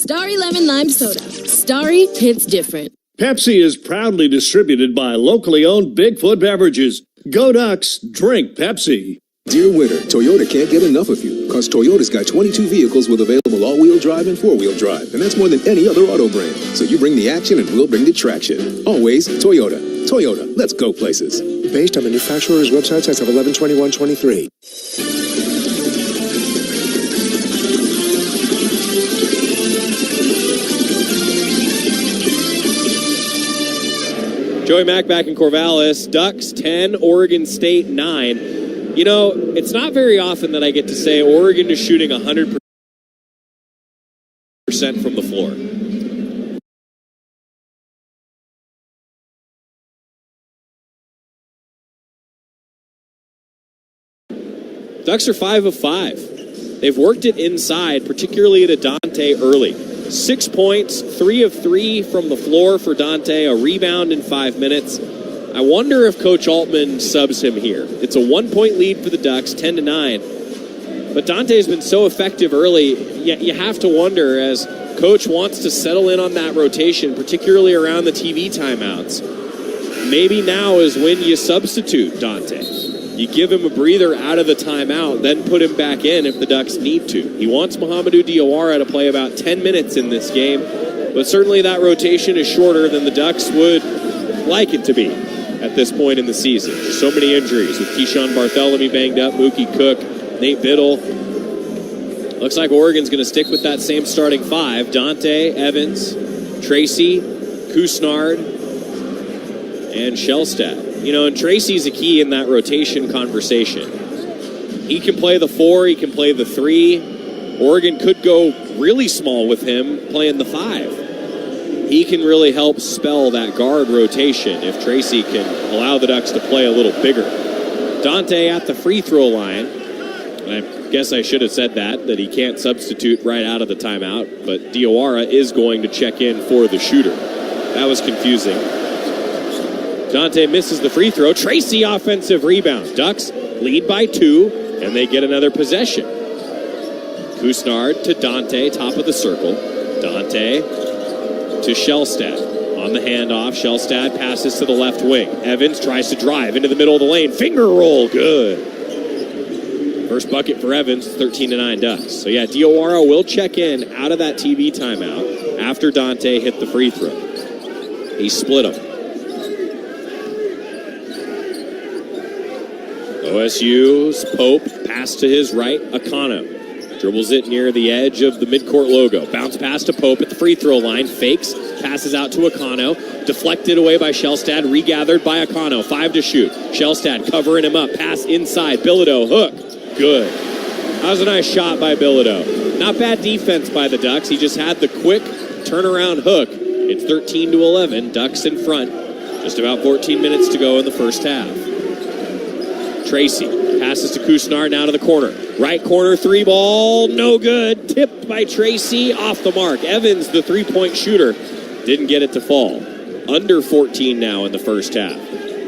Starry Lemon Lime Soda. Starry hits different. Pepsi is proudly distributed by locally owned Bigfoot Beverages. Go Ducks, drink Pepsi. Dear winter, Toyota can't get enough of you, because Toyota's got 22 vehicles with available all-wheel drive and four-wheel drive, and that's more than any other auto brand. So you bring the action and we'll bring the traction. Always Toyota. Toyota, let's go places. Based on manufacturer's websites as of 11/21/23. Joey Mack back in Corvallis. Ducks 10, Oregon State 9. You know, it's not very often that I get to say Oregon is shooting 100% from the floor. Ducks are 5 of 5. They've worked it inside, particularly to Dante early. 6 points, 3 of 3 from the floor for Dante, a rebound in 5 minutes. I wonder if Coach Altman subs him here. It's a 1-point lead for the Ducks, 10-9. But Dante's been so effective early, you have to wonder, as Coach wants to settle in on that rotation, particularly around the TV timeouts. Maybe now is when you substitute Dante. You give him a breather out of the timeout, then put him back in if the Ducks need to. He wants Mohamedou Diawara to play about 10 minutes in this game, but certainly that rotation is shorter than the Ducks would like it to be at this point in the season. There's so many injuries with Keyshawn Bartholomew banged up, Mookie Cook, Nate Biddle. Looks like Oregon's going to stick with that same starting 5. Dante, Evans, Tracy, Kusnard, and Shellstad. You know, and Tracy's a key in that rotation conversation. He can play the 4, he can play the 3. Oregon could go really small with him playing the 5. He can really help spell that guard rotation if Tracy can allow the Ducks to play a little bigger. Dante at the free throw line. I guess I should have said that he can't substitute right out of the timeout, but Diawara is going to check in for the shooter. That was confusing. Dante misses the free throw. Tracy offensive rebound. Ducks lead by 2, and they get another possession. Kusnard to Dante, top of the circle. Dante to Shellstad. On the handoff, Shellstad passes to the left wing. Evans tries to drive into the middle of the lane. Finger roll, good. First bucket for Evans, 13-9 Ducks. So yeah, Diawara will check in out of that TV timeout after Dante hit the free throw. He split them. OSU's Pope, pass to his right, Akano. Dribbles it near the edge of the midcourt logo. Bounce pass to Pope at the free throw line. Fakes, passes out to Akano. Deflected away by Shellstad, regathered by Akano. 5 to shoot. Shellstad covering him up. Pass inside. Bilodeau, hook. Good. That was a nice shot by Bilodeau. Not bad defense by the Ducks. He just had the quick turnaround hook. It's 13-11. Ducks in front. Just about 14 minutes to go in the first half. Tracy passes to Kusnard now to the corner. Right corner 3 ball, no good. Tipped by Tracy, off the mark. Evans, the 3-point shooter, didn't get it to fall. Under 14 now in the first half.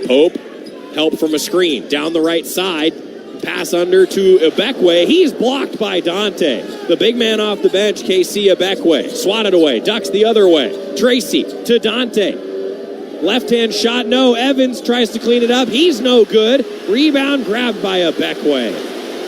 Pope, help from a screen. Down the right side, pass under to Ibekwe. He's blocked by Dante. The big man off the bench, KC Ibekwe. Swatted away, Ducks the other way. Tracy to Dante. Left-hand shot, no. Evans tries to clean it up. He's no good. Rebound grabbed by Ibekwe.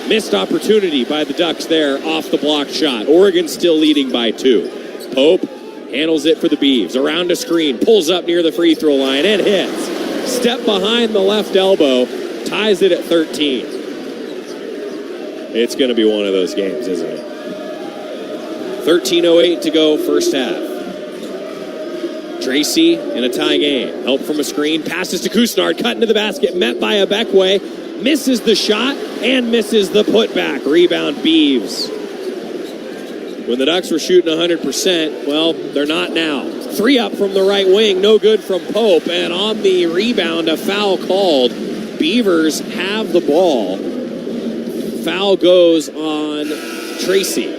Missed opportunity by the Ducks there off the block shot. Oregon still leading by 2. Pope handles it for the Beavs. Around a screen, pulls up near the free throw line and hits. Step behind the left elbow, ties it at 13. It's going to be one of those games, isn't it? 13:08 to go, first half. Tracy in a tie game. Help from a screen. Passes to Kusnard. Cut into the basket. Met by Ibekwe. Misses the shot and misses the putback. Rebound Beavs. When the Ducks were shooting 100%, well, they're not now. 3 up from the right wing. No good from Pope. And on the rebound, a foul called. Beavers have the ball. Foul goes on Tracy.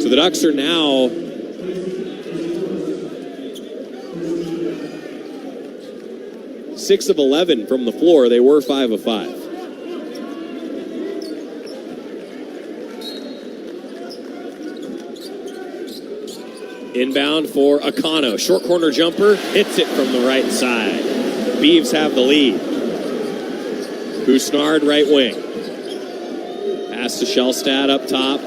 So the Ducks are now 6 of 11 from the floor. They were 5 of 5. Inbound for Akano. Short corner jumper. Hits it from the right side. Beavs have the lead. Couisnard, right wing. Pass to Shellstad up top.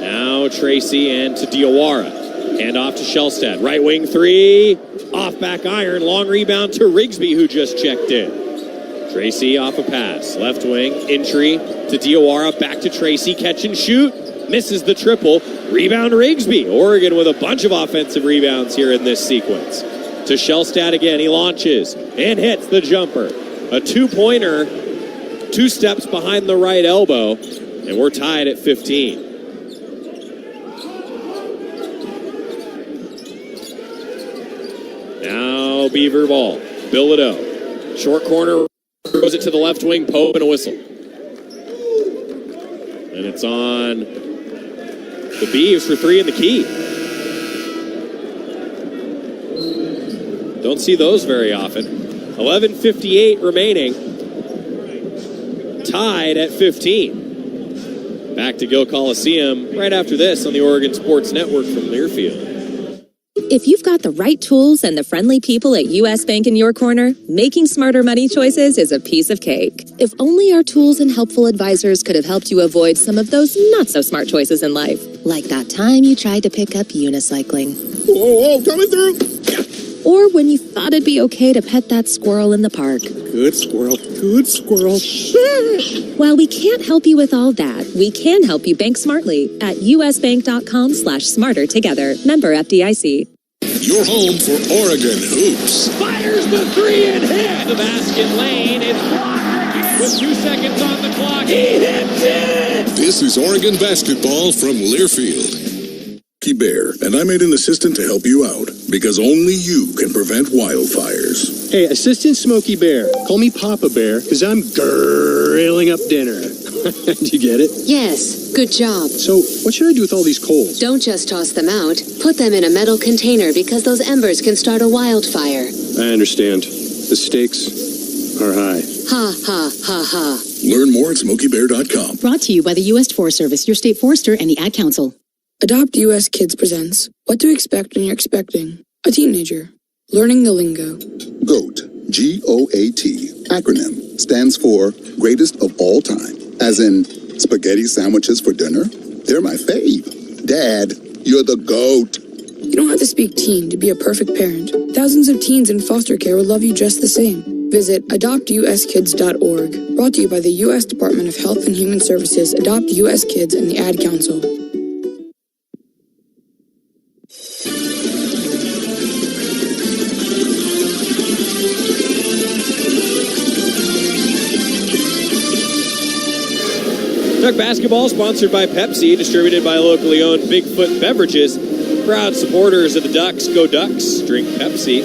Now Tracy and to Diawara. Hand off to Shellstad. Right wing three. Off back iron. Long rebound to Rigsby, who just checked in. Tracy off a pass. Left wing. Entry to Diawara. Back to Tracy. Catch and shoot. Misses the triple. Rebound Rigsby. Oregon with a bunch of offensive rebounds here in this sequence. To Shellstad again. He launches and hits the jumper. A two-pointer. 2 steps behind the right elbow. And we're tied at 15. Now Beaver ball. Bilodeau. Short corner. Throws it to the left wing. Pope and a whistle. And it's on the Beavs for 3 in the key. Don't see those very often. 11:58 remaining. Tied at 15. Back to Gill Coliseum right after this on the Oregon Sports Network from Learfield. If you've got the right tools and the friendly people at U.S. Bank in your corner, making smarter money choices is a piece of cake. If only our tools and helpful advisors could have helped you avoid some of those not-so-smart choices in life. Like that time you tried to pick up unicycling. Whoa, coming through. Or when you thought it'd be okay to pet that squirrel in the park. Good squirrel. Good squirrel. While we can't help you with all that, we can help you bank smartly at usbank.com/smarter together. Member FDIC. Your home for Oregon hoops. Fires the 3 and hit the basket lane. It's blocked with 2 seconds on the clock. He hits it! This is Oregon basketball from Learfield. Bear, and I made an assistant to help you out because only you can prevent wildfires. Hey, Assistant Smokey Bear. Call me Papa Bear because I'm grilling up dinner. Do you get it? Yes, good job. So, what should I do with all these coals? Don't just toss them out. Put them in a metal container because those embers can start a wildfire. I understand. The stakes are high. Ha, ha, ha, ha. Learn more at SmokeyBear.com. Brought to you by the U.S. Forest Service, your state forester, and the Ad Council. Adopt US Kids presents What to Expect When You're Expecting a Teenager. Learning the lingo. GOAT, G-O-A-T, acronym, stands for Greatest of All Time. As in, spaghetti sandwiches for dinner? They're my fave. Dad, you're the GOAT. You don't have to speak teen to be a perfect parent. Thousands of teens in foster care would love you just the same. Visit adoptuskids.org. Brought to you by the U.S. Department of Health and Human Services, Adopt U.S. Kids, and the Ad Council. Duck basketball sponsored by Pepsi, distributed by locally owned Bigfoot Beverages. Proud supporters of the Ducks. Go Ducks, drink Pepsi.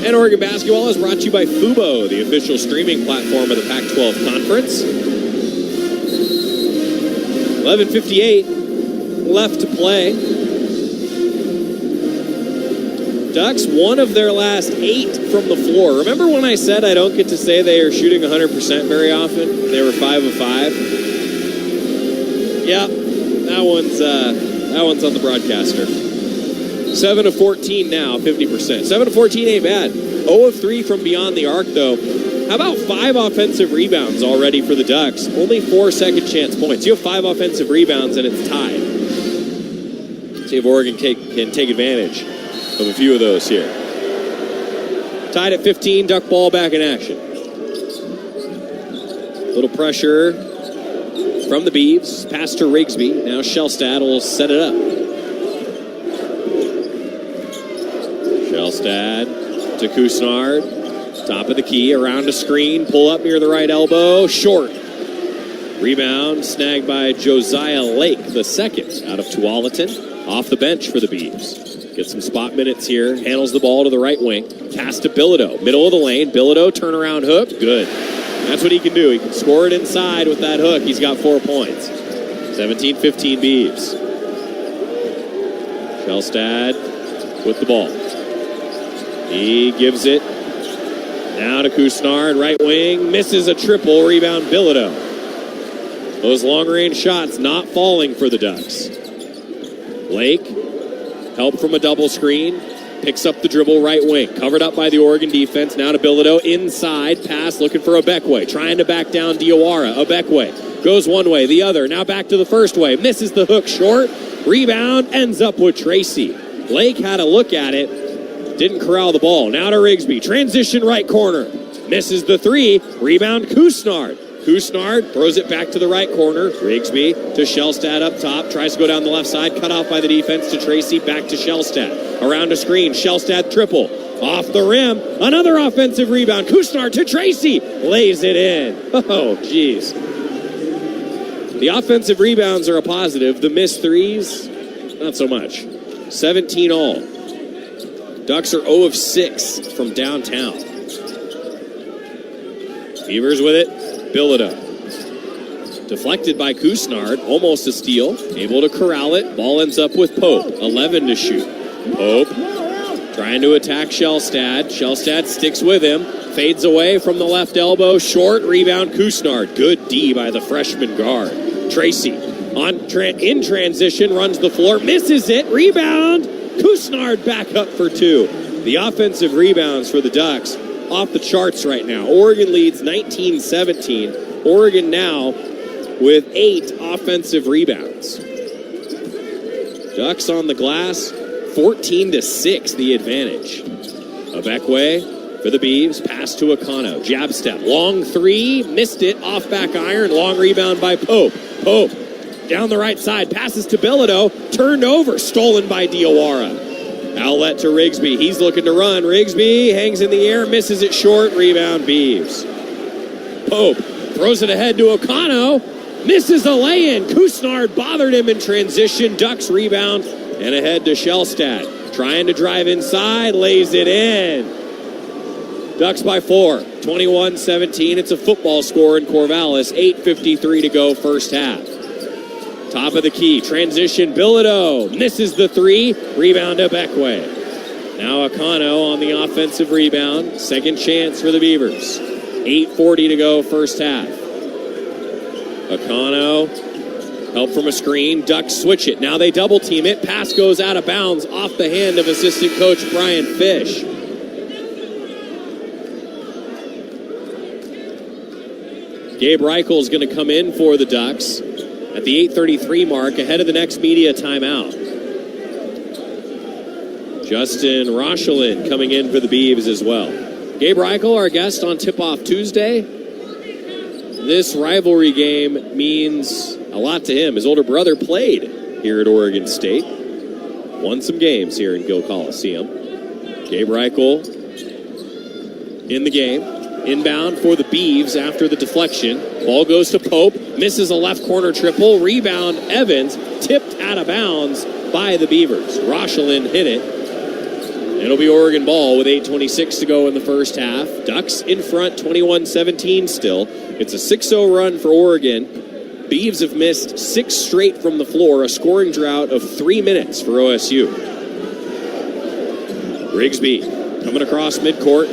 And Oregon basketball is brought to you by Fubo, the official streaming platform of the Pac-12 Conference. 11:58 left to play. Ducks, 1 of their last 8 from the floor. Remember when I said I don't get to say they are shooting 100% very often? They were 5 of 5. Yeah, that one's on the broadcaster. 7 of 14 now, 50%. 7 of 14 ain't bad. 0 of 3 from beyond the arc, though. How about 5 offensive rebounds already for the Ducks? Only 4 second chance points. You have 5 offensive rebounds and it's tied. See if Oregon can take advantage of a few of those here. Tied at 15, Duck ball back in action. Little pressure from the Beavs. Pass to Rigsby. Now Shellstad will set it up. Shellstad to Couisnard. Top of the key, around a screen. Pull up near the right elbow. Short. Rebound snagged by Josiah Lake, the second out of Tualatin. Off the bench for the Beavs. Get some spot minutes here. Handles the ball to the right wing. Pass to Bilodeau. Middle of the lane. Bilodeau, turnaround hook. Good. That's what he can do. He can score it inside with that hook. He's got 4 points. 17-15 Beavs. Shellstad with the ball. He gives it now to Couisnard, right wing. Misses a triple. Rebound Bilodeau. Those long-range shots not falling for the Ducks. Lake Help from a double screen. Picks up the dribble right wing. Covered up by the Oregon defense. Now to Bilodeau. Inside. Pass looking for Obekwe. Trying to back down Diawara. Obekwe goes one way, the other. Now back to the first way. Misses the hook short. Rebound. Ends up with Tracy. Lake had a look at it. Didn't corral the ball. Now to Rigsby. Transition right corner. Misses the three. Rebound Kusnard. Kusnard throws it back to the right corner. Rigsby to Shellstad up top. Tries to go down the left side. Cut off by the defense to Tracy. Back to Shellstad. Around a screen. Shellstad triple. Off the rim. Another offensive rebound. Kusnard to Tracy. Lays it in. Oh, jeez. The offensive rebounds are a positive. The missed threes, not so much. 17 all. Ducks are 0 of 6 from downtown. Beavers with it. Bilodeau. Deflected by Kusnard. Almost a steal. Able to corral it. Ball ends up with Pope. 11 to shoot. Pope trying to attack Shellstad. Shellstad sticks with him. Fades away from the left elbow. Short rebound Kusnard. Good D by the freshman guard. Tracy in transition. Runs the floor. Misses it. Rebound. Kusnard back up for two. The offensive rebounds for the Ducks off the charts right now. Oregon leads 19-17. Oregon now with 8 offensive rebounds. Ducks on the glass, 14-6 the advantage. Obekwe for the Beavs, pass to Akano, jab step, long three, missed it, off back iron, long rebound by Pope. Pope down the right side, passes to Bilodeau, turned over, stolen by Diawara. Outlet to Rigsby. He's looking to run. Rigsby hangs in the air, misses it short. Rebound, Beavs. Pope throws it ahead to Akano. Misses a lay-in. Kusnard bothered him in transition. Ducks rebound and ahead to Shellstad. Trying to drive inside. Lays it in. Ducks by 4. 21-17. It's a football score in Corvallis. 8:53 to go first half. Top of the key, transition, Bilodeau misses the three, rebound to Obekwe. Now Akano on the offensive rebound, second chance for the Beavers. 8:40 to go first half. Akano, help from a screen, Ducks switch it, now they double team it, pass goes out of bounds off the hand of assistant coach Brian Fish. Gabe Reichel's going to come in for the Ducks at the 8:33 mark, ahead of the next media timeout. Justin Rochelin coming in for the Beavs as well. Gabe Reichel, our guest on Tip-Off Tuesday. This rivalry game means a lot to him. His older brother played here at Oregon State. Won some games here in Gill Coliseum. Gabe Reichel in the game. Inbound for the Beavs after the deflection. Ball goes to Pope. Misses a left corner triple. Rebound Evans. Tipped out of bounds by the Beavers. Rochelin hit it. It'll be Oregon ball with 8:26 to go in the first half. Ducks in front 21-17 still. It's a 6-0 run for Oregon. Beavs have missed 6 straight from the floor. A scoring drought of 3 minutes for OSU. Rigsby coming across midcourt.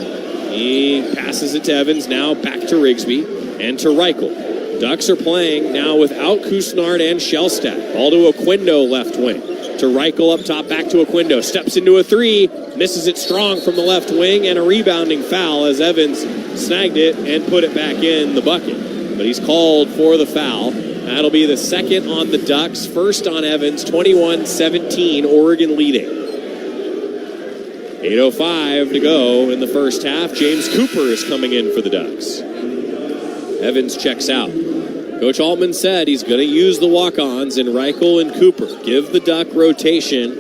He passes it to Evans, now back to Rigsby and to Reichel. Ducks are playing now without Kusnard and Shellstad. Ball to Oquendo left wing. To Reichel up top, back to Oquendo. Steps into a three, misses it strong from the left wing, and a rebounding foul as Evans snagged it and put it back in the bucket. But he's called for the foul. That'll be the second on the Ducks, first on Evans, 21-17, Oregon leading. 8:05 to go in the first half. James Cooper is coming in for the Ducks. Evans checks out. Coach Altman said he's going to use the walk-ons in Reichel and Cooper. Give the Duck rotation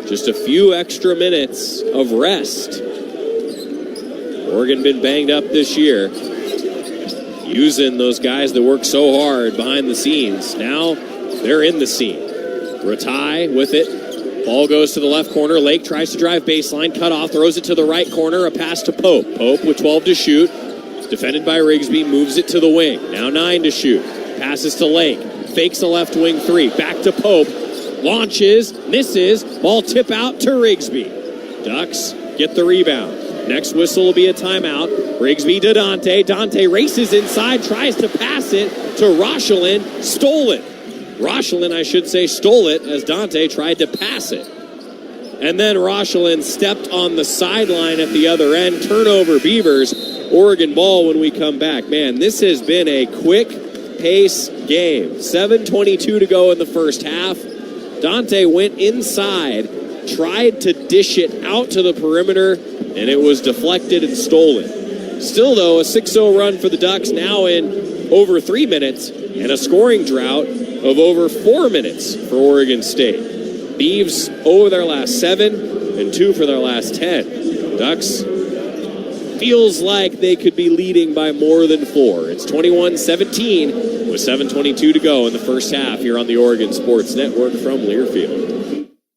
just a few extra minutes of rest. Oregon been banged up this year. Using those guys that work so hard behind the scenes. Now they're in the scene. Ratai with it. Ball goes to the left corner. Lake tries to drive baseline. Cut off. Throws it to the right corner. A pass to Pope. Pope with 12 to shoot. Defended by Rigsby. Moves it to the wing. Now 9 to shoot. Passes to Lake. Fakes a left wing three. Back to Pope. Launches. Misses. Ball tip out to Rigsby. Ducks get the rebound. Next whistle will be a timeout. Rigsby to Dante. Dante races inside. Tries to pass it to Rochelin. Stole it. Rochelin, I should say, stole it as Dante tried to pass it. And then Rochelin stepped on the sideline at the other end. Turnover, Beavers. Oregon ball when we come back. Man, this has been a quick pace game. 7:22 to go in the first half. Dante went inside, tried to dish it out to the perimeter, and it was deflected and stolen. Still, though, a 6-0 run for the Ducks now in over 3 minutes, and a scoring drought of over 4 minutes for Oregon State. Beavs over their last 7 and 2 for their last 10. Ducks feels like they could be leading by more than 4. It's 21-17 with 7:22 to go in the first half here on the Oregon Sports Network from Learfield.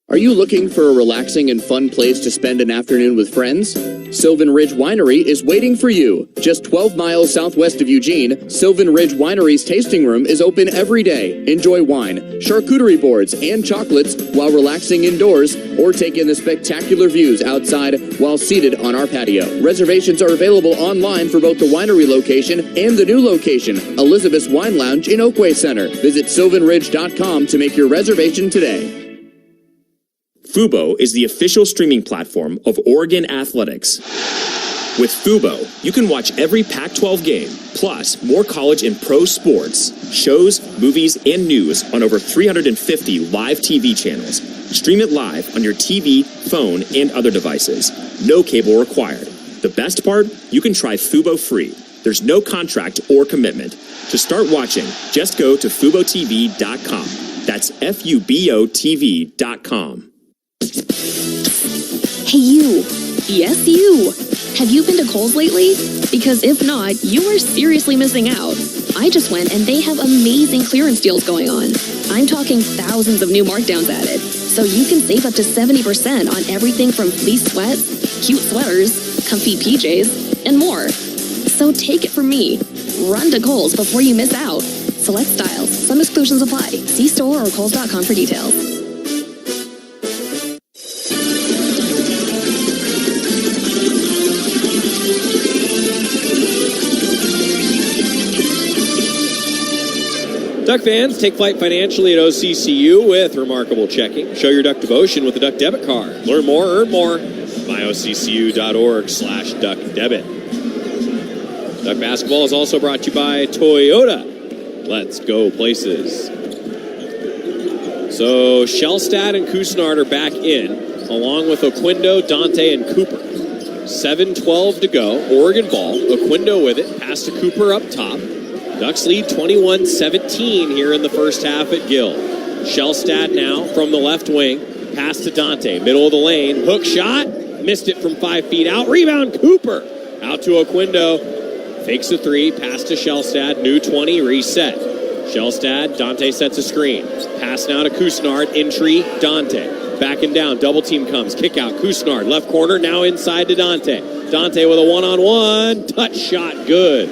Are you looking for a relaxing and fun place to spend an afternoon with friends? Sylvan Ridge Winery is waiting for you. Just 12 miles southwest of Eugene, Sylvan Ridge Winery's tasting room is open every day. Enjoy wine, charcuterie boards, and chocolates while relaxing indoors, or take in the spectacular views outside while seated on our patio. Reservations are available online for both the winery location and the new location, Elizabeth's Wine Lounge in Oakway Center. Visit sylvanridge.com to make your reservation today. Fubo is the official streaming platform of Oregon Athletics. With Fubo, you can watch every Pac-12 game, plus more college and pro sports, shows, movies, and news on over 350 live TV channels. Stream it live on your TV, phone, and other devices. No cable required. The best part? You can try Fubo free. There's no contract or commitment. To start watching, just go to FuboTV.com. That's FUBOTV.com. Hey, you. Yes, you. Have you been to Kohl's lately? Because if not, you are seriously missing out. I just went and they have amazing clearance deals going on. I'm talking thousands of new markdowns added. So you can save up to 70% on everything from fleece sweats, cute sweaters, comfy PJs, and more. So take it from me. Run to Kohl's before you miss out. Select styles. Some exclusions apply. See store or Kohl's.com for details. Duck fans, take flight financially at OCCU with remarkable checking. Show your Duck devotion with the Duck debit card. Learn more, earn more. myoccu.org/duckdebit. Duck basketball is also brought to you by Toyota. Let's go places. So Shellstad and Cousinard are back in, along with Oquindo, Dante, and Cooper. 7:12 to go. Oregon ball. Oquindo with it. Pass to Cooper up top. Ducks lead 21-17 here in the first half at Gill. Shellstad now from the left wing. Pass to Dante. Middle of the lane. Hook shot. Missed it from 5 feet out. Rebound Cooper. Out to Oquindo. Fakes a 3. Pass to Shellstad. New 20. Reset. Shellstad. Dante sets a screen. Pass now to Cousinard. Entry. Dante. Backing down. Double team comes. Kick out. Cousinard. Left corner. Now inside to Dante. Dante with a one-on-one. Touch shot. Good.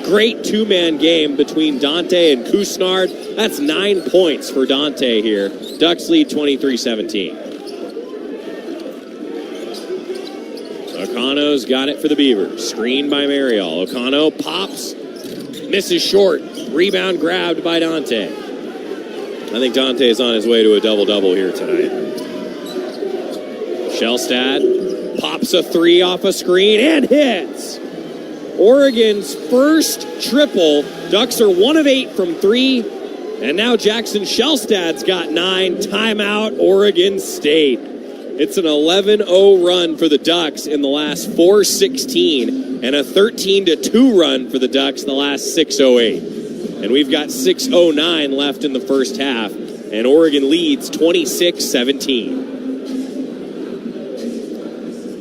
Great two-man game between Dante and Cousinard. That's 9 points for Dante here. Ducks lead 23-17. O'Conno's got it for the Beavers. Screen by Marial. O'Conno pops. Misses short. Rebound grabbed by Dante. I think Dante is on his way to a double-double here tonight. Shellstad pops a 3 off a screen and hits. Oregon's first triple. Ducks are 1 of 8 from 3. And now Jackson Shellstad's got 9. Timeout, Oregon State. It's an 11-0 run for the Ducks in the last 4:16 and a 13-2 run for the Ducks in the last 6:08. And we've got 6:09 left in the first half. And Oregon leads 26-17.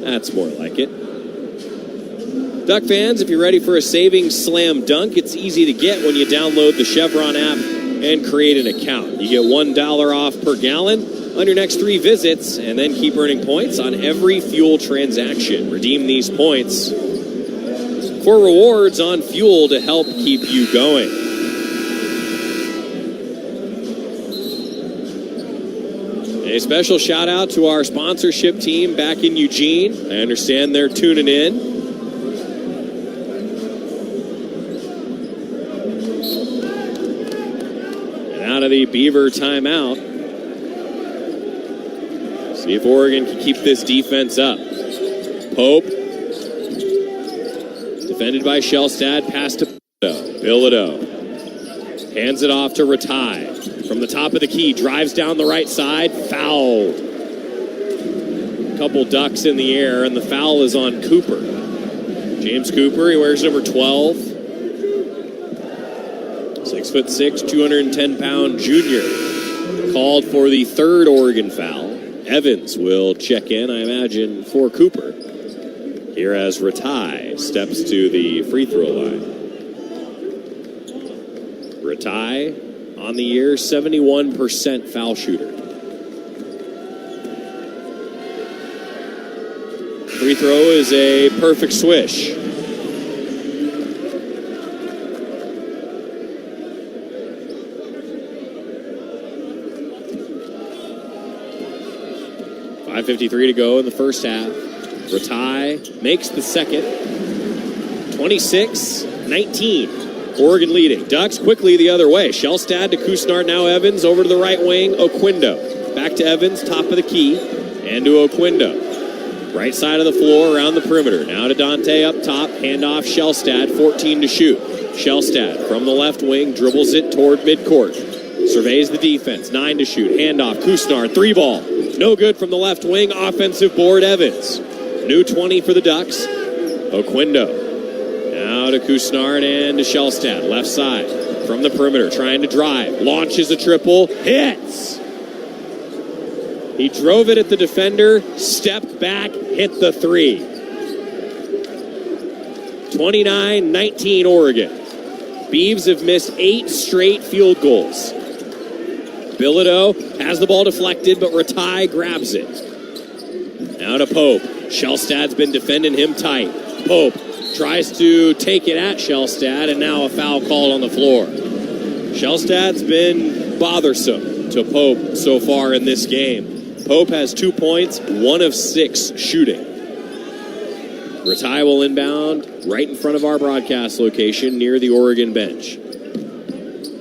That's more like it. Duck fans, if you're ready for a savings slam dunk, it's easy to get when you download the Chevron app and create an account. You get $1 off per gallon on your next 3 visits, and then keep earning points on every fuel transaction. Redeem these points for rewards on fuel to help keep you going. A special shout out to our sponsorship team back in Eugene. I understand they're tuning in. And out of the Beaver timeout. See See if Oregon can keep this defense up. Pope. Defended by Shellstad. Pass to Bilodeau. Hands it off to Ratai. From the top of the key. Drives down the right side. Fouled. Couple ducks in the air, and the foul is on Cooper. James Cooper, he wears number 12. 6'6", 210-pound junior. Called for the third Oregon foul. Evans will check in, I imagine, for Cooper. Here as Ratai steps to the free throw line. Ratai on the year, 71% foul shooter. Free throw is a perfect swish. .553 to go in the first half. Ratai makes the second. 26-19. Oregon leading. Ducks quickly the other way. Shellstad to Kusnard, now Evans. Over to the right wing, Oquindo. Back to Evans, top of the key. And to Oquindo. Right side of the floor, around the perimeter. Now to Dante up top. Handoff Shellstad, 14 to shoot. Shellstad from the left wing, dribbles it toward midcourt. Surveys the defense, 9 to shoot. Handoff, Kusnard, 3 ball. No good from the left wing. Offensive board, Evans. New 20 for the Ducks. Oquindo. Now to Kusnard and to Shellstad. Left side from the perimeter, trying to drive. Launches a triple. Hits! He drove it at the defender, stepped back, hit the 3. 29-19 Oregon. Beavs have missed 8 straight field goals. Bilodeau has the ball deflected, but Ratai grabs it. Now to Pope. Shellstad's been defending him tight. Pope tries to take it at Shellstad, and now a foul called on the floor. Shellstad's been bothersome to Pope so far in this game. Pope has 2 points, 1 of 6 shooting. Ratai will inbound right in front of our broadcast location near the Oregon bench.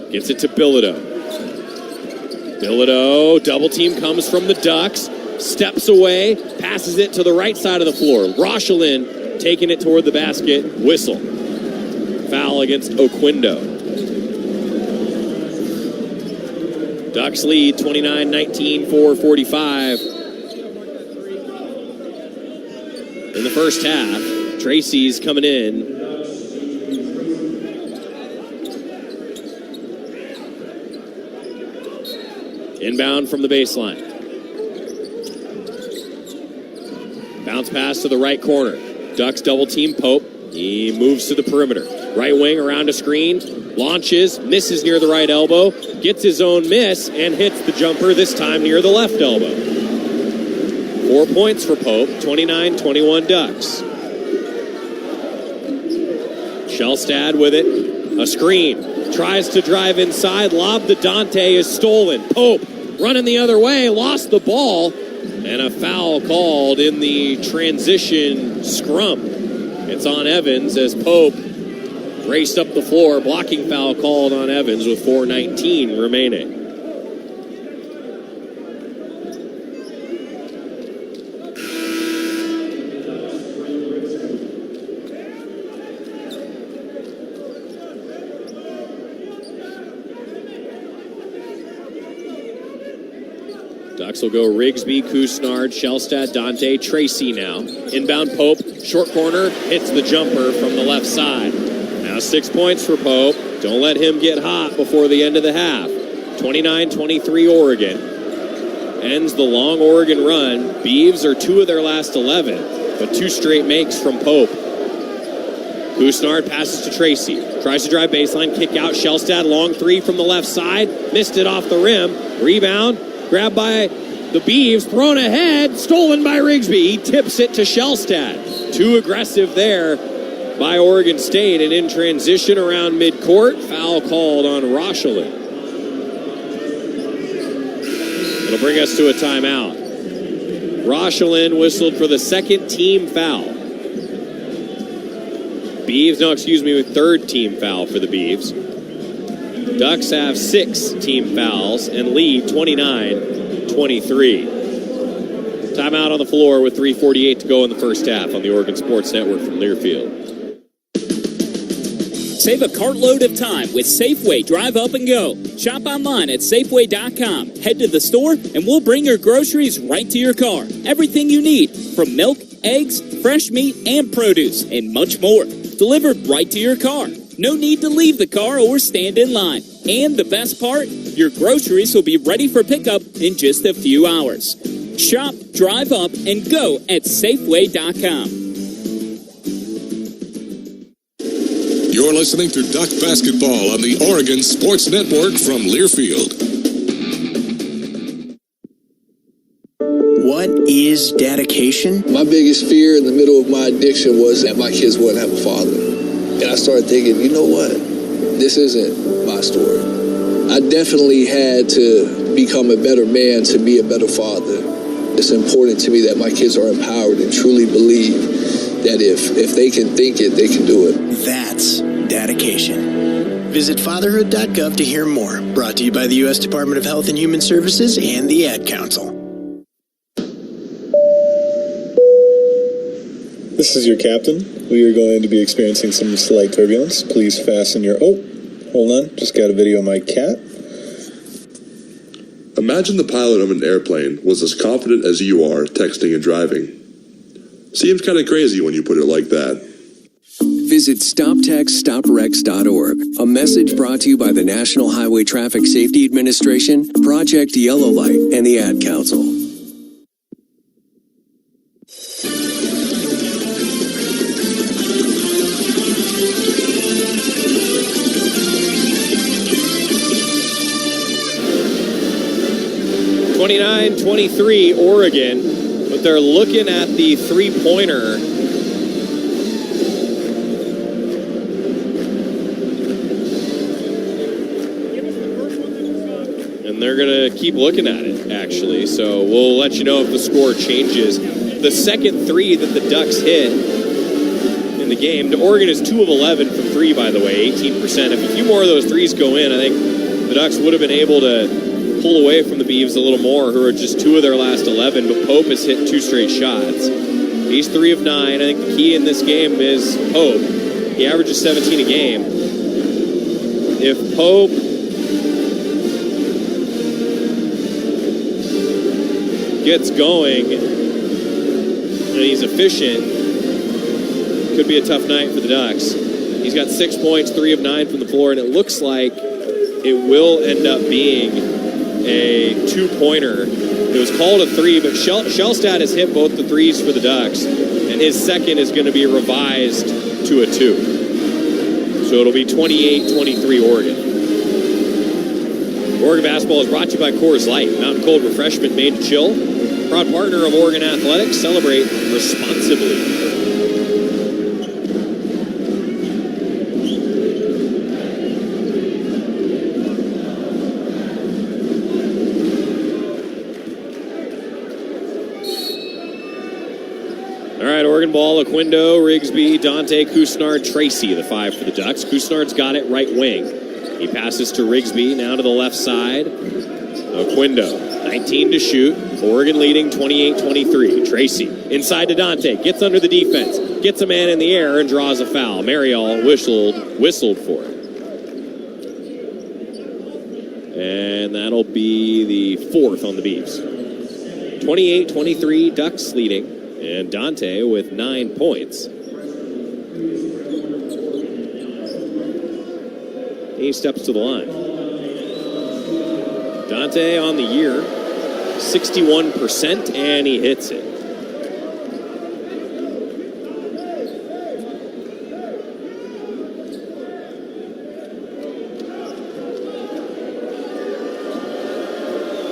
Gets it to Bilodeau. Bilodeau, double team comes from the Ducks, steps away, passes it to the right side of the floor. Rochelin taking it toward the basket, whistle. Foul against Oquindo. Ducks lead 29-19, 4:45. In the first half, Tracy's coming in. Inbound from the baseline. Bounce pass to the right corner. Ducks double team Pope. He moves to the perimeter. Right wing around a screen. Launches, misses near the right elbow. Gets his own miss and hits the jumper, this time near the left elbow. 4 points for Pope, 29-21 Ducks. Shellstad with it. A screen. Tries to drive inside. Lob to Dante is stolen. Pope running the other way. Lost the ball. And a foul called in the transition scrum. It's on Evans as Pope raced up the floor. Blocking foul called on Evans with 4:19 remaining. Ducks will go Rigsby, Kusnard, Shellstad, Dante, Tracy now. Inbound Pope, short corner, hits the jumper from the left side. Now 6 points for Pope. Don't let him get hot before the end of the half. 29-23 Oregon. Ends the long Oregon run. Beavs are 2 of their last 11, but 2 straight makes from Pope. Kusnard passes to Tracy. Tries to drive baseline, kick out. Shellstad, long 3 from the left side. Missed it off the rim. Rebound. Grabbed by the Beavs, thrown ahead, stolen by Rigsby. He tips it to Shellstad. Too aggressive there by Oregon State, and in transition around midcourt, foul called on Rochelin. It'll bring us to a timeout. Rochelin whistled for the second team foul. Third team foul for the Beavs. Ducks have 6 team fouls and lead 29-23. Timeout on the floor with 3:48 to go in the first half on the Oregon Sports Network from Learfield. Save a cartload of time with Safeway Drive Up and Go. Shop online at Safeway.com. Head to the store and we'll bring your groceries right to your car. Everything you need, from milk, eggs, fresh meat, and produce, and much more. Delivered right to your car. No need to leave the car or stand in line. And the best part, your groceries will be ready for pickup in just a few hours. Shop, drive up, and go at Safeway.com. You're listening to Duck Basketball on the Oregon Sports Network from Learfield. What is dedication? My biggest fear in the middle of my addiction was that my kids wouldn't have a father. And I started thinking, you know what? This isn't my story. I definitely had to become a better man to be a better father. It's important to me that my kids are empowered and truly believe that if they can think it, they can do it. That's dedication. Visit fatherhood.gov to hear more. Brought to you by the U.S. Department of Health and Human Services and the Ad Council. This is your captain. We are going to be experiencing some slight turbulence. Please fasten your... Oh, hold on. Just got a video of my cat. Imagine the pilot of an airplane was as confident as you are texting and driving. Seems kind of crazy when you put it like that. Visit StopTextStopWrecks.org. A message brought to you by the National Highway Traffic Safety Administration, Project Yellow Light, and the Ad Council. (29-23) Oregon, but they're looking at the three-pointer. And they're going to keep looking at it, actually. So we'll let you know if the score changes. The second three that the Ducks hit in the game, Oregon is 2 of 11 from three, by the way, 18%. If a few more of those threes go in, I think the Ducks would have been able to pull away from the Beavs a little more, who are just 2 of their last 11, but Pope has hit 2 straight shots. He's 3 of 9. I think the key in this game is Pope. He averages 17 a game. If Pope gets going and he's efficient, could be a tough night for the Ducks. He's got 6 points, 3 of 9 from the floor, and it looks like it will end up being a 2-pointer. It was called a 3, but Shellstad has hit both the 3s for the Ducks, and his second is going to be revised to a 2. So it'll be 28-23 Oregon. Oregon basketball is brought to you by Coors Light, Mountain Cold Refreshment made to chill. Proud partner of Oregon Athletics. Celebrate responsibly. Oregon ball, Aquindo, Rigsby, Dante, Couisnard, Tracy, the 5 for the Ducks. Couisnard's got it right wing. He passes to Rigsby, now to the left side. Aquindo, 19 to shoot. Oregon leading 28-23. Tracy, inside to Dante, gets under the defense, gets a man in the air and draws a foul. Marial whistled for it. And that'll be the 4th on the Beavs. 28-23, Ducks leading. And Dante with 9 points. He steps to the line. Dante on the year, 61%, and he hits it.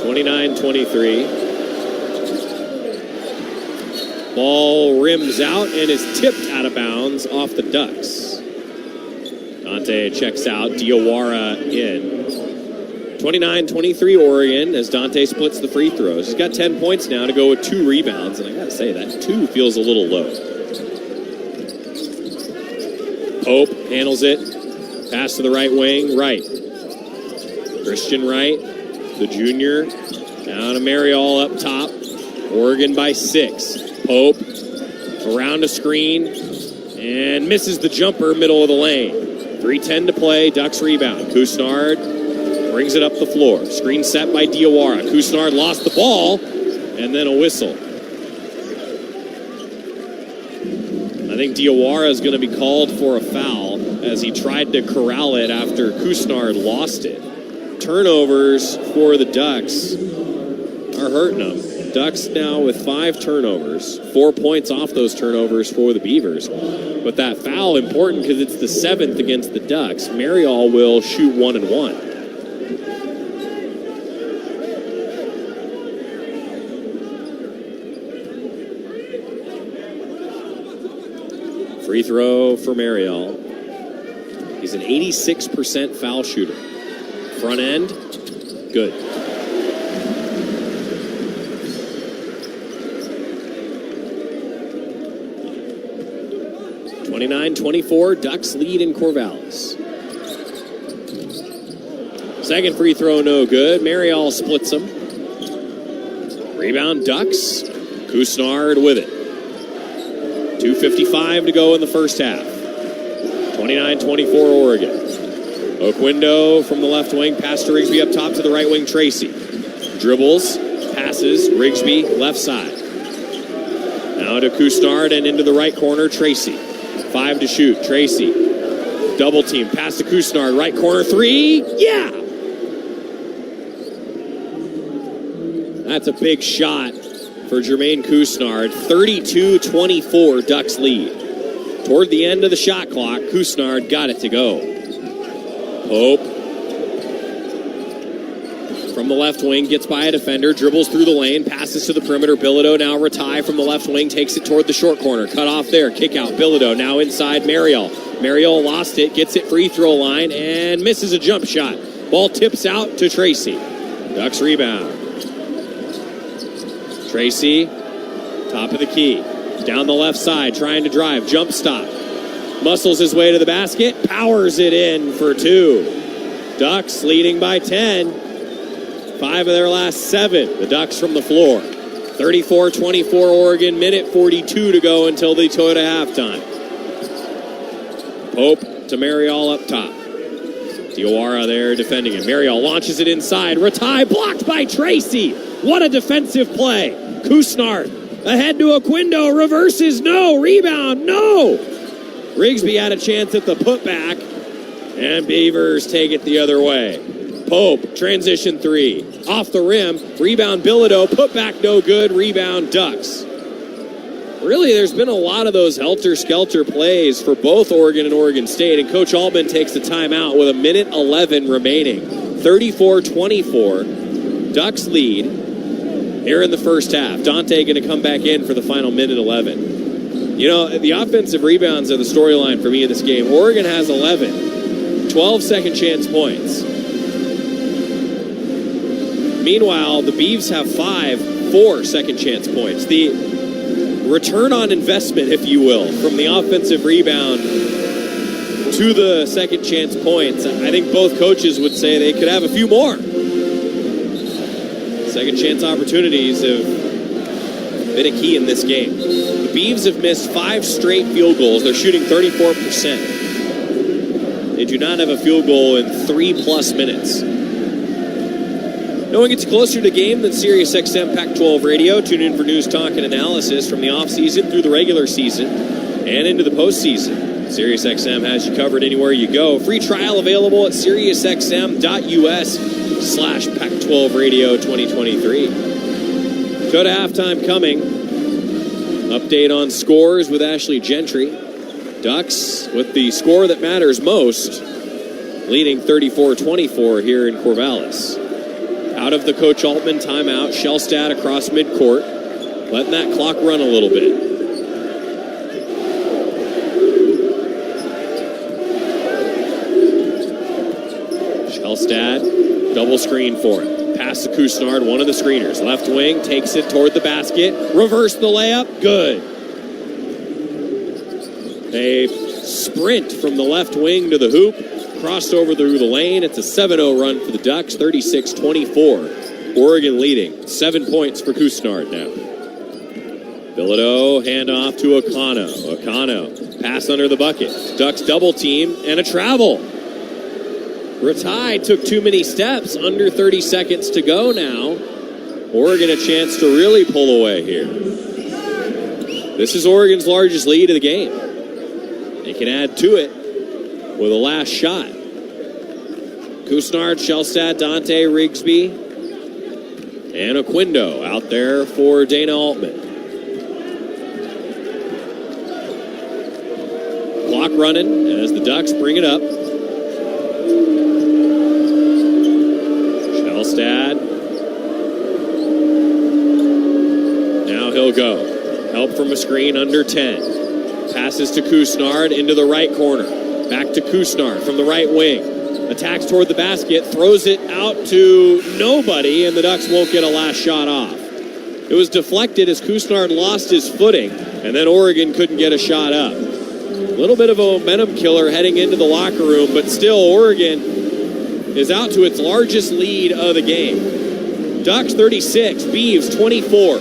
(29-23). Ball rims out and is tipped out of bounds off the Ducks. Dante checks out. Diawara in. 29-23 Oregon as Dante splits the free throws. He's got 10 points now to go with 2 rebounds. And I gotta say, that 2 feels a little low. Pope handles it. Pass to the right wing. Wright. Christian Wright, the junior. Down to Marial up top. Oregon by 6. Pope around a screen and misses the jumper, middle of the lane. 3:10 to play. Ducks rebound. Couisnard brings it up the floor. Screen set by Diawara. Couisnard lost the ball, and then a whistle. I think Diawara is going to be called for a foul as he tried to corral it after Couisnard lost it. Turnovers for the Ducks are hurting them. Ducks now with 5 turnovers, 4 points off those turnovers for the Beavers. But that foul important because it's the 7th against the Ducks. Marial will shoot 1 and 1. Free throw for Marial. He's an 86% foul shooter. Front end, good. (29-24), Ducks lead in Corvallis. Second free throw, no good. Marial splits them. Rebound, Ducks. Couisnard with it. 2:55 to go in the first half. 29-24 Oregon. Oquendo from the left wing, pass to Rigsby up top to the right wing, Tracy. Dribbles, passes, Rigsby left side. Now to Couisnard and into the right corner, Tracy. 5 to shoot, Tracy. Double team, pass to Couisnard, right corner, 3, yeah! That's a big shot for Jermaine Couisnard. 32-24, Ducks lead. Toward the end of the shot clock, Couisnard got it to go. Pope from the left wing, gets by a defender, dribbles through the lane, passes to the perimeter. Bilodeau now Ratai from the left wing, takes it toward the short corner. Cut off there, kick out. Bilodeau now inside Marial. Marial lost it, gets it free throw line, and misses a jump shot. Ball tips out to Tracy. Ducks rebound. Tracy, top of the key. Down the left side, trying to drive. Jump stop. Muscles his way to the basket. Powers it in for 2. Ducks leading by 10. 5 of their last 7. The Ducks from the floor. 34-24 Oregon. Minute 42 to go until the Toyota halftime. Pope to Marial up top. Diawara there defending him. Marial launches it inside. Ratai blocked by Tracy. What a defensive play. Couisnard ahead to Oquendo. Reverses. No. Rebound. No. Rigsby had a chance at the putback. And Beavers take it the other way. Pope, transition 3. Off the rim. Rebound Bilodeau. Putback no good. Rebound Ducks. Really, there's been a lot of those helter-skelter plays for both Oregon and Oregon State. And Coach Altman takes the timeout with a minute 11 remaining. 34-24. Ducks lead here in the first half. Dante going to come back in for the final minute 11. You know, the offensive rebounds are the storyline for me in this game. Oregon has 11. 12 second chance points. Meanwhile, the Beavs have 4 second chance points. The return on investment, if you will, from the offensive rebound to the second chance points, I think both coaches would say they could have a few more. Second chance opportunities have been a key in this game. The Beavs have missed 5 straight field goals. They're shooting 34%. They do not have a field goal in 3+ minutes. No one gets closer to game than SiriusXM Pac-12 Radio. Tune in for news, talk, and analysis from the offseason through the regular season and into the postseason. SiriusXM has you covered anywhere you go. Free trial available at SiriusXM.us/Pac-12 Radio 2023. Go to halftime coming. Update on scores with Ashley Gentry. Ducks with the score that matters most, leading 34-24 here in Corvallis. Out of the Coach Altman timeout, Shellstad across midcourt, letting that clock run a little bit. Shellstad, double screen for it. Pass to Couisnard, one of the screeners. Left wing, takes it toward the basket. Reverse the layup, good. A sprint from the left wing to the hoop. Crossed over through the lane. It's a 7-0 run for the Ducks, 36-24. Oregon leading. 7 points for Couisnard now. Bilodeau, handoff to Akano. Akano, pass under the bucket. Ducks double team and a travel. Ratai took too many steps, under 30 seconds to go now. Oregon a chance to really pull away here. This is Oregon's largest lead of the game. They can add to it with a last shot. Kusnard, Shellstad, Dante, Rigsby, and Oquindo out there for Dana Altman. Clock running as the Ducks bring it up. Shellstad. Now he'll go. Help from a screen under 10. Passes to Kusnard into the right corner. Back to Kusnard from the right wing. Attacks toward the basket, throws it out to nobody, and the Ducks won't get a last shot off. It was deflected as Kusnard lost his footing, and then Oregon couldn't get a shot up. A little bit of a momentum killer heading into the locker room, but still Oregon is out to its largest lead of the game. Ducks 36, Beavs 24.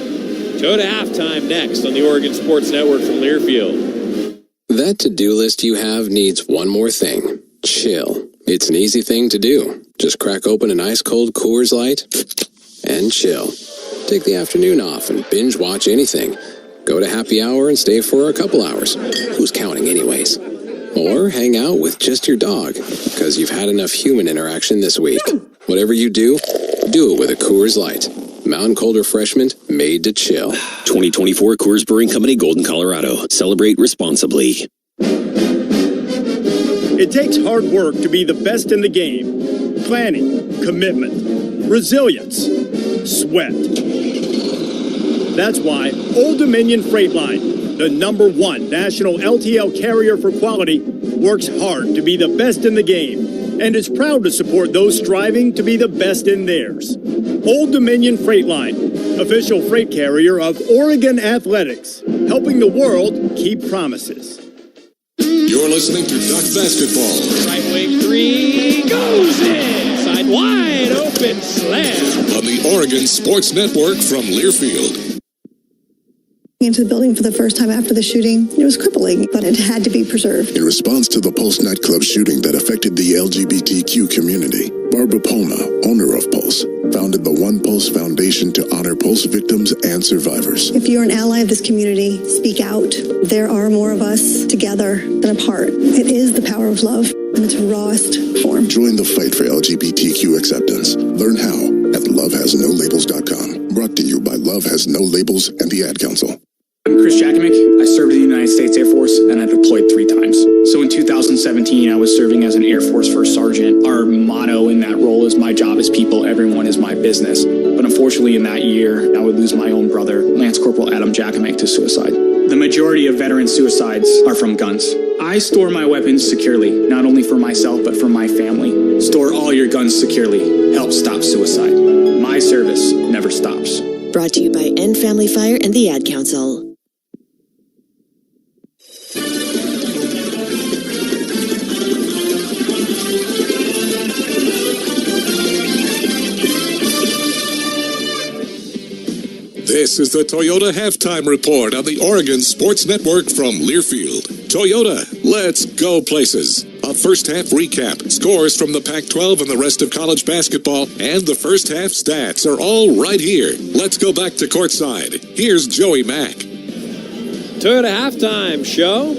Go to halftime next on the Oregon Sports Network from Learfield. That to-do list you have needs one more thing. Chill. It's an easy thing to do. Just crack open an ice-cold Coors Light and chill. Take the afternoon off and binge watch anything. Go to happy hour and stay for a couple hours. Who's counting anyways? Or hang out with just your dog, because you've had enough human interaction this week. Whatever you do it with a Coors Light. Mountain Cold Refreshment made to chill. 2024 Coors Brewing Company, Golden, Colorado. Celebrate responsibly. It takes hard work to be the best in the game. Planning, commitment, resilience, sweat. That's why Old Dominion Freight Line, the #1 national LTL carrier for quality, works hard to be the best in the game and is proud to support those striving to be the best in theirs. Old Dominion Freight Line, official freight carrier of Oregon Athletics, helping the world keep promises. You're listening to Duck Basketball. Right wing three goes in. Side wide open slam. On the Oregon Sports Network from Learfield. Into the building for the first time after the shooting. It was crippling, but it had to be preserved. In response to the Pulse nightclub shooting that affected the LGBTQ community, Barbara Polna, owner of Pulse, founded the One Pulse Foundation to honor Pulse victims and survivors. If you're an ally of this community, speak out. There are more of us together than apart. It is the power of love in its rawest form. Join the fight for LGBTQ acceptance. Learn how at lovehasnolabels.com. Brought to you by Love Has No Labels and the Ad Council. I'm Chris Jakimick. I served in the United States Air Force and I deployed 3 times. So in 2017, I was serving as an Air Force First Sergeant. Our motto in that role is my job is people, everyone is my business. But unfortunately in that year, I would lose my own brother, Lance Corporal Adam Jakimick, to suicide. The majority of veteran suicides are from guns. I store my weapons securely, not only for myself, but for my family. Store all your guns securely. Help stop suicide. My service never stops. Brought to you by End Family Fire and the Ad Council. This is the Toyota Halftime Report on the Oregon Sports Network from Learfield. Toyota, let's go places. A first half recap, scores from the Pac-12 and the rest of college basketball, and the first half stats are all right here. Let's go back to courtside. Here's Joey Mack. Toyota halftime show.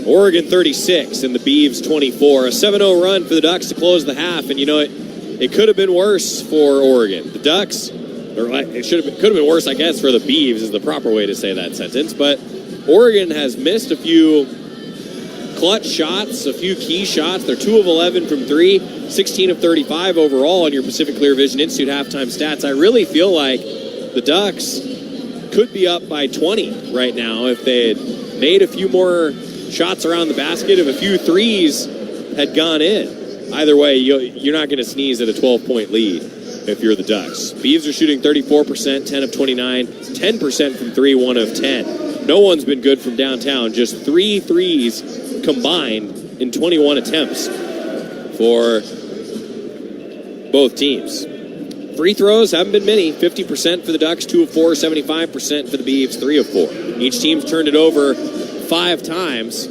Oregon 36 and the Beavs 24. A 7-0 run for the Ducks to close the half, and you know it could have been worse for Oregon. The Ducks, or it could have been worse, I guess, for the Beavs is the proper way to say that sentence. But Oregon has missed a few clutch shots, a few key shots. They're 2 of 11 from 3, 16 of 35 overall on your Pacific Clear Vision Institute halftime stats. I really feel like the Ducks could be up by 20 right now if they had made a few more shots around the basket, if a few threes had gone in. Either way, you're not going to sneeze at a 12-point lead if you're the Ducks. Beavs are shooting 34%, 10 of 29, 10% from 3, 1 of 10. No one's been good from downtown, just 3 threes combined in 21 attempts for both teams. Free throws haven't been many. 50% for the Ducks, 2 of 4, 75% for the Beavs, 3 of 4. Each team's turned it over 5 times.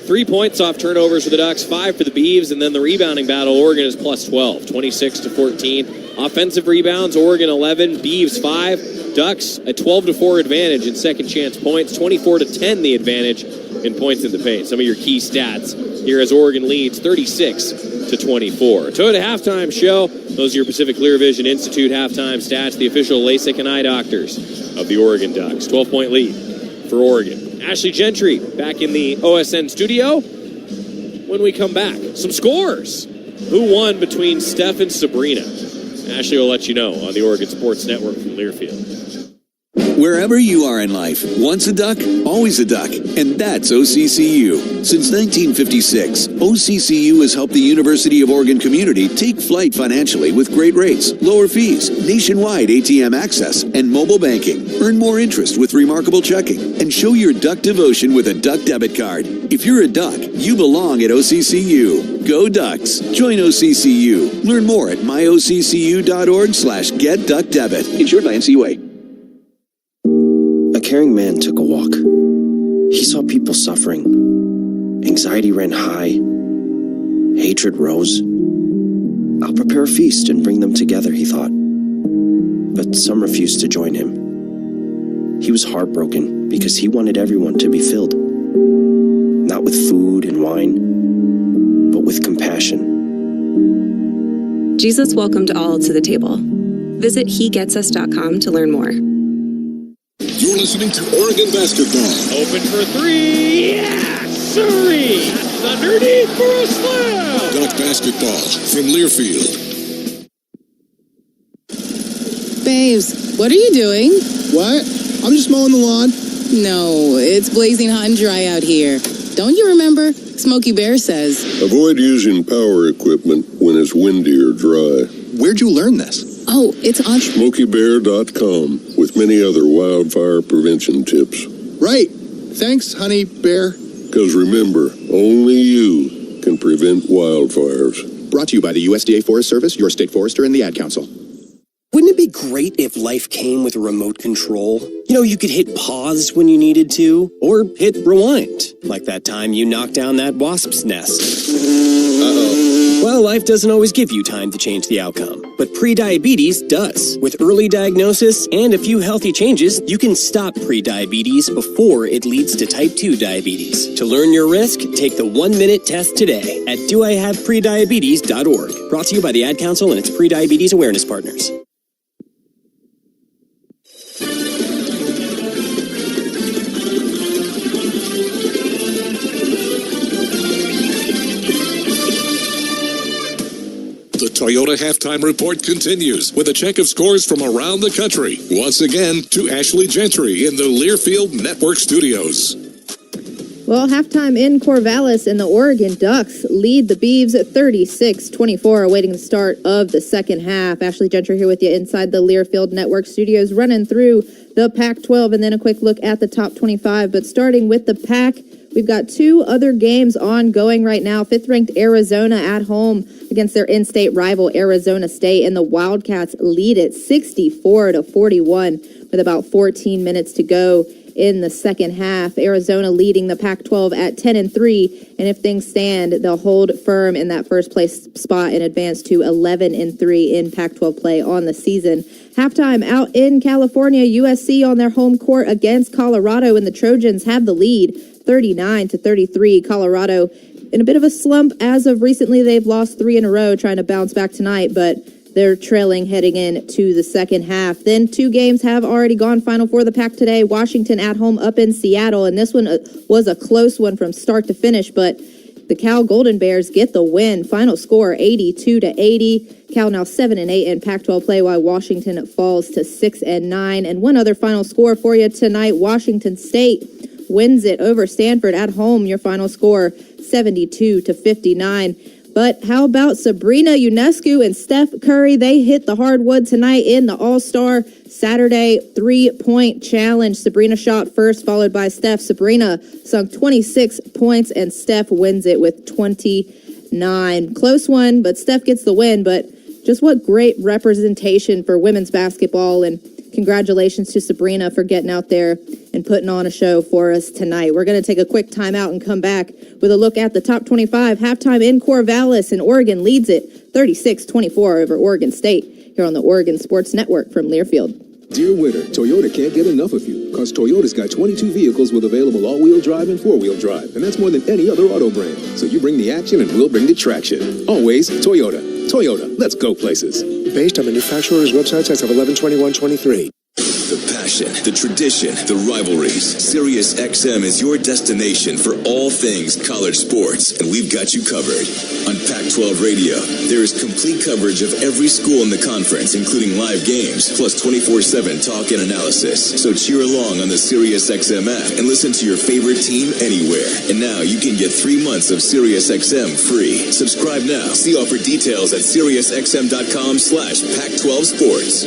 3 points off turnovers for the Ducks, 5 for the Beavs, and then the rebounding battle, Oregon is plus 12, 26-14. Offensive rebounds, Oregon 11, Beavs 5. Ducks a 12-4 advantage in second chance points, 24-10 the advantage in points in the paint. Some of your key stats here as Oregon leads 36-24. Toyota Halftime Show. Those are your Pacific Clear Vision Institute halftime stats, the official LASIK and eye doctors of the Oregon Ducks. 12-point lead for Oregon. Ashley Gentry back in the OSN studio. When we come back, some scores. Who won between Steph and Sabrina? Ashley will let you know on the Oregon Sports Network from Learfield. Wherever you are in life, once a duck, always a duck, and that's OCCU. Since 1956, OCCU has helped the University of Oregon community take flight financially with great rates, lower fees, nationwide ATM access, and mobile banking. Earn more interest with remarkable checking, and show your duck devotion with a duck debit card. If you're a duck, you belong at OCCU. Go Ducks. Join OCCU. Learn more at myocccu.org/getduckdebit. Insured by NCAA. A caring man took a walk. He saw people suffering. Anxiety ran high. Hatred rose. I'll prepare a feast and bring them together, he thought. But some refused to join him. He was heartbroken because he wanted everyone to be filled. Not with food and wine, but with compassion. Jesus welcomed all to the table. Visit hegetsus.com to learn more. You're listening to Oregon basketball. Open for 3. Yes, sirree. That's underneath for a slam. Duck basketball from Learfield. Babes, what are you doing? What? I'm just mowing the lawn. No, it's blazing hot and dry out here. Don't you remember? Smokey Bear says. Avoid using power equipment when it's windy or dry. Where'd you learn this? Oh, it's on SmokeyBear.com with many other wildfire prevention tips. Right. Thanks, honey bear. Because remember, only you can prevent wildfires. Brought to you by the USDA Forest Service, your state forester, and the Ad Council. Wouldn't it be great if life came with a remote control? You know, you could hit pause when you needed to, or hit rewind, like that time you knocked down that wasp's nest. Uh-oh. Well, life doesn't always give you time to change the outcome, but prediabetes does. With early diagnosis and a few healthy changes, you can stop prediabetes before it leads to type 2 diabetes. To learn your risk, take the 1-minute test today at doihaveprediabetes.org. Brought to you by the Ad Council and its prediabetes awareness partners. The Toyota Halftime Report continues with a check of scores from around the country. Once again, to Ashley Gentry in the Learfield Network Studios. Well, halftime in Corvallis, and the Oregon Ducks lead the Beavs at 36-24, awaiting the start of the second half. Ashley Gentry here with you inside the Learfield Network Studios, running through the Pac-12 and then a quick look at the top 25. But starting with the Pac, we've got 2 other games ongoing right now. 5th-ranked Arizona at home against their in-state rival Arizona State, and the Wildcats lead it 64-41 with about 14 minutes to go in the second half. Arizona leading the Pac-12 at 10-3, and if things stand, they'll hold firm in that first place spot and advance to 11-3 in Pac-12 play on the season. Halftime out in California, USC on their home court against Colorado, and the Trojans have the lead 39-33. Colorado in a bit of a slump as of recently. They've lost 3 in a row, trying to bounce back tonight, but they're trailing heading into the second half. Then 2 games have already gone Final Four of the Pac today. Washington at home up in Seattle, and this one was a close one from start to finish, but the Cal Golden Bears get the win. Final score 82-80. Cal now 7-8 in Pac-12 play, while Washington falls to 6-9. And one other final score for you tonight: Washington State wins it over Stanford at home. Your final score 72-59. But how about Sabrina Ionescu and Steph Curry? They hit the hardwood tonight in the All-Star Saturday 3-point challenge. Sabrina shot first, followed by Steph. Sabrina sunk 26 points, and Steph wins it with 29. Close one, but Steph gets the win. But just what great representation for women's basketball, and congratulations to Sabrina for getting out there and putting on a show for us tonight. We're going to take a quick timeout and come back with a look at the top 25 halftime in Corvallis, and Oregon leads it 36-24 over Oregon State here on the Oregon Sports Network from Learfield. Dear winter, Toyota can't get enough of you, because Toyota's got 22 vehicles with available all-wheel drive and four-wheel drive, and that's more than any other auto brand. So you bring the action and we'll bring the traction. Always Toyota. Toyota, let's go places. Based on manufacturer's websites as of 11/21/23. The passion, the tradition, the rivalries. Sirius XM is your destination for all things college sports, and we've got you covered. On Pac-12 Radio, there is complete coverage of every school in the conference, including live games, plus 24/7 talk and analysis. So cheer along on the Sirius XM app and listen to your favorite team anywhere. And now you can get 3 months of Sirius XM free. Subscribe now. See offer details at SiriusXM.com/Pac-12 Sports.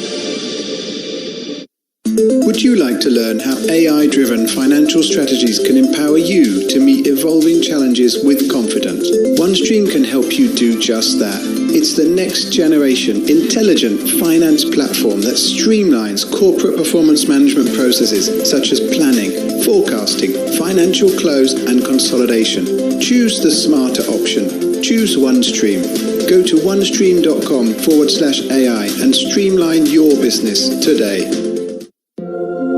Would you like to learn how AI-driven financial strategies can empower you to meet evolving challenges with confidence? OneStream can help you do just that. It's the next generation intelligent finance platform that streamlines corporate performance management processes such as planning, forecasting, financial close, and consolidation. Choose the smarter option. Choose OneStream. Go to onestream.com/AI and streamline your business today.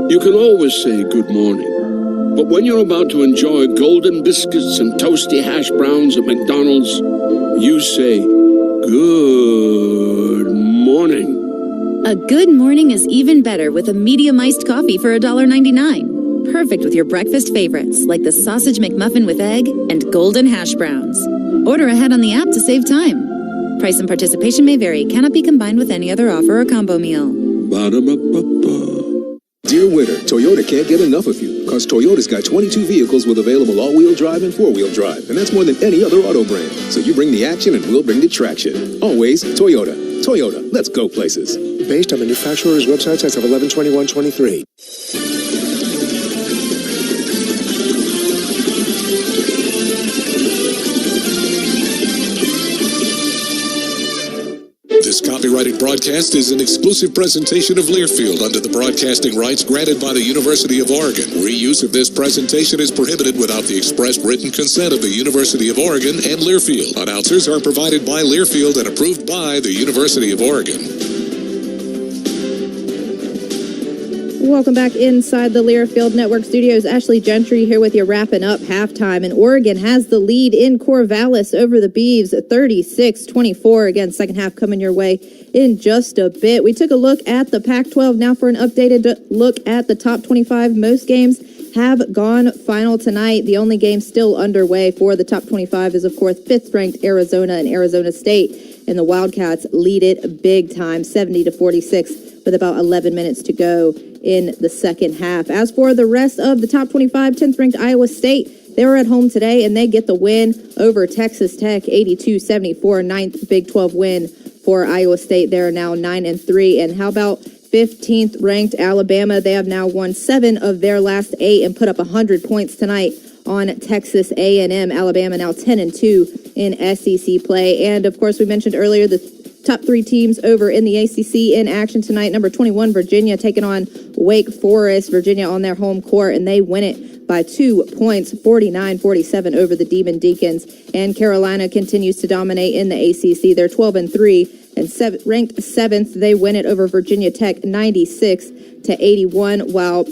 You can always say good morning, but when you're about to enjoy golden biscuits and toasty hash browns at McDonald's, you say good morning. A good morning is even better with a medium iced coffee for $1.99. Perfect with your breakfast favorites like the sausage McMuffin with egg and golden hash browns. Order ahead on the app to save time. Price and participation may vary. Cannot be combined with any other offer or combo meal. Ba-da-ba-ba-ba. Dear winter, Toyota can't get enough of you, because Toyota's got 22 vehicles with available all-wheel drive and four-wheel drive, and that's more than any other auto brand. So you bring the action and we'll bring the traction. Always Toyota. Toyota, let's go places. Based on manufacturer's websites as of 11/21/23. This copyrighted broadcast is an exclusive presentation of Learfield under the broadcasting rights granted by the University of Oregon. Reuse of this presentation is prohibited without the express written consent of the University of Oregon and Learfield. Announcers are provided by Learfield and approved by the University of Oregon. Welcome back inside the Learfield Network studios. Ashley Gentry here with you, wrapping up halftime. And Oregon has the lead in Corvallis over the Beavs, 36-24. Again, second half coming your way in just a bit. We took a look at the Pac-12 now for an updated look at the top 25. Most games have gone final tonight. The only game still underway for the top 25 is, of course, 5th-ranked Arizona and Arizona State. And the Wildcats lead it big time, 70-46, with about 11 minutes to go in the second half. As for the rest of the top 25, 10th-ranked Iowa State, they were at home today, and they get the win over Texas Tech, 82-74, 9th Big 12 win for Iowa State. They're now 9-3. And how about 15th-ranked Alabama? They have now won 7 of their last 8 and put up 100 points tonight on Texas A&M. Alabama now 10-2 in SEC play. And, of course, we mentioned earlier the top 3 teams over in the ACC in action tonight. Number 21, Virginia, taking on Wake Forest. Virginia on their home court, and they win it by 2 points, 49-47 over the Demon Deacons. And Carolina continues to dominate in the ACC. They're 12-3 and ranked 7th. They win it over Virginia Tech, 96-81, while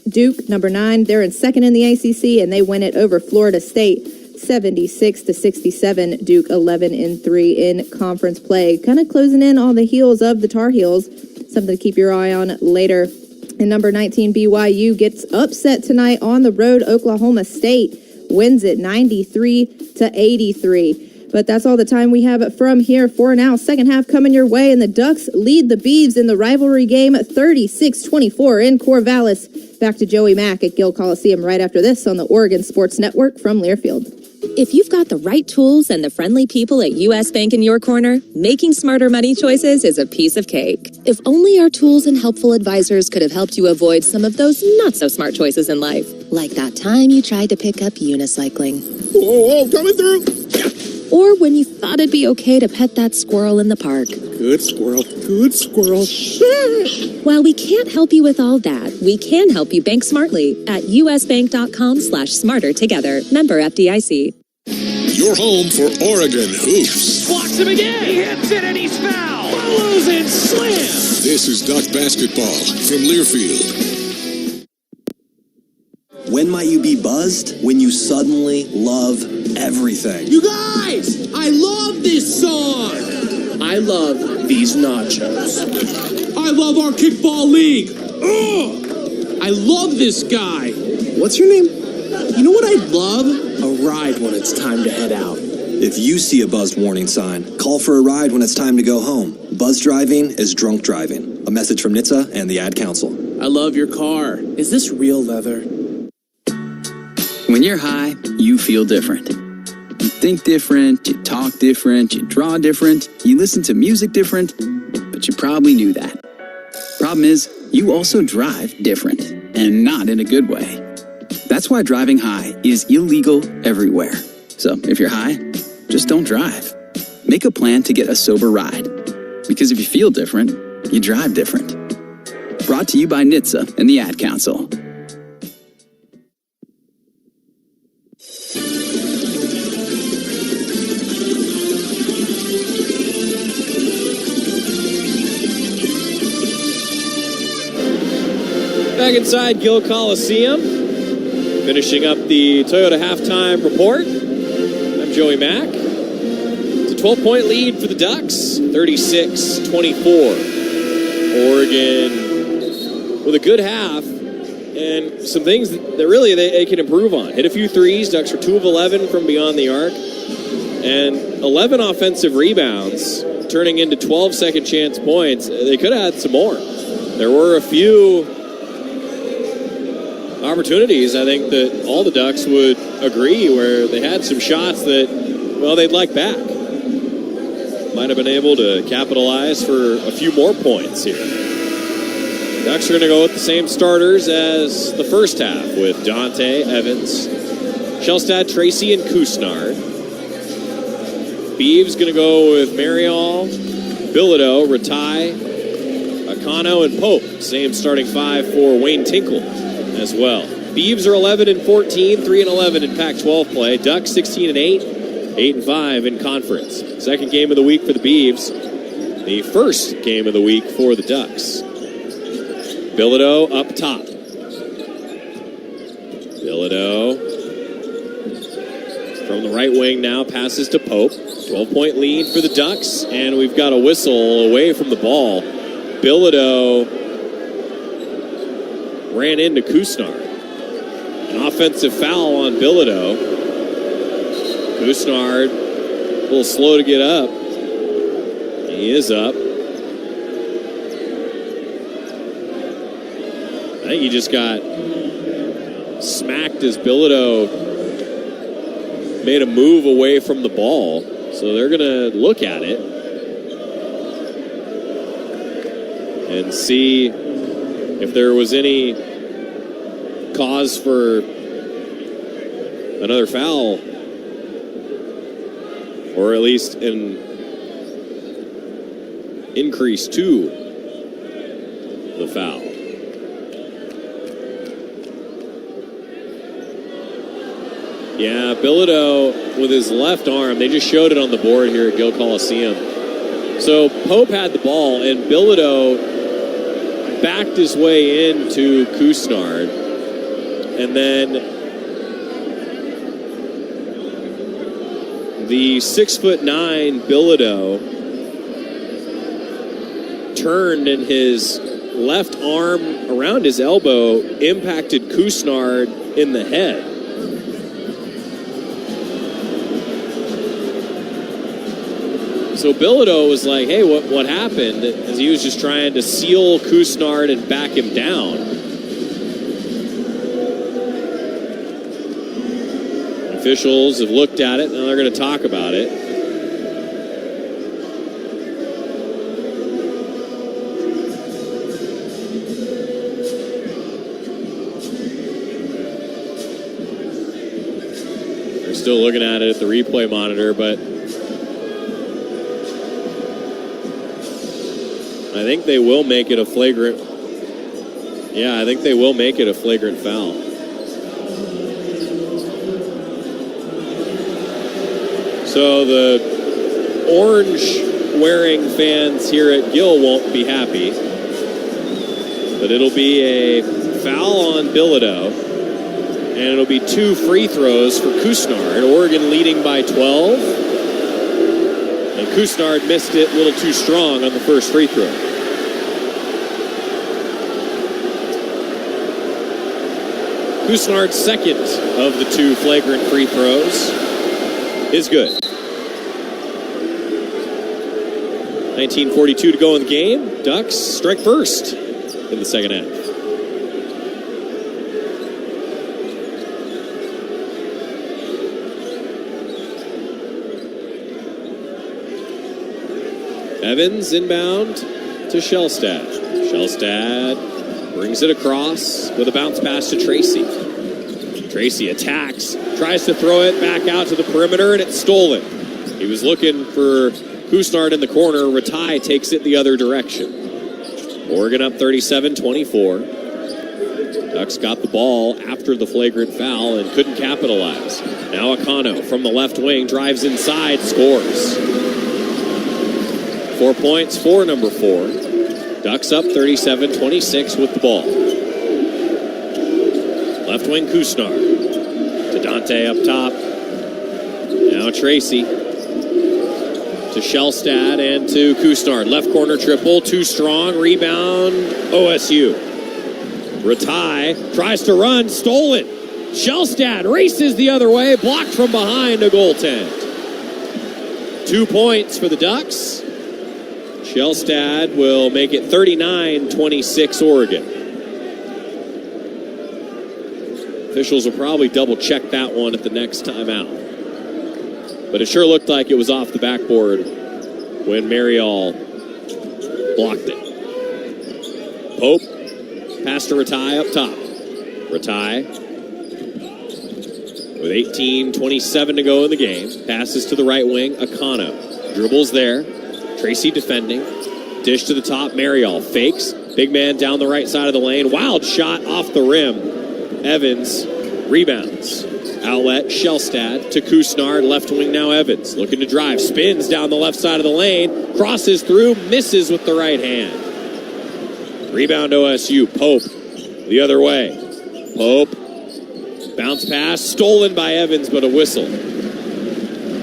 Duke, number 9, they're in 2nd in the ACC, and they win it over Florida State, 76-67. Duke 11-3 in conference play. Kind of closing in on the heels of the Tar Heels. Something to keep your eye on later. And number 19, BYU gets upset tonight on the road. Oklahoma State wins it 93-83. But that's all the time we have from here for now. Second half coming your way, and the Ducks lead the Beavs in the rivalry game 36-24 in Corvallis. Back to Joey Mack at Gill Coliseum right after this on the Oregon Sports Network from Learfield. If you've got the right tools and the friendly people at U.S. Bank in your corner, making smarter money choices is a piece of cake. If only our tools and helpful advisors could have helped you avoid some of those not-so-smart choices in life. Like that time you tried to pick up unicycling. Whoa, coming through! or when you thought it'd be okay to pet that squirrel in the park. Good squirrel, good squirrel. While we can't help you with all that, we can help you bank smartly at usbank.com/smartertogether. Member FDIC. Your home for Oregon hoops. Blocks him again. He hits it and he's fouled. Follows and slams. This is Duck Basketball from Learfield. When might you be buzzed? When you suddenly love everything. You guys, I love this song. I love these nachos. I love our kickball league. Ugh. I love this guy. What's your name? You know what I'd love? A ride when it's time to head out. If you see a buzzed warning sign, call for a ride when it's time to go home. Buzz driving is drunk driving. A message from NHTSA and the Ad Council. I love your car. Is this real leather? When you're high, you feel different. You think different, you talk different, you draw different, you listen to music different, but you probably knew that. Problem is, you also drive different, and not in a good way. That's why driving high is illegal everywhere. So if you're high, just don't drive. Make a plan to get a sober ride. Because if you feel different, you drive different. Brought to you by NHTSA and the Ad Council. Back inside Gill Coliseum, finishing up the Toyota halftime report. I'm Joey Mack. It's a 12-point lead for the Ducks, 36-24. Oregon with a good half and some things that really they can improve on. Hit a few threes. Ducks were 2 of 11 from beyond the arc, and 11 offensive rebounds, turning into 12 second chance points. They could have had some more. There were a few opportunities, I think, that all the Ducks would agree, where they had some shots that, well, they'd like back. Might have been able to capitalize for a few more points here. Ducks are going to go with the same starters as the first half, with Dante, Evans, Shelstad, Tracy, and Kusnard. Beeves going to go with Marial, Bilodeau, Ratai, Akano, and Pope. Same starting five for Wayne Tinkle as well. Beavs are 11-14, 3-11 in Pac-12 play. Ducks 16-8, 8-5 in conference. Second game of the week for the Beavs. The first game of the week for the Ducks. Bilodeau up top. Bilodeau from the right wing now, passes to Pope. 12-point lead for the Ducks, and we've got a whistle away from the ball. Bilodeau ran into Kusnard. An offensive foul on Bilodeau. Kusnard a little slow to get up. He is up. I think he just got smacked as Bilodeau made a move away from the ball. So they're going to look at it and see if there was any cause for another foul, or at least an increase to the foul. Yeah, Bilodeau with his left arm, they just showed it on the board here at Gill Coliseum. So Pope had the ball, and Bilodeau backed his way into Kusnard, and then the 6'9" Bilodeau turned, and his left arm around his elbow impacted Kusnard in the head. So Bilodeau was like, hey, what happened? As he was just trying to seal Kusnard and back him down. Officials have looked at it, now they're going to talk about it. They're still looking at it at the replay monitor, but I think they will make it a flagrant. Yeah, I think they will make it a flagrant foul. So the orange-wearing fans here at Gill won't be happy. But it'll be a foul on Bilodeau. And it'll be 2 free throws for Couisnard. Oregon leading by 12. And Couisnard missed it a little too strong on the first free throw. Couisnard's second of the 2 flagrant free throws is good. 19:42 to go in the game. Ducks strike first in the second half. Evans inbound to Shellstad. Shellstad brings it across with a bounce pass to Tracy. Tracy attacks, tries to throw it back out to the perimeter, and it's stolen. He was looking for Couisnard in the corner. Ratai takes it the other direction. Oregon up 37-24. Ducks got the ball after the flagrant foul and couldn't capitalize. Now Akano from the left wing drives inside, scores. 4 points for number 4. Ducks up 37-26 with the ball. Left wing Couisnard. To Dante up top. Now Tracy. To Shellstad and to Couisnard. Left corner triple. Too strong. Rebound. OSU. Ratai tries to run. Stolen. Shellstad races the other way. Blocked from behind a goaltend. 2 points for the Ducks. Shellstad will make it 39-26 Oregon. Officials will probably double check that one at the next timeout. But it sure looked like it was off the backboard when Marial blocked it. Pope, pass to Ratai up top. Ratai with 18:27 to go in the game. Passes to the right wing, Akano. Dribbles there. Tracy defending. Dish to the top, Marial fakes. Big man down the right side of the lane. Wild shot off the rim. Evans rebounds. Outlet, Shellstad to Couisnard. Left wing now Evans. Looking to drive. Spins down the left side of the lane. Crosses through. Misses with the right hand. Rebound OSU. Pope the other way. Pope. Bounce pass. Stolen by Evans, but a whistle.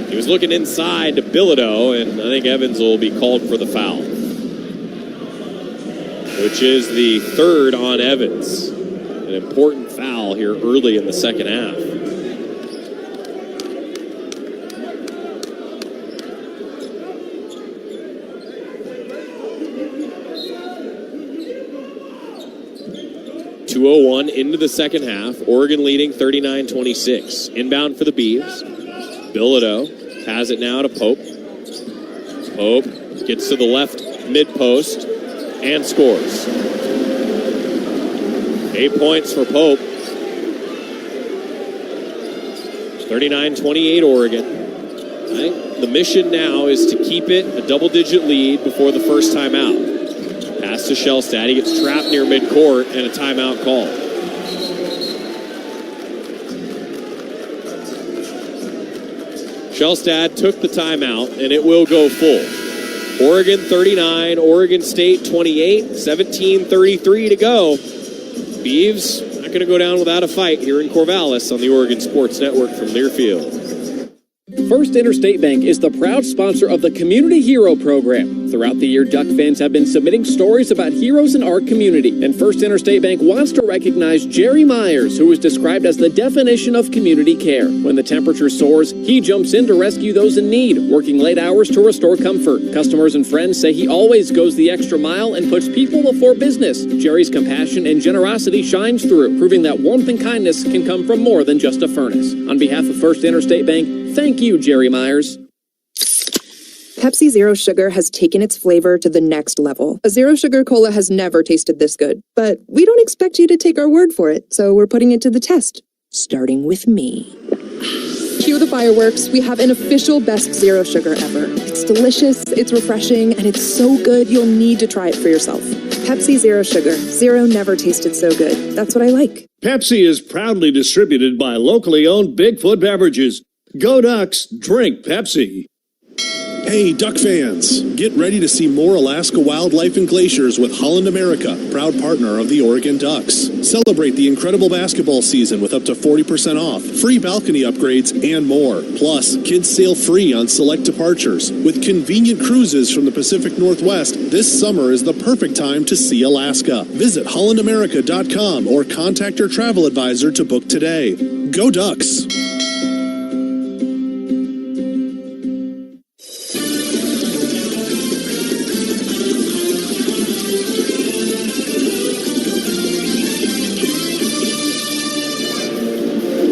He was looking inside to Bilodeau, and I think Evans will be called for the foul, which is the third on Evans. An important foul here early in the second half. .201 into the second half. Oregon leading 39-26. Inbound for the Beavs. Bilodeau has it now to Pope. Pope gets to the left mid-post and scores. 8 points for Pope. 39-28 Oregon. Right? The mission now is to keep it a double-digit lead before the first timeout. Pass to Shellstad. He gets trapped near midcourt and a timeout called. Shellstad took the timeout, and it will go full. Oregon 39, Oregon State 28, 17:33 to go. Beavs not going to go down without a fight here in Corvallis on the Oregon Sports Network from Learfield. First Interstate Bank is the proud sponsor of the Community Hero Program. Throughout the year, Duck fans have been submitting stories about heroes in our community. And First Interstate Bank wants to recognize Jerry Myers, who is described as the definition of community care. When the temperature soars, he jumps in to rescue those in need, working late hours to restore comfort. Customers and friends say he always goes the extra mile and puts people before business. Jerry's compassion and generosity shines through, proving that warmth and kindness can come from more than just a furnace. On behalf of First Interstate Bank, thank you, Jerry Myers. Pepsi Zero Sugar has taken its flavor to the next level. A Zero Sugar Cola has never tasted this good. But we don't expect you to take our word for it, so we're putting it to the test. Starting with me. Cue the fireworks. We have an official best zero sugar ever. It's delicious, it's refreshing, and it's so good you'll need to try it for yourself. Pepsi Zero Sugar. Zero never tasted so good. That's what I like. Pepsi is proudly distributed by locally owned Bigfoot Beverages. Go Ducks, drink Pepsi. Hey, Duck fans! Get ready to see more Alaska wildlife and glaciers with Holland America, proud partner of the Oregon Ducks. Celebrate the incredible basketball season with up to 40% off, free balcony upgrades, and more. Plus, kids sail free on select departures. With convenient cruises from the Pacific Northwest, this summer is the perfect time to see Alaska. Visit hollandamerica.com or contact your travel advisor to book today. Go Ducks!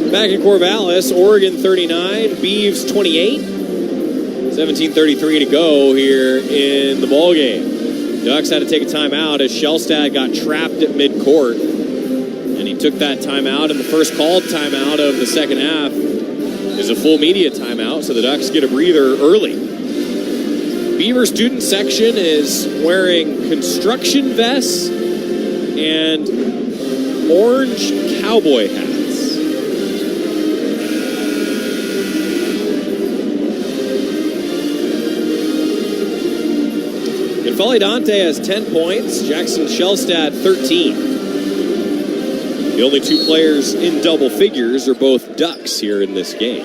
Back in Corvallis, Oregon 39, Beavs 28. 17:33 to go here in the ballgame. Ducks had to take a timeout as Shellstad got trapped at midcourt. And he took that timeout, and the first called timeout of the second half is a full media timeout, so the Ducks get a breather early. Beaver student section is wearing construction vests and orange cowboy hats. Folly Dante has 10 points. Jackson Shellstad 13. The only two players in double figures are both Ducks here in this game.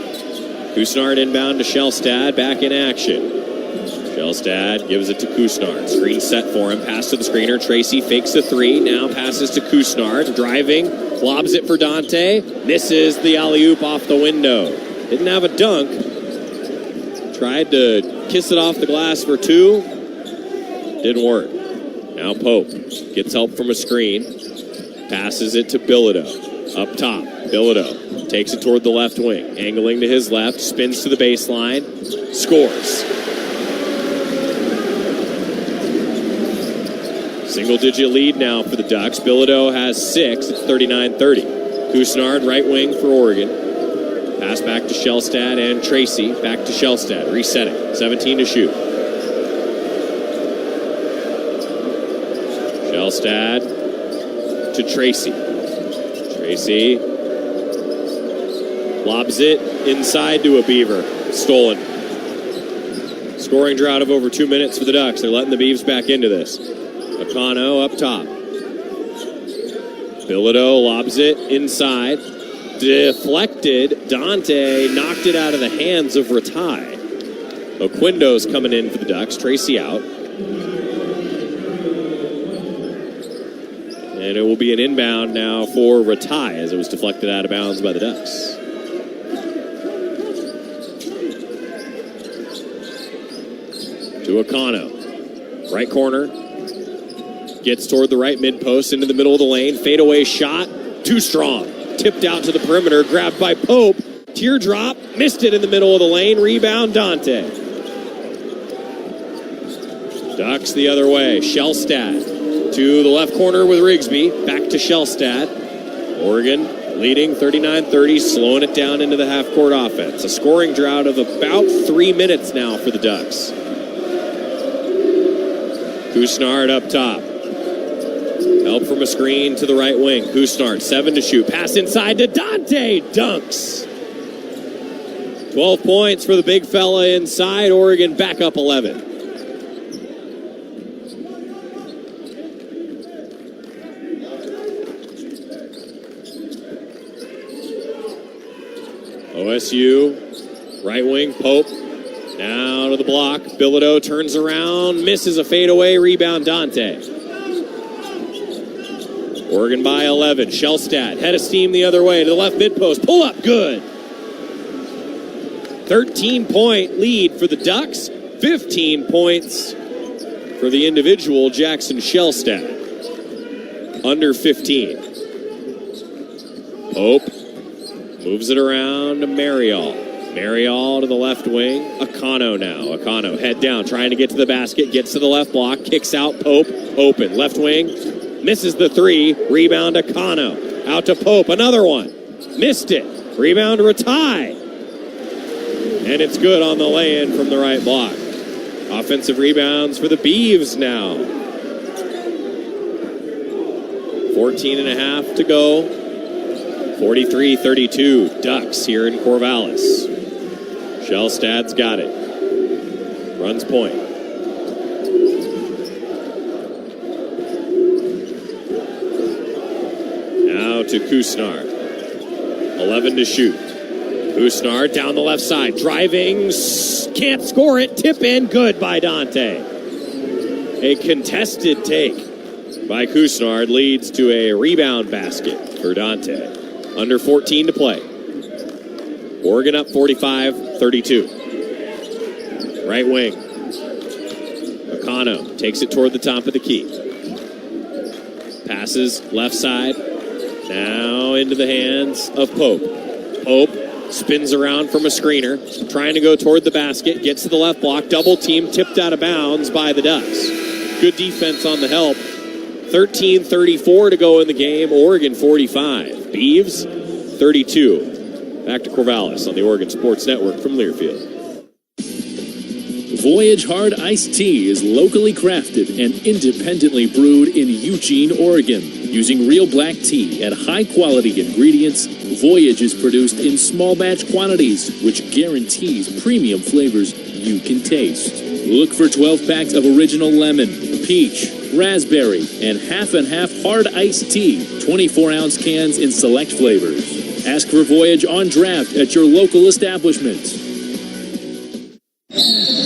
Kusnard inbound to Shellstad, back in action. Shellstad gives it to Kusnard. Screen set for him. Pass to the screener. Tracy fakes the three. Now passes to Kusnard. Driving. Lobs it for Dante. Misses the alley-oop off the window. Didn't have a dunk. Tried to kiss it off the glass for two. Didn't work. Now Pope gets help from a screen. Passes it to Bilodeau. Up top, Bilodeau takes it toward the left wing. Angling to his left. Spins to the baseline. Scores. Single-digit lead now for the Ducks. Bilodeau has 6. It's 39-30. Kusnard, right wing for Oregon. Pass back to Shellstad and Tracy. Back to Shellstad. Resetting. 17 to shoot. Shellstad to Tracy. Tracy lobs it inside to a Beaver. Stolen. Scoring drought of over 2 minutes for the Ducks. They're letting the Beavs back into this. Akano up top. Bilodeau lobs it inside. Deflected. Dante knocked it out of the hands of Ratai. Oquindo's coming in for the Ducks. Tracy out. And it will be an inbound now for Ratai as it was deflected out of bounds by the Ducks. To Akano. Right corner. Gets toward the right mid-post into the middle of the lane. Fadeaway shot. Too strong. Tipped out to the perimeter. Grabbed by Pope. Teardrop. Missed it in the middle of the lane. Rebound Dante. Ducks the other way. Shellstad. To the left corner with Rigsby. Back to Shellstad. Oregon leading 39-30, slowing it down into the half-court offense. A scoring drought of about 3 minutes now for the Ducks. Kusnard up top. Help from a screen to the right wing. Kusnard, 7 to shoot. Pass inside to Dante. Dunks. 12 points for the big fella inside. Oregon back up 11. OSU, right wing, Pope, now to the block. Bilodeau turns around, misses a fadeaway, rebound Dante. Oregon by 11, Shellstad, head of steam the other way to the left mid-post, pull up, good. 13-point lead for the Ducks, 15 points for the individual Jackson Shellstad. Under 15. Pope moves it around to Marial. Marial to the left wing. Akano now. Akano head down, trying to get to the basket. Gets to the left block. Kicks out. Pope. Open. Left wing. Misses the three. Rebound Akano. Out to Pope. Another one. Missed it. Rebound Ratai. And it's good on the lay-in from the right block. Offensive rebounds for the Beavs now. 14 and a half to go. 43-32. Ducks here in Corvallis. Shellstad's got it. Runs point. Now to Kusnar. 11 to shoot. Kusnar down the left side. Driving. Can't score it. Tip in. Good by Dante. A contested take by Kusnar leads to a rebound basket for Dante. Under 14 to play. Oregon up 45-32. Right wing. Akano takes it toward the top of the key. Passes left side. Now into the hands of Pope. Pope spins around from a screener. Trying to go toward the basket. Gets to the left block. Double team. Tipped out of bounds by the Ducks. Good defense on the help. 13:34 to go in the game. Oregon 45. Beavs 32. Back to Corvallis on the Oregon Sports Network from Learfield. Voyage Hard Iced Tea is locally crafted and independently brewed in Eugene, Oregon. Using real black tea and high-quality ingredients, Voyage is produced in small batch quantities, which guarantees premium flavors you can taste. Look for 12 packs of original lemon, peach, raspberry, and half hard iced tea, 24-ounce cans in select flavors. Ask for Voyage on draft at your local establishment.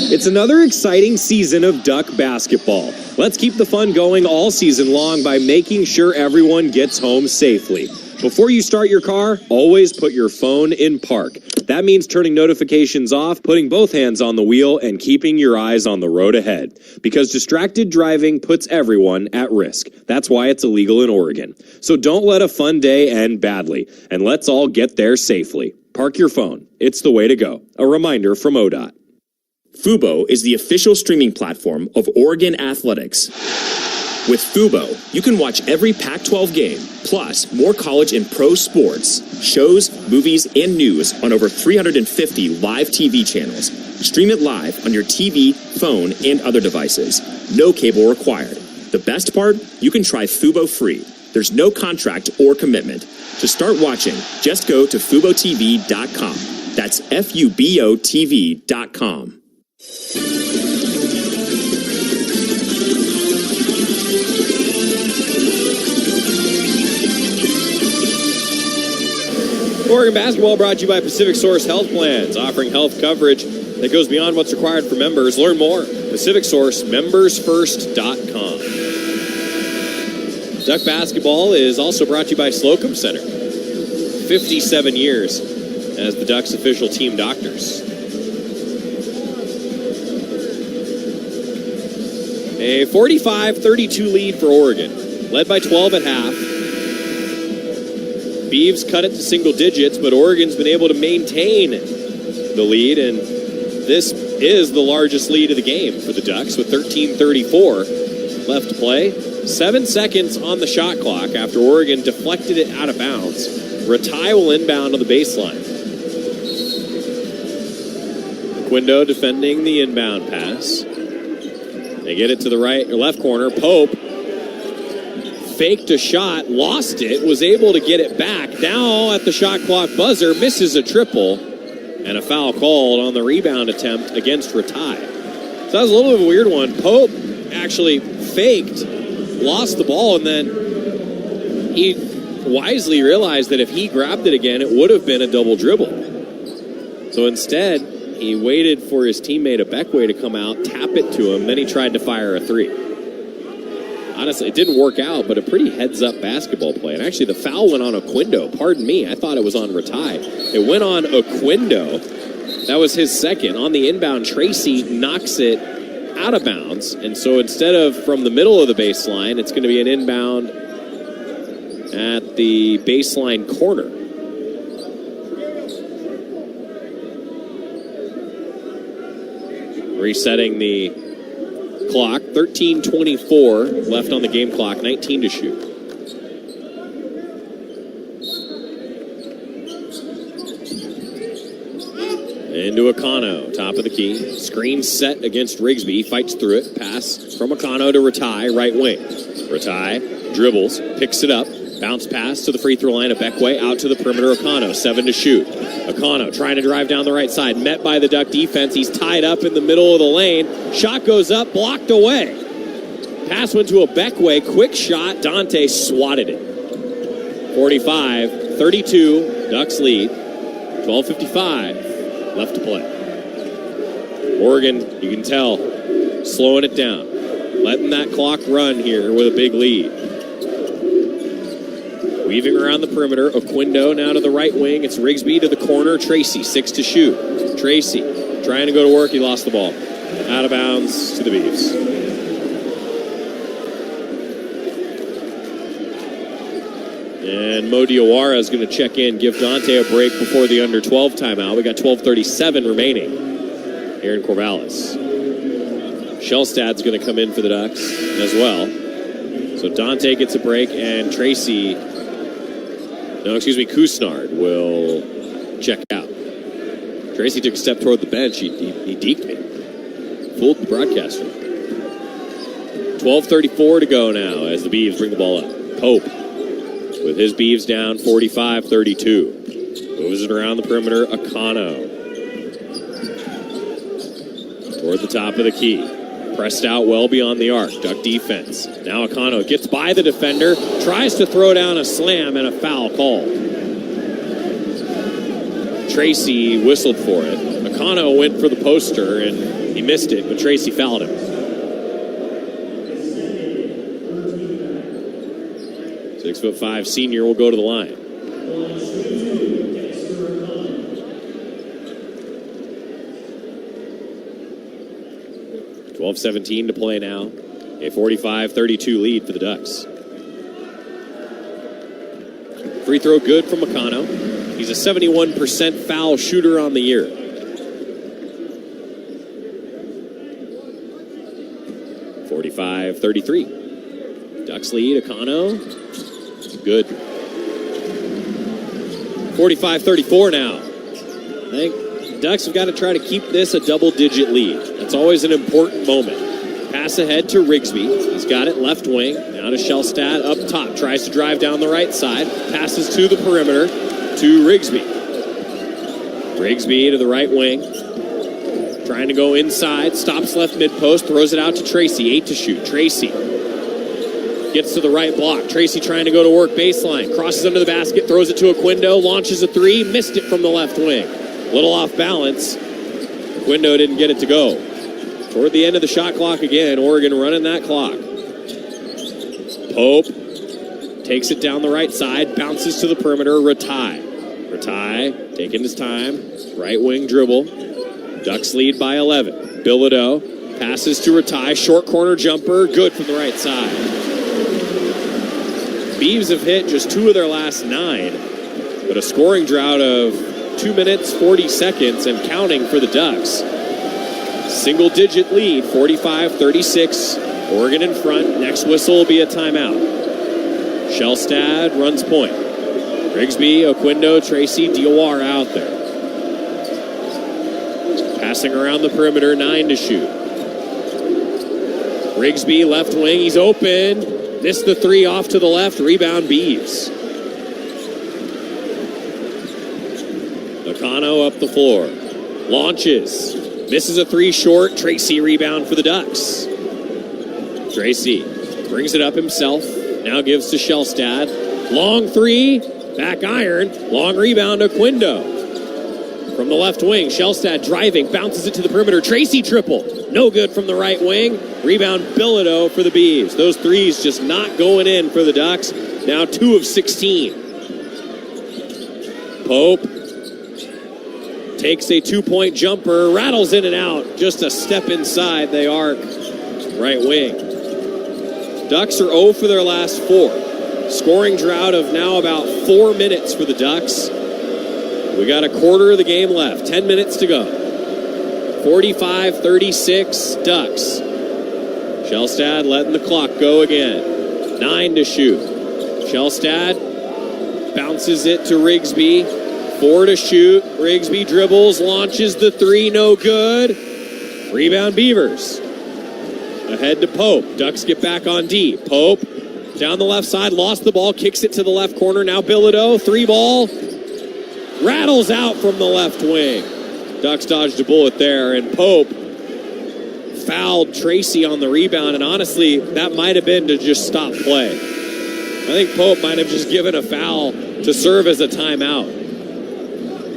It's another exciting season of Duck basketball. Let's keep the fun going all season long by making sure everyone gets home safely. Before you start your car, always put your phone in park. That means turning notifications off, putting both hands on the wheel, and keeping your eyes on the road ahead. Because distracted driving puts everyone at risk. That's why it's illegal in Oregon. So don't let a fun day end badly, and let's all get there safely. Park your phone. It's the way to go. A reminder from ODOT. Fubo is the official streaming platform of Oregon Athletics. With Fubo, you can watch every Pac-12 game, plus more college and pro sports, shows, movies, and news on over 350 live TV channels. Stream it live on your TV, phone, and other devices. No cable required. The best part? You can try Fubo free. There's no contract or commitment. To start watching, just go to FuboTV.com. That's FUBOTV.com. Oregon basketball brought to you by Pacific Source Health Plans, offering health coverage that goes beyond what's required for members. Learn more. Pacific Source, membersfirst.com. Duck basketball is also brought to you by Slocum Center. 57 years as the Ducks' official team doctors. A 45-32 lead for Oregon, led by 12 at half. Beavs cut it to single digits, but Oregon's been able to maintain the lead, and this is the largest lead of the game for the Ducks with 13:34 left to play. 7 seconds on the shot clock after Oregon deflected it out of bounds. Ratai will inbound on the baseline. Quindo defending the inbound pass. They get it to the right or left corner. Pope faked a shot, lost it, was able to get it back. Now at the shot clock buzzer, misses a triple, and a foul called on the rebound attempt against Ratai. So that was a little bit of a weird one. Pope actually faked, lost the ball, and then he wisely realized that if he grabbed it again, it would have been a double dribble. So instead, he waited for his teammate Abekwe to come out, tap it to him, then he tried to fire a three. Honestly, it didn't work out, but a pretty heads-up basketball play. And actually, the foul went on Oquindo. Pardon me, I thought it was on Ratai. It went on Oquindo. That was his second. On the inbound, Tracy knocks it out of bounds. And so instead of from the middle of the baseline, it's going to be an inbound at the baseline corner. Resetting the clock, 13:24 left on the game clock, 19 to shoot. Into Akano, top of the key. Screen set against Rigsby. Fights through it. Pass from Akano to Ratai, right wing. Ratai dribbles, picks it up. Bounce pass to the free throw line of Beckway. Out to the perimeter. Akano, 7 to shoot. Akano trying to drive down the right side. Met by the Duck defense. He's tied up in the middle of the lane. Shot goes up, blocked away. Pass went to a Beckway. Quick shot. Dante swatted it. 45-32. Ducks lead. 12:55 left to play. Oregon, you can tell, slowing it down. Letting that clock run here with a big lead. Weaving around the perimeter. Oquindo now to the right wing. It's Rigsby to the corner. Tracy, 6 to shoot. Tracy trying to go to work. He lost the ball. Out of bounds to the Beavs. And Mo Diawara is going to check in, give Dante a break before the under 12 timeout. We got 12:37 remaining here in Corvallis. Shellstad's going to come in for the Ducks as well. So Dante gets a break, and Kusnard will check out. Tracy took a step toward the bench. He deked me. Fooled the broadcaster. 12:34 to go now as the Beavs bring the ball up. Pope with his Beavs down 45-32. Moves it around the perimeter. Akano toward the top of the key. Pressed out well beyond the arc. Duck defense. Now Akano gets by the defender. Tries to throw down a slam and a foul called. Tracy whistled for it. Akano went for the poster and he missed it, but Tracy fouled him. 6'5" senior will go to the line. .17 to play now. A 45-32 lead for the Ducks. Free throw good from Akano. He's a 71% foul shooter on the year. .33. Ducks lead. Akano. Good. 45-34 now. I think Ducks have got to try to keep this a double-digit lead. That's always an important moment. Pass ahead to Rigsby. He's got it left wing. Now to Shellstad up top. Tries to drive down the right side. Passes to the perimeter to Rigsby. Rigsby to the right wing. Trying to go inside. Stops left mid-post. Throws it out to Tracy. 8 to shoot. Tracy gets to the right block. Tracy trying to go to work baseline. Crosses under the basket. Throws it to Oquindo. Launches a three. Missed it from the left wing. Little off balance. Oquindo didn't get it to go. Toward the end of the shot clock again. Oregon running that clock. Pope takes it down the right side. Bounces to the perimeter. Ratai taking his time. Right wing dribble. Ducks lead by 11. Bilodeau passes to Ratai. Short corner jumper. Good from the right side. Beavs have hit just 2 of their last 9. But a scoring drought of 2 minutes, 40 seconds, and counting for the Ducks. Single-digit lead, 45-36. Oregon in front. Next whistle will be a timeout. Shellstad runs point. Rigsby, Oquindo, Tracy, Diawara out there. Passing around the perimeter, 9 to shoot. Rigsby, left wing, he's open. Missed the 3 off to the left. Rebound, Beavs. Akano up the floor. Launches. Misses a 3 short. Tracy rebound for the Ducks. Tracy brings it up himself. Now gives to Shellstad. Long 3. Back iron. Long rebound to Oquindo. From the left wing. Shellstad driving. Bounces it to the perimeter. Tracy triple. No good from the right wing. Rebound Bilodeau for the Beavs. Those threes just not going in for the Ducks. Now 2 of 16. Pope takes a 2-point jumper, rattles in and out, just a step inside the arc, right wing. Ducks are 0 for their last 4. Scoring drought of now about 4 minutes for the Ducks. We got a quarter of the game left, 10 minutes to go. 45-36 Ducks. Shellstad letting the clock go again. 9 to shoot. Shellstad bounces it to Rigsby. 4 to shoot. Rigsby dribbles, launches the 3, no good. Rebound Beavers. Ahead to Pope. Ducks get back on D. Pope down the left side, lost the ball, kicks it to the left corner. Now Bilodeau, 3 ball. Rattles out from the left wing. Ducks dodged a bullet there, and Pope fouled Tracy on the rebound, and honestly, that might have been to just stop play. I think Pope might have just given a foul to serve as a timeout.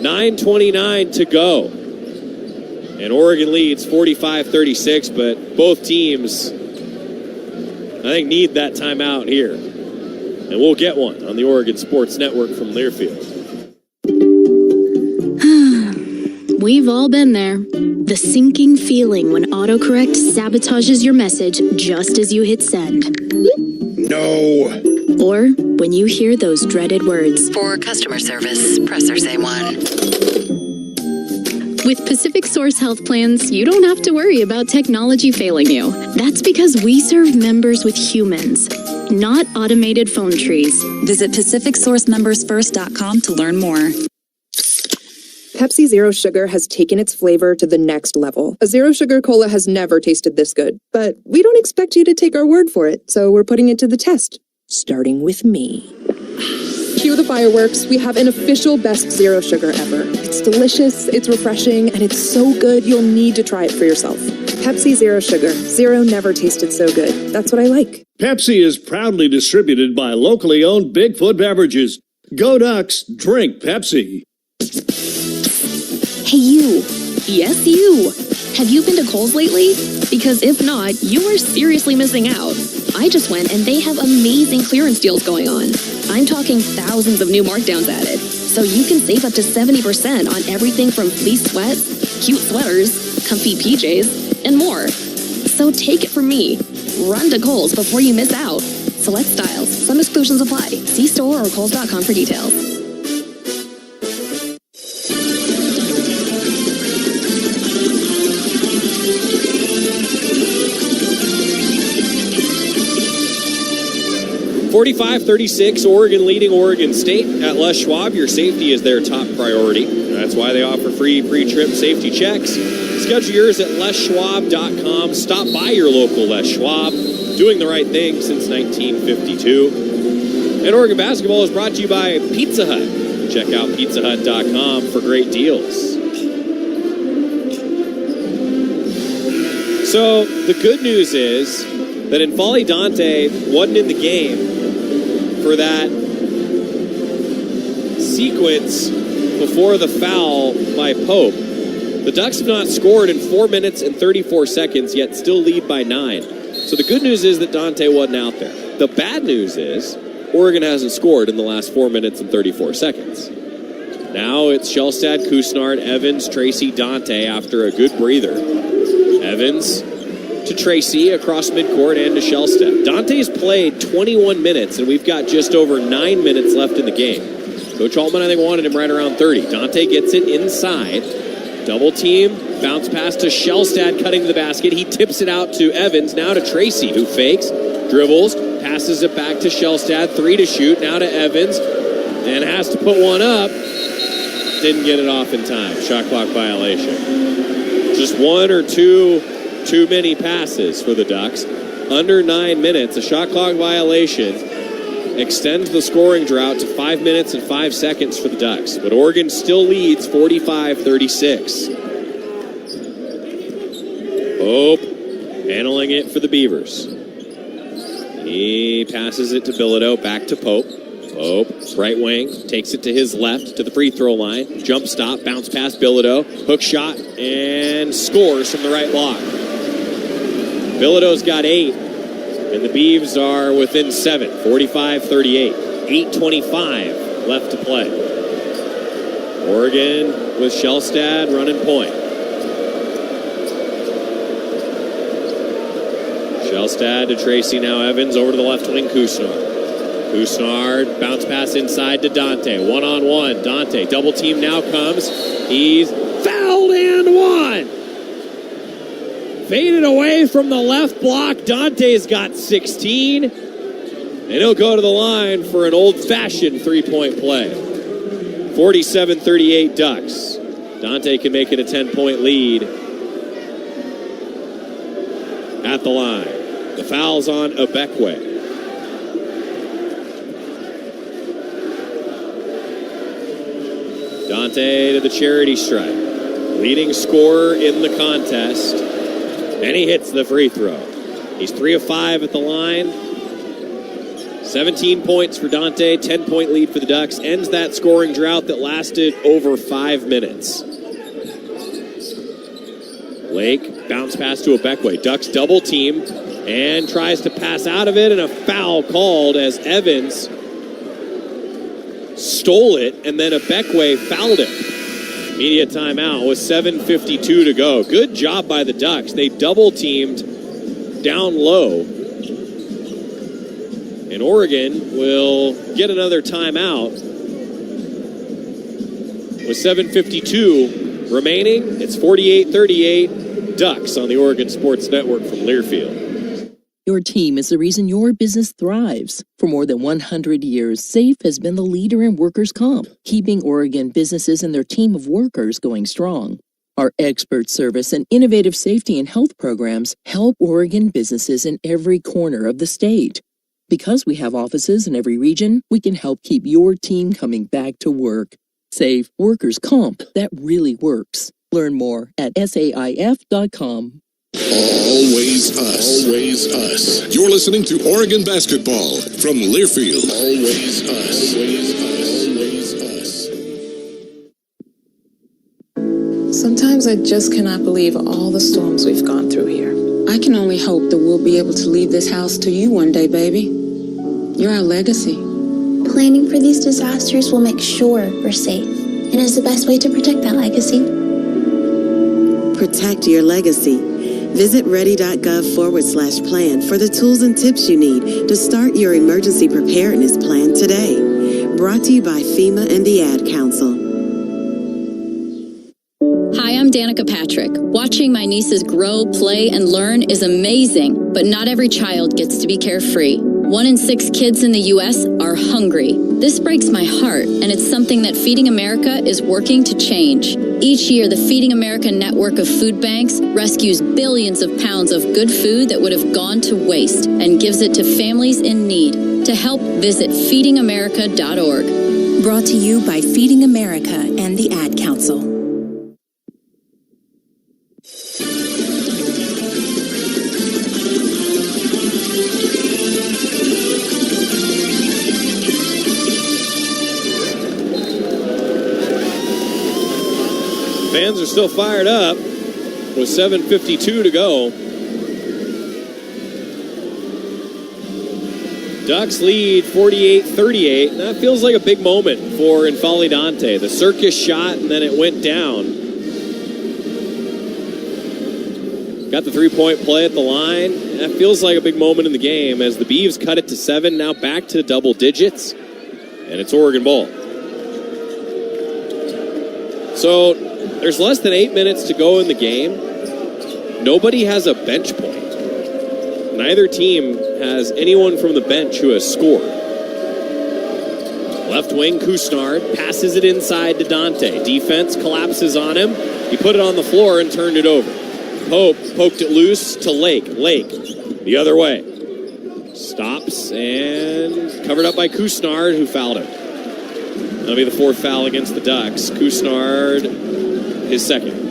9:29 to go. And Oregon leads 45-36, but both teams, I think, need that timeout here. And we'll get one on the Oregon Sports Network from Learfield. We've all been there. The sinking feeling when autocorrect sabotages your message just as you hit send. No. Or when you hear those dreaded words. For customer service, press or say 1. With Pacific Source Health Plans, you don't have to worry about technology failing you. That's because we serve members with humans, not automated phone trees. Visit PacificSourceMembersFirst.com to learn more. Pepsi Zero Sugar has taken its flavor to the next level. A Zero Sugar Cola has never tasted this good. But we don't expect you to take our word for it, so we're putting it to the test. Starting with me. Cue the fireworks. We have an official best Zero Sugar ever. It's delicious, it's refreshing, and it's so good you'll need to try it for yourself. Pepsi Zero Sugar. Zero never tasted so good. That's what I like. Pepsi is proudly distributed by locally owned Bigfoot Beverages. Go Ducks, drink Pepsi. Hey, you. Yes, you. Have you been to Kohl's lately? Because if not, you are seriously missing out. I just went and they have amazing clearance deals going on. I'm talking thousands of new markdowns added. So you can save up to 70% on everything from fleece sweats, cute sweaters, comfy PJs, and more. So take it from me. Run to Kohl's before you miss out. Select styles. Some exclusions apply. See store or Kohl's.com for details. (45-36), Oregon leading Oregon State at Les Schwab. Your safety is their top priority. That's why they offer free pre-trip safety checks. Schedule yours at leschwab.com. Stop by your local Les Schwab. Doing the right thing since 1952. And Oregon basketball is brought to you by Pizza Hut. Check out pizzahut.com for great deals. So the good news is that N'Faly Dante wasn't in the game for that sequence before the foul by Pope. The Ducks have not scored in 4 minutes and 34 seconds, yet still lead by 9. So the good news is that Dante wasn't out there. The bad news is Oregon hasn't scored in the last 4 minutes and 34 seconds. Now it's Shellstad, Kusnard, Evans, Tracy, Dante after a good breather. Evans to Tracy across midcourt and to Shellstad. Dante's played 21 minutes, and we've got just over 9 minutes left in the game. Coach Altman, I think, wanted him right around 30. Dante gets it inside. Double team, bounce pass to Shellstad, cutting to the basket. He tips it out to Evans, now to Tracy, who fakes, dribbles, passes it back to Shellstad. 3 to shoot, now to Evans, and has to put one up. Didn't get it off in time. Shot clock violation. Just 1 or 2 too many passes for the Ducks. Under 9 minutes, a shot clock violation extends the scoring drought to 5 minutes and 5 seconds for the Ducks. But Oregon still leads 45-36. Pope handling it for the Beavers. He passes it to Bilodeau, back to Pope. Pope, right wing, takes it to his left, to the free throw line. Jump stop, bounce pass Bilodeau, hook shot, and scores from the right block. Bilodeau's got 8, and the Beavs are within 7, 45-38. 8:25 left to play. Oregon with Shellstad running point. Shellstad to Tracy, now Evans, over to the left wing, Kusnard. Kusnard, bounce pass inside to Dante. 1-on-1, Dante, double team now comes. He's fouled and one! Faded away from the left block. Dante's got 16. And he'll go to the line for an old-fashioned three-point play. 47-38 Ducks. Dante can make it a 10-point lead at the line. The foul's on Abekwe. Dante to the charity stripe. Leading scorer in the contest. And he hits the free throw. He's 3 of 5 at the line. 17 points for Dante, 10-point lead for the Ducks. Ends that scoring drought that lasted over 5 minutes. Lake, bounce pass to Abekwe. Ducks double team and tries to pass out of it, and a foul called as Evans stole it, and then Abekwe fouled him. Immediate timeout with 7:52 to go. Good job by the Ducks. They double teamed down low. And Oregon will get another timeout. With 7:52 remaining, it's 48-38 Ducks on the Oregon Sports Network from Learfield. Your team is the reason your business thrives. For more than 100 years, SAFE has been the leader in workers' comp, keeping Oregon businesses and their team of workers going strong. Our expert service and innovative safety and health programs help Oregon businesses in every corner of the state. Because we have offices in every region, we can help keep your team coming back to work. SAFE Workers' Comp, that really works. Learn more at SAIF.com. Always us. Always us. You're listening to Oregon Basketball from Learfield. Always us. Always us. Always us. Sometimes I just cannot believe all the storms we've gone through here. I can only hope that we'll be able to leave this house to you one day, baby. You're our legacy. Planning for these disasters will make sure we're safe, and is the best way to protect that legacy. Protect your legacy. Visit ready.gov/plan for the tools and tips you need to start your emergency preparedness plan today. Brought to you by FEMA and the Ad Council. Hi, I'm Danica Patrick. Watching my nieces grow, play, and learn is amazing, but not every child gets to be carefree. 1 in 6 kids in the U.S. are hungry. This breaks my heart, and it's something that Feeding America is working to change. Each year, the Feeding America network of food banks rescues billions of pounds of good food that would have gone to waste and gives it to families in need. To help, visit feedingamerica.org. Brought to you by Feeding America and the Ad Council. Fans are still fired up with 7:52 to go. Ducks lead 48-38. That feels like a big moment for N'Faly Dante. The circus shot, and then it went down. Got the three-point play at the line. That feels like a big moment in the game as the Beavs cut it to 7, now back to double digits. And it's Oregon ball. So there's less than 8 minutes to go in the game. Nobody has a bench point. Neither team has anyone from the bench who has scored. Left wing, Couisnard passes it inside to Dante. Defense collapses on him. He put it on the floor and turned it over. Pope poked it loose to Lake. Lake, the other way. Stops and covered up by Couisnard, who fouled him. That'll be the 4th foul against the Ducks. Couisnard, his second.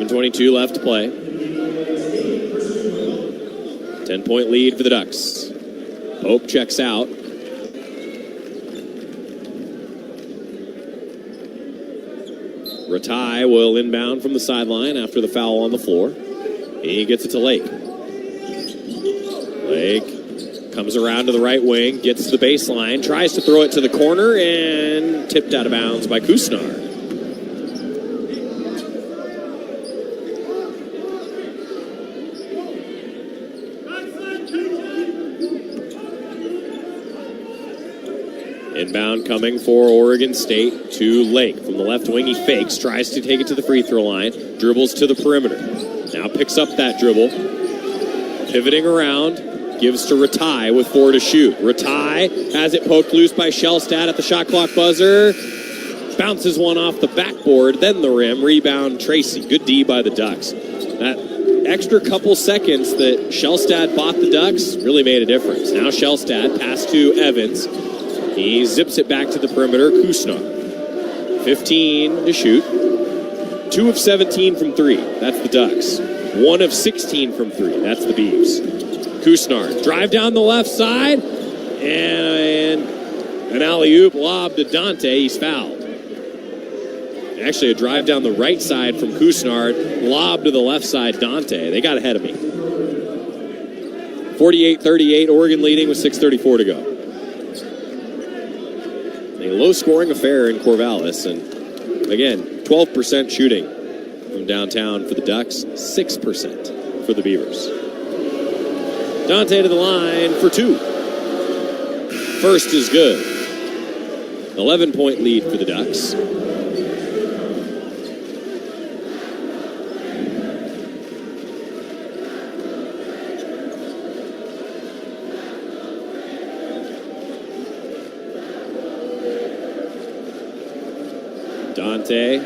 .22 left to play. 10-point lead for the Ducks. Pope checks out. Ratai will inbound from the sideline after the foul on the floor. He gets it to Lake. Lake comes around to the right wing, gets to the baseline, tries to throw it to the corner, and tipped out of bounds by Couisnard. Inbound coming for Oregon State to Lake. From the left wing, he fakes, tries to take it to the free throw line, dribbles to the perimeter. Now picks up that dribble. Pivoting around, gives to Ratai with 4 to shoot. Ratai has it poked loose by Shellstad at the shot clock buzzer. Bounces one off the backboard, then the rim. Rebound, Tracy. Good D by the Ducks. That extra couple seconds that Shellstad bought the Ducks really made a difference. Now Shellstad, pass to Evans. He zips it back to the perimeter. Kusnar. 15 to shoot. 2 of 17 from 3. That's the Ducks. 1 of 16 from 3. That's the Beavs. Kusnar. Drive down the left side. And an alley-oop lob to Dante. He's fouled. Actually, a drive down the right side from Kusnar. Lob to the left side, Dante. They got ahead of me. 48-38, Oregon leading with 6:34 to go. A low-scoring affair in Corvallis. And, again, 12% shooting from downtown for the Ducks. 6% for the Beavers. Dante to the line for 2. First is good. 11-point lead for the Ducks. Dante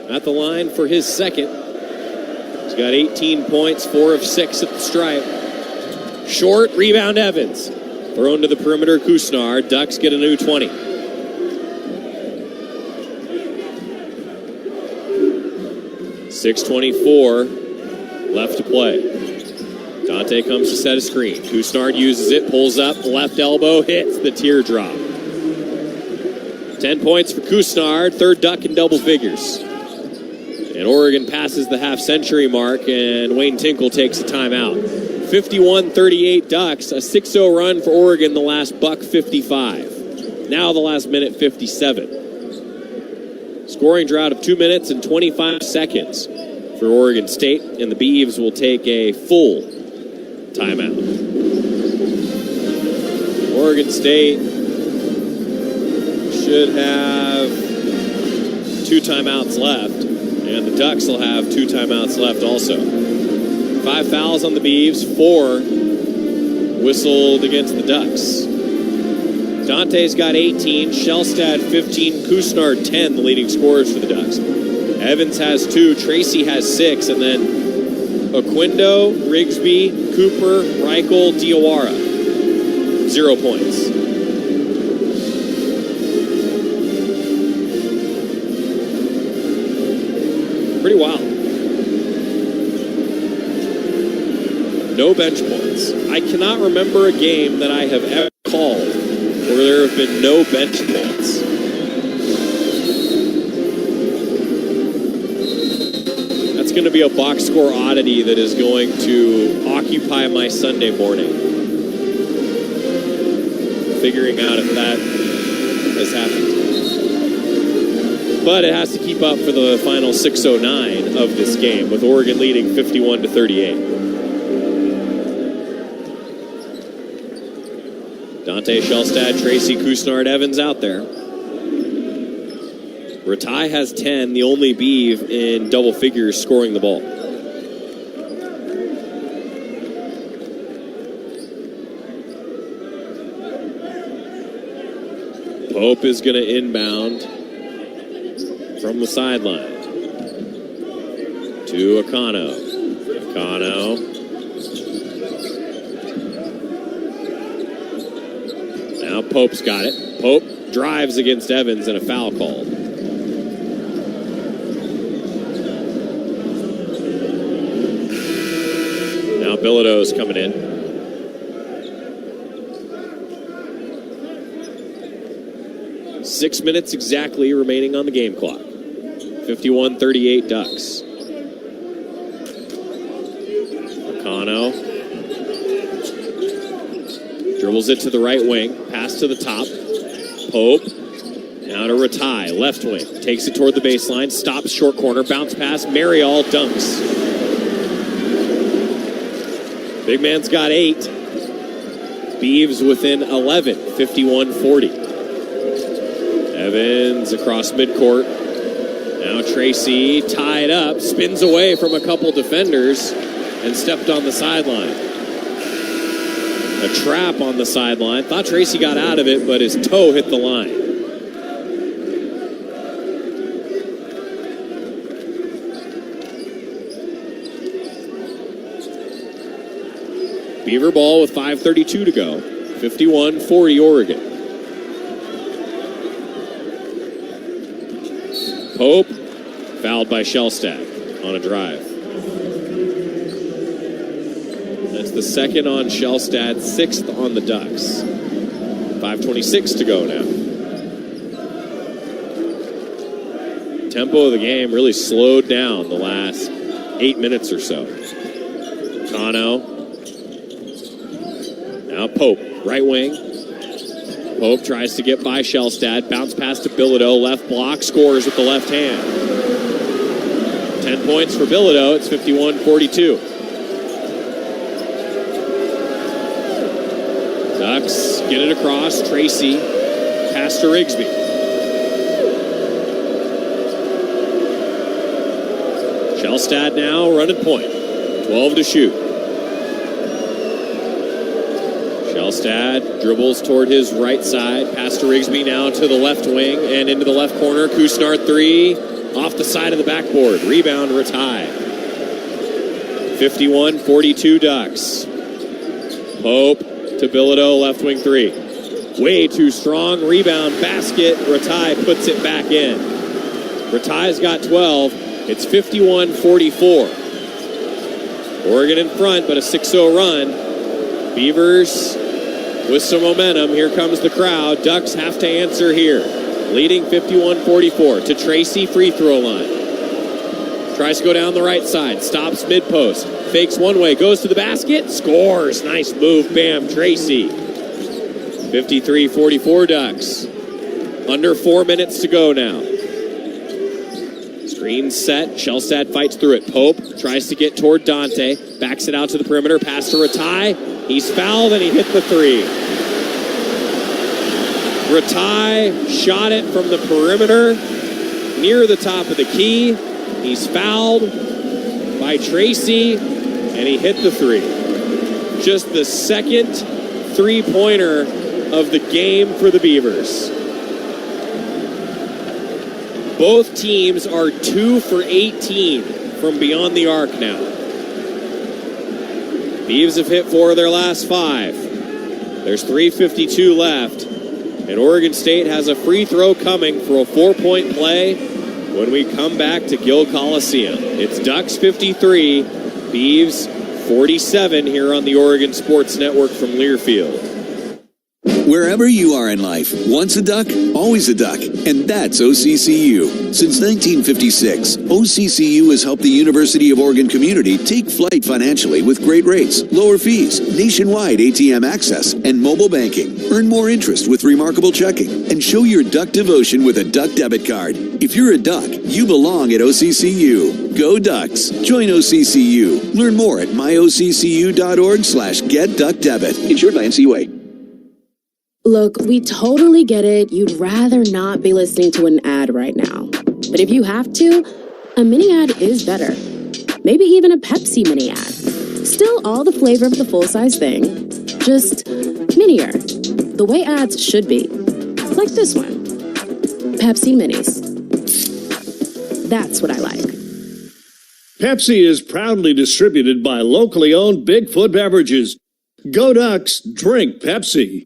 at the line for his second. He's got 18 points, 4 of 6 at the stripe. Short, rebound Evans. Thrown to the perimeter, Kusnar. Ducks get a new 20. .624 left to play. Dante comes to set a screen. Kusnar uses it, pulls up, left elbow, hits the teardrop. 10 points for Kusnar, third Duck in double figures. And Oregon passes the half-century mark, and Wayne Tinkle takes a timeout. 51-38 Ducks, a 6-0 run for Oregon the last buck 55. Now the last minute 57. Scoring drought of 2 minutes and 25 seconds for Oregon State, and the Beavs will take a full timeout. Oregon State should have 2 timeouts left, and the Ducks will have 2 timeouts left also. 5 fouls on the Beavs, 4 whistled against the Ducks. Dante's got 18, Shellstad 15, Kusnar 10, the leading scorers for the Ducks. Evans has 2, Tracy has 6, and then Oquindo, Rigsby, Cooper, Reichel, Diawara. 0 points. Pretty wild. No bench points. I cannot remember a game that I have ever called where there have been no bench points. That's going to be a box score oddity that is going to occupy my Sunday morning. Figuring out if that has happened. But it has to keep up for the final 6:09 of this game, with Oregon leading 51-38. Dante, Shellstad, Tracy, Kusnar, Evans out there. Ratai has 10, the only Beav in double figures scoring the ball. Pope is going to inbound from the sideline to Akano. Akano. Now Pope's got it. Pope drives against Evans and a foul called. Now Bilodeau's coming in. Six minutes exactly remaining on the game clock. 51-38 Ducks. Akano dribbles it to the right wing. Pass to the top. Pope. Now to Ratai. Left wing. Takes it toward the baseline. Stops short corner. Bounce pass. Marial dunks. Big man's got 8. Beavs within 11. 51-40. Evans across midcourt. Now Tracy tied up, spins away from a couple defenders, and stepped on the sideline. A trap on the sideline. Thought Tracy got out of it, but his toe hit the line. Beaver ball with 5:32 to go. 51-40 Oregon. Pope fouled by Shellstad on a drive. That's the second on Shellstad, sixth on the Ducks. 5:26 to go now. Tempo of the game really slowed down the last 8 minutes or so. Cano. Now Pope, right wing. Pope tries to get by Shellstad. Bounce pass to Bilodeau. Left block, scores with the left hand. 10 points for Bilodeau. It's 51-42. Ducks get it across. Tracy. Pass to Rigsby. Shellstad now running point. 12 to shoot. Shellstad dribbles toward his right side. Pass to Rigsby now to the left wing and into the left corner. Kusnart three. Off the side of the backboard. Rebound, Ratai. 51-42 Ducks. Pope to Bilodeau, left wing three. Way too strong. Rebound, basket. Ratai puts it back in. Ratai's got 12. It's 51-44. Oregon in front, but a 6-0 run. Beavers with some momentum. Here comes the crowd. Ducks have to answer here. Leading 51-44 to Tracy, free throw line. Tries to go down the right side. Stops mid-post. Fakes one way. Goes to the basket. Scores. Nice move. Bam. Tracy. 53-44 Ducks. Under 4 minutes to go now. Screen set. Shellstad fights through it. Pope tries to get toward Dante. Backs it out to the perimeter. Pass to Ratai. He's fouled and he hit the three. Ratai shot it from the perimeter near the top of the key. He's fouled by Tracy and he hit the three. Just the second three-pointer of the game for the Beavers. Both teams are 2 for 18 from beyond the arc now. Beavs have hit 4 of their last 5. There's 3:52 left. And Oregon State has a free throw coming for a 4-point play when we come back to Gill Coliseum. It's Ducks 53, Beavs 47 here on the Oregon Sports Network from Learfield. Wherever you are in life, once a duck, always a duck. And that's OCCU. Since 1956, OCCU has helped the University of Oregon community take flight financially with great rates, lower fees, nationwide ATM access, and mobile banking. Earn more interest with remarkable checking, and show your duck devotion with a duck debit card. If you're a duck, you belong at OCCU. Go Ducks. Join OCCU. Learn more at myoccu.org/getduckdebit. Insured by NCAA. Look, we totally get it. You'd rather not be listening to an ad right now. But if you have to, a mini ad is better. Maybe even a Pepsi mini ad. Still all the flavor of the full-size thing, just minier. The way ads should be. Like this one. Pepsi Minis. That's what I like. Pepsi is proudly distributed by locally owned Bigfoot Beverages. Go Ducks, drink Pepsi.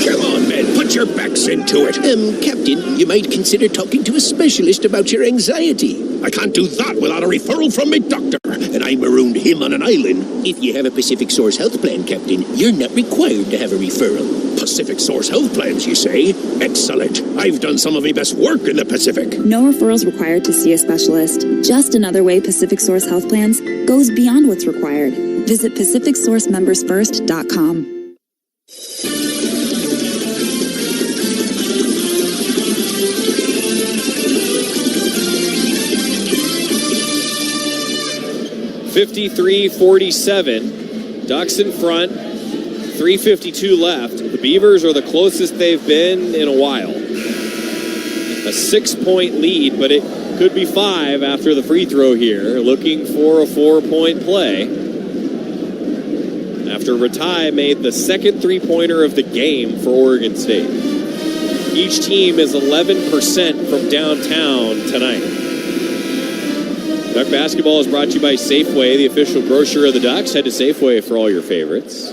Come on, men, put your backs into it. Captain, you might consider talking to a specialist about your anxiety. I can't do that without a referral from my doctor, and I marooned him on an island. If you have a Pacific Source Health Plan, Captain, you're not required to have a referral. Pacific Source Health Plans, you say? Excellent. I've done some of my best work in the Pacific. No referrals required to see a specialist. Just another way Pacific Source Health Plans goes beyond what's required. Visit PacificSourceMembersFirst.com. (53-47). Ducks in front. 3:52 left. The Beavers are the closest they've been in a while. A 6-point lead, but it Could be 5 after the free throw here. Looking for a 4-point play. After Ratai made the second three-pointer of the game for Oregon State. Each team is 11% from downtown tonight. Duck basketball is brought to you by Safeway, the official grocer of the Ducks. Head to Safeway for all your favorites.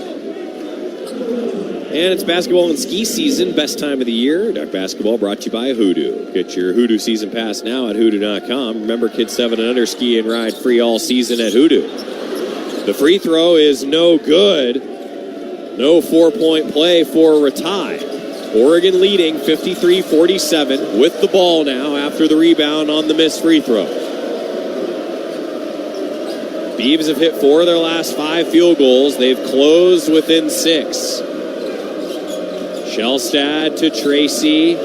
And it's basketball and ski season, best time of the year. Duck basketball brought to you by Hoodoo. Get your Hoodoo season pass now at hoodoo.com. Remember, kids 7 and under ski and ride free all season at Hoodoo. The free throw is no good. No 4-point play for Ratai. Oregon leading 53-47 with the ball now after the rebound on the missed free throw. Beavs have hit 4 of their last 5 field goals. They've closed within 6. Shellstad to Tracy.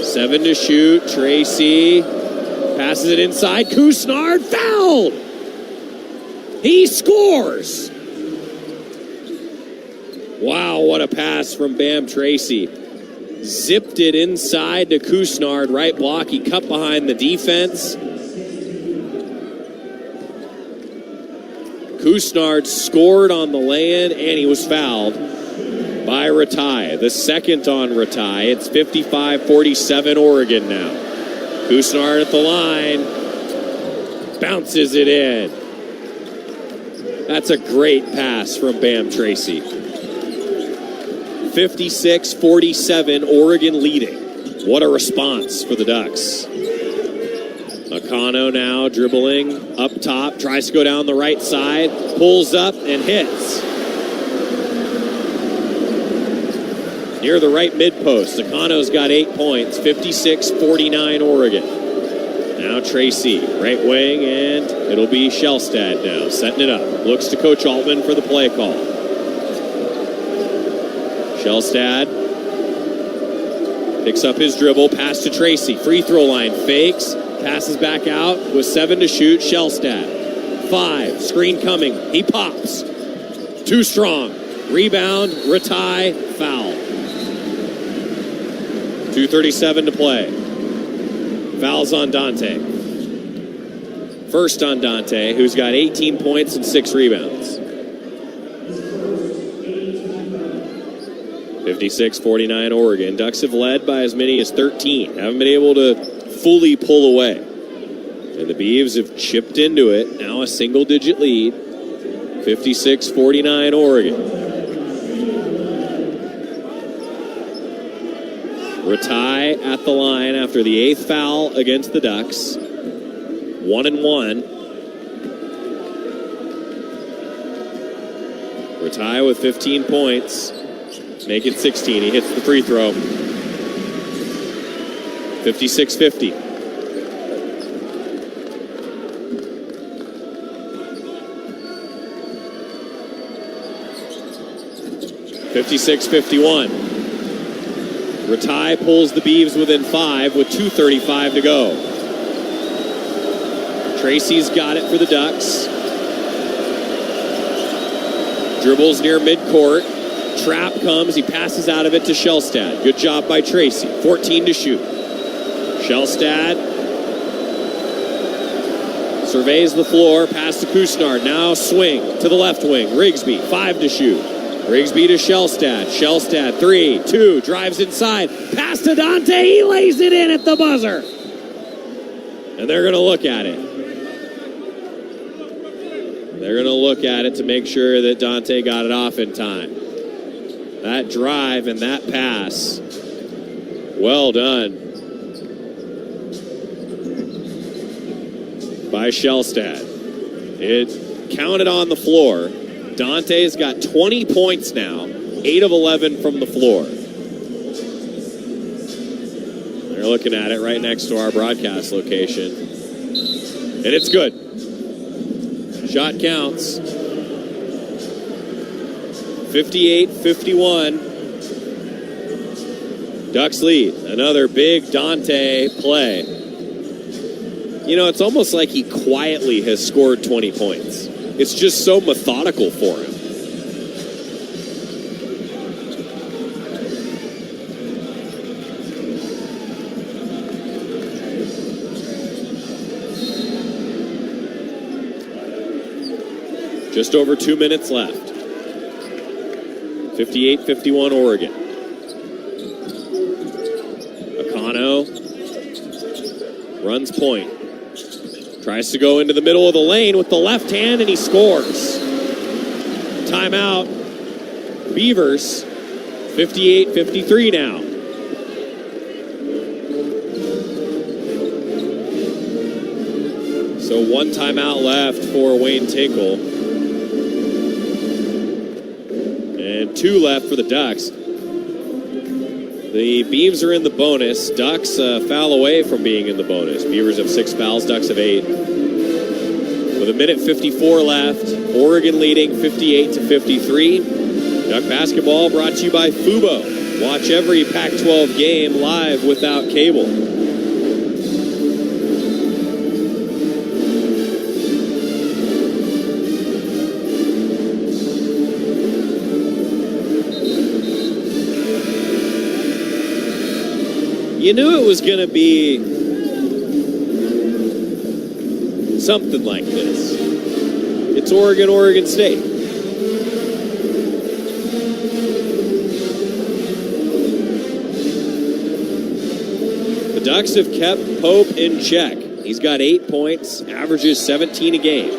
7 to shoot. Tracy passes it inside. Kusnard fouled. He scores. Wow, what a pass from Bam Tracy. Zipped it inside to Kusnard. Right block. He cut behind the defense. Kusnard scored on the lay-in, and he was fouled by Ratai. The second on Ratai. It's 55-47 Oregon now. Kusnard at the line. Bounces it in. That's a great pass from Bam Tracy. 56-47, Oregon leading. What a response for the Ducks. Akano now dribbling up top, tries to go down the right side, pulls up and hits. Near the right mid-post, Akano's got 8 points, 56-49 Oregon. Now Tracy, right wing, and it'll be Shellstad now, setting it up. Looks to Coach Altman for the play call. Shellstad picks up his dribble, pass to Tracy, free throw line, fakes, passes back out with 7 to shoot. Shellstad, 5, screen coming, he pops. Too strong, rebound, Ratai, foul. 2:37 to play. Fouls on Dante. First on Dante, who's got 18 points and 6 rebounds. 56-49 Oregon. Ducks have led by as many as 13. Haven't been able to fully pull away. And the Beavs have chipped into it. Now a single-digit lead. 56-49 Oregon. Ratai at the line after the 8th foul against the Ducks. 1-1. Ratai with 15 points. Make it 16. He hits the free throw. 56-50. (56-51). Ratai pulls the Beavs within 5 with 2:35 to go. Tracy's got it for the Ducks. Dribbles near midcourt. Trap comes. He passes out of it to Shellstad. Good job by Tracy. 14 to shoot. Shellstad surveys the floor. Pass to Kusnard. Now swing to the left wing. Rigsby, 5 to shoot. Rigsby to Shellstad. Shellstad, 3, 2, drives inside. Pass to Dante. He lays it in at the buzzer. And they're going to look at it. They're going to look at it to make sure that Dante got it off in time. That drive and that pass, well done by Shellstad. It counted on the floor. Dante's got 20 points now, 8 of 11 from the floor. They're looking at it right next to our broadcast location. And it's good. Shot counts. 58-51. Ducks lead. Another big Dante play. You know, it's almost like he quietly has scored 20 points. It's just so methodical for him. Just over 2 minutes left. 58-51 Oregon. Akano runs point. Tries to go into the middle of the lane with the left hand, and he scores. Timeout. Beavers. 58-53 now. So one timeout left for Wayne Tinkle. And 2 left for the Ducks. The Beavs are in the bonus. Ducks foul away from being in the bonus. Beavers have 6 fouls, Ducks have 8. With 1:54 left, Oregon leading 58-53. Duck basketball brought to you by FUBO. Watch every Pac-12 game live without cable. You knew it was going to be something like this. It's Oregon, Oregon State. The Ducks have kept Pope in check. He's got 8 points, averages 17 a game.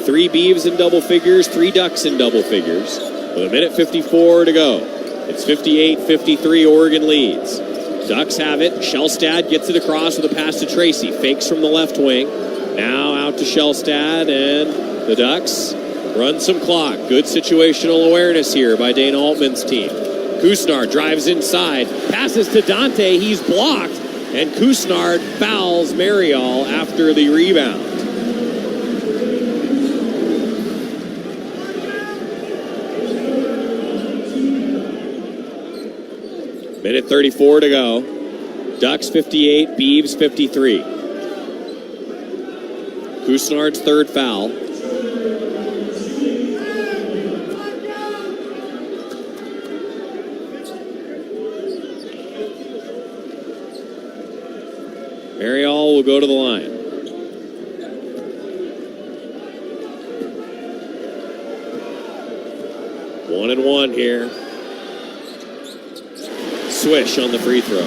3 Beavs in double figures, 3 Ducks in double figures. With 1:54 to go. It's 58-53, Oregon leads. Ducks have it. Shellstad gets it across with a pass to Tracy. Fakes from the left wing. Now out to Shellstad, and the Ducks run some clock. Good situational awareness here by Dana Altman's team. Kusnard drives inside. Passes to Dante. He's blocked. And Kusnard fouls Marial after the rebound. Minute 34 to go. Ducks 58, Beavs 53. Kusnard's 3rd foul. Marial will go to the line. One and one here. Swish on the free throw.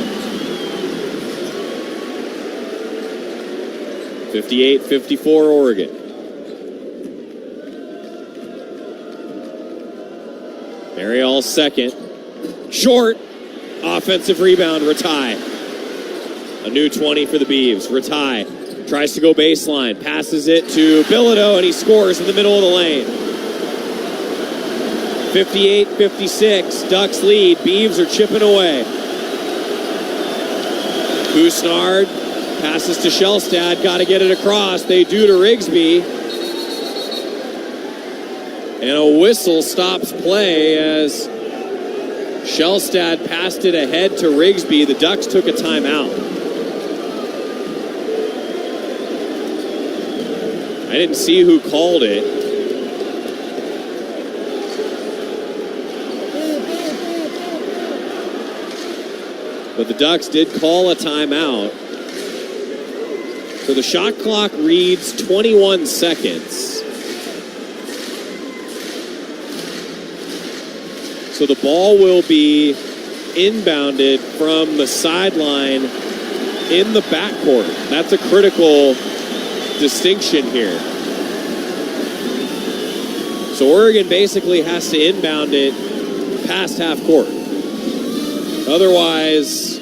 58-54 Oregon. Marial's second. Short. Offensive rebound, Ratai. A new 20 for the Beavs. Ratai tries to go baseline. Passes it to Bilodeau, and he scores in the middle of the lane. 58-56, Ducks lead. Beavs are chipping away. Kusnard passes to Shellstad. Got to get it across. They do to Rigsby. And a whistle stops play as Shellstad passed it ahead to Rigsby. The Ducks took a timeout. I didn't see who called it. But the Ducks did call a timeout. So the shot clock reads 21 seconds. So the ball will be inbounded from the sideline in the backcourt. That's a critical distinction here. So Oregon basically has to inbound it past half court. Otherwise,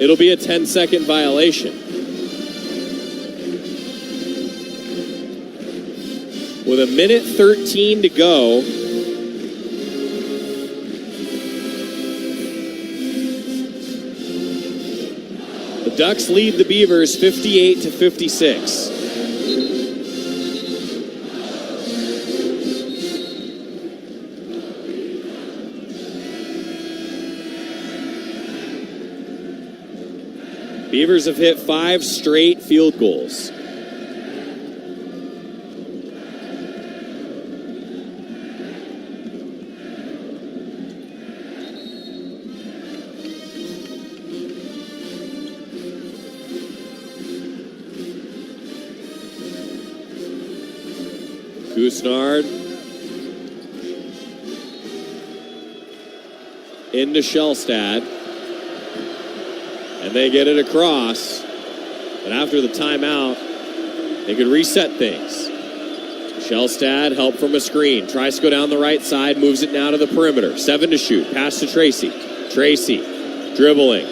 it'll be a 10-second violation. With 1:13 to go, the Ducks lead the Beavers 58-56. Beavers have hit 5 straight field goals. Couisnard into Shellstad, and they get it across. And after the timeout, they could reset things. Shellstad, help from a screen, tries to go down the right side, moves it now to the perimeter. 7 to shoot, pass to Tracy. Tracy, dribbling,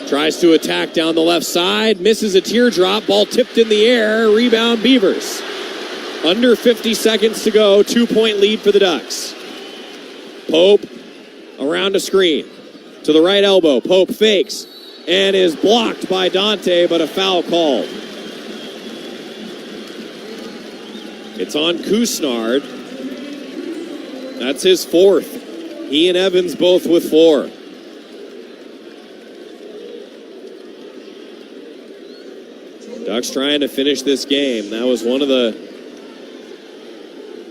tries to attack down the left side, misses a teardrop, ball tipped in the air, rebound Beavers. Under 50 seconds to go, 2-point lead for the Ducks. Pope around a screen, to the right elbow, Pope fakes, and is blocked by Dante, but a foul called. It's on Couisnard. That's his 4th. He and Evans both with 4. Ducks trying to finish this game. That was one of the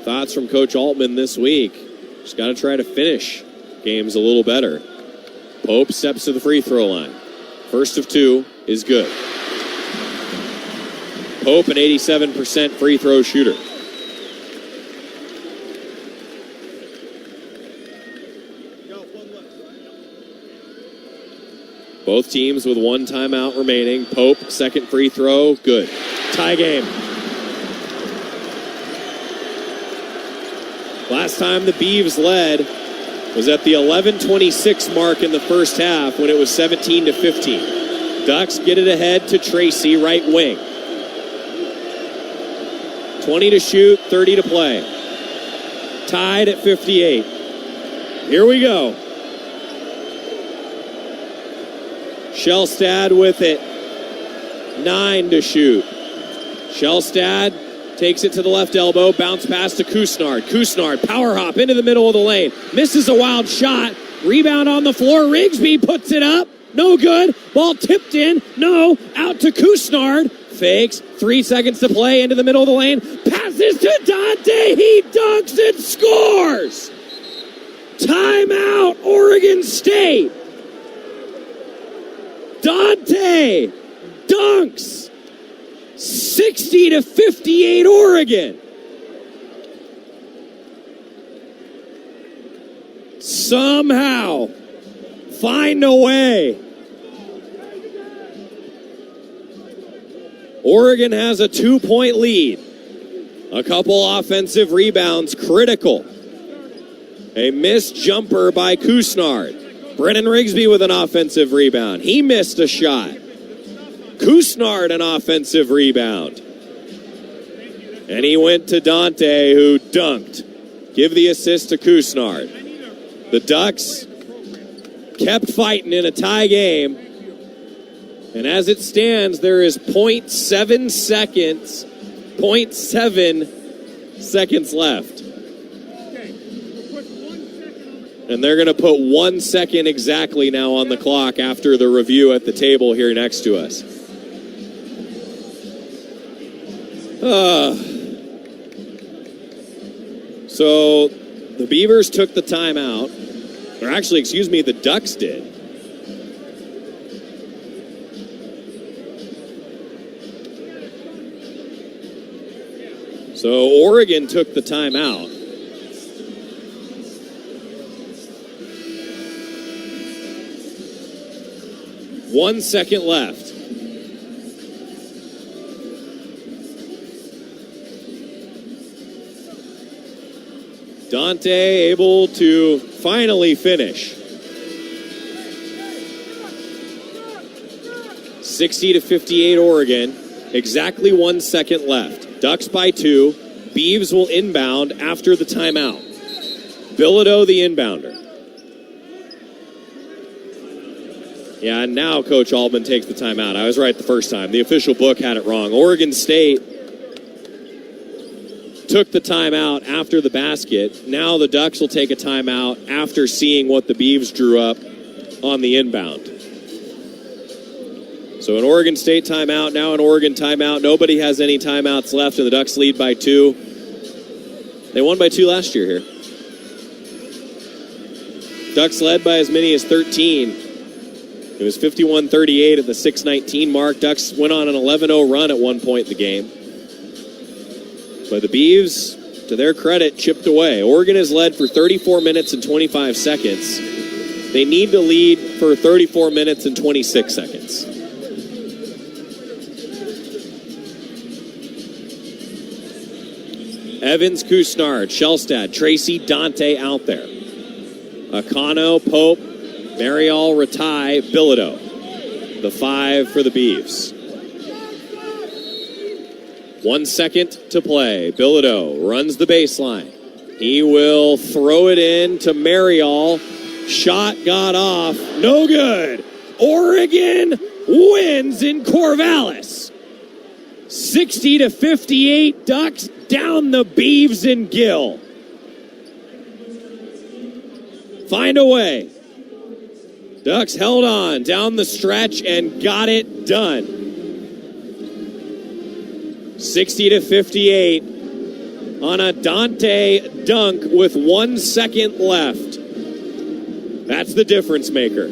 thoughts from Coach Altman this week. Just got to try to finish games a little better. Pope steps to the free throw line. First of 2 is good. Pope, an 87% free throw shooter. Both teams with 1 timeout remaining. Pope, second free throw, good. Tie game. Last time the Beavs led was at the 11:26 mark in the first half when it was 17-15. Ducks get it ahead to Tracy, right wing. 20 to shoot, 30 to play. Tied at 58. Here we go. Shellstad with it. 9 to shoot. Shellstad takes it to the left elbow. Bounce pass to Couisnard. Couisnard, power hop into the middle of the lane. Misses a wild shot. Rebound on the floor. Rigsby puts it up. No good. Ball tipped in. No. Out to Couisnard. Fakes. 3 seconds to play into the middle of the lane. Passes to Dante. He dunks and scores. Timeout, Oregon State. Dante dunks. 60-58 Oregon. Somehow find a way. Oregon has a 2-point lead. A couple offensive rebounds critical. A missed jumper by Couisnard. Brennan Rigsby with an offensive rebound. He missed a shot. Couisnard an offensive rebound. And he went to Dante, who dunked. Give the assist to Couisnard. The Ducks kept fighting in a tie game. And as it stands, there is 0.7 seconds left. And they're going to put 1 second exactly now on the clock after the review at the table here next to us. So the Beavers took the timeout. Or actually, excuse me, the Ducks did. So Oregon took the timeout. One second left. Dante able to finally finish. 60-58 Oregon. Exactly 1 second left. Ducks by 2. Beavs will inbound after the timeout. Bilodeau the inbounder. Yeah, and now Coach Altman takes the timeout. I was right the first time. The official book had it wrong. Oregon State took the timeout after the basket. Now the Ducks will take a timeout after seeing what the Beavs drew up on the inbound. So an Oregon State timeout, now an Oregon timeout. Nobody has any timeouts left, and the Ducks lead by 2. They won by 2 last year here. Ducks led by as many as 13. It was 51-38 at the 6:19 mark. Ducks went on an 11-0 run at one point in the game. But the Beavs, to their credit, chipped away. Oregon has led for 34 minutes and 25 seconds. They need to lead for 34 minutes and 26 seconds. Evans, Kusnard, Shellstad, Tracy, Dante out there. Akano, Pope, Marial, Ratai, Bilodeau. The 5 for the Beavs. 1 second to play. Bilodeau runs the baseline. He will throw it in to Marial. Shot got off. No good. Oregon wins in Corvallis. 60-58 Ducks down the Beavs in Gill. Find a way. Ducks held on down the stretch and got it done. 60-58 on a Dante dunk with 1 second left. That's the difference maker.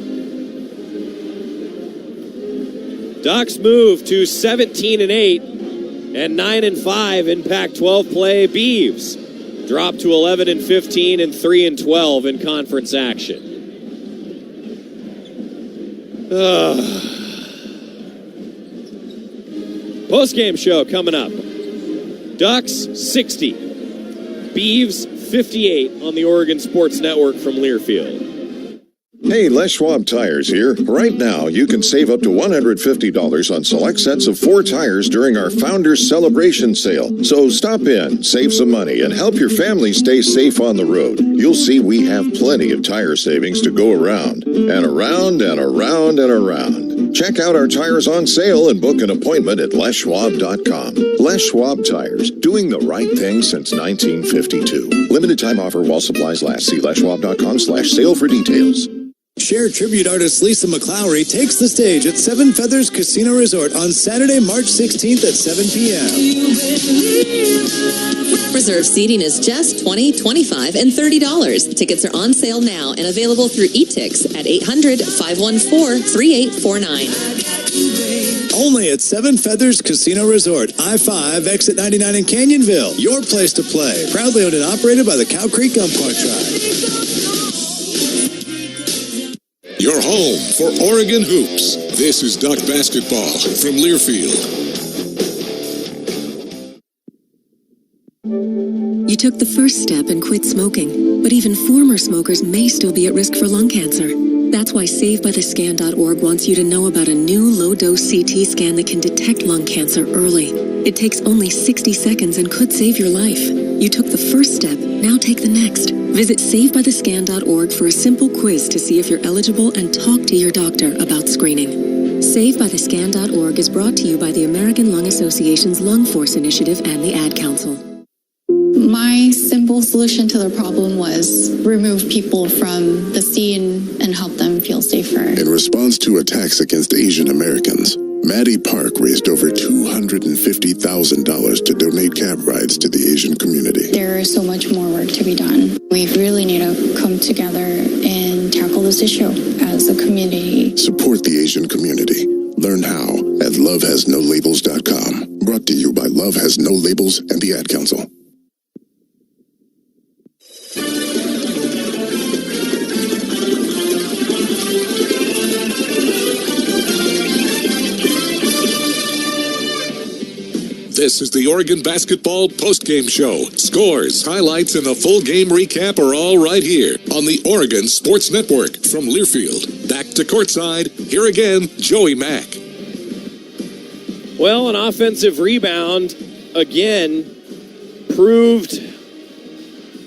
Ducks move to 17-8 and 9-5 in Pac-12 play. Beavs drop to 11-15 and 3-12 in conference action. Post-game show coming up. Ducks 60, Beavs 58 on the Oregon Sports Network from Learfield. Hey, Les Schwab Tires here. Right now, you can save up to $150 on select sets of 4 tires during our Founders Celebration Sale. So stop in, save some money, and help your family stay safe on the road. You'll see we have plenty of tire savings to go around, and around, and around, and around. Check out our tires on sale and book an appointment at leschwab.com. Les Schwab Tires, doing the right thing since 1952. Limited time offer while supplies last. See leschwab.com/sale for details. Cher tribute artist Lisa McClowry takes the stage at Seven Feathers Casino Resort on Saturday, March 16th at 7 p.m. Reserved seating is just $20, $25, and $30. Tickets are on sale now and available through eTix at 800-514-3849. Only at Seven Feathers Casino Resort, I-5, exit 99 in Canyonville. Your place to play. Proudly owned and operated by the Cow Creek Umpqua Tribe. Your home for Oregon hoops. This is Duck Basketball from Learfield. You took the first step and quit smoking, but even former smokers may still be at risk for lung cancer. That's why SaveByTheScan.org wants you to know about a new low-dose CT scan that can detect lung cancer early. It takes only 60 seconds and could save your life. You took the first step, now take the next. Visit SaveByTheScan.org for a simple quiz to see if you're eligible and talk to your doctor about screening. SaveByTheScan.org is brought to you by the American Lung Association's Lung Force Initiative and the Ad Council. My simple solution to the problem was remove people from the scene and help them feel safer. In response to attacks against Asian Americans, Maddie Park raised over $250,000 to donate cab rides to the Asian community. There is so much more work to be done. We really need to come together and tackle this issue as a community. Support the Asian community. Learn how at lovehasnolabels.com. Brought to you by Love Has No Labels and the Ad Council. This is the Oregon Basketball Postgame Show. Scores, highlights, and a full game recap are all right here on the Oregon Sports Network from Learfield. Back to courtside. Here again, Joey Mack. Well, an offensive rebound, again, proved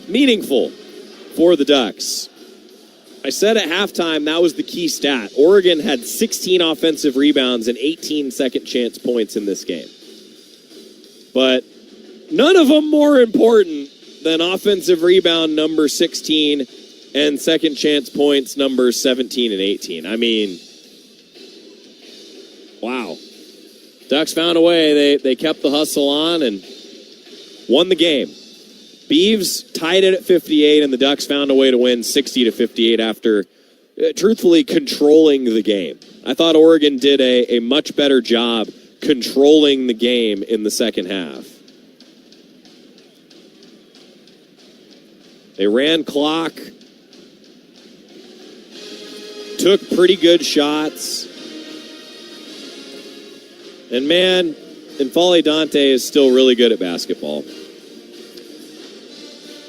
meaningful for the Ducks. I said at halftime that was the key stat. Oregon had 16 offensive rebounds and 18 second chance points in this game. But none of them more important than offensive rebound number 16 and second chance points numbers 17 and 18. I mean, wow. Ducks found a way. They kept the hustle on and won the game. Beavs tied it at 58, and the Ducks found a way to win 60-58 after, truthfully, controlling the game. I thought Oregon did a much better job controlling the game in the second half. They ran clock, took pretty good shots. And man, N'Faly Dante is still really good at basketball.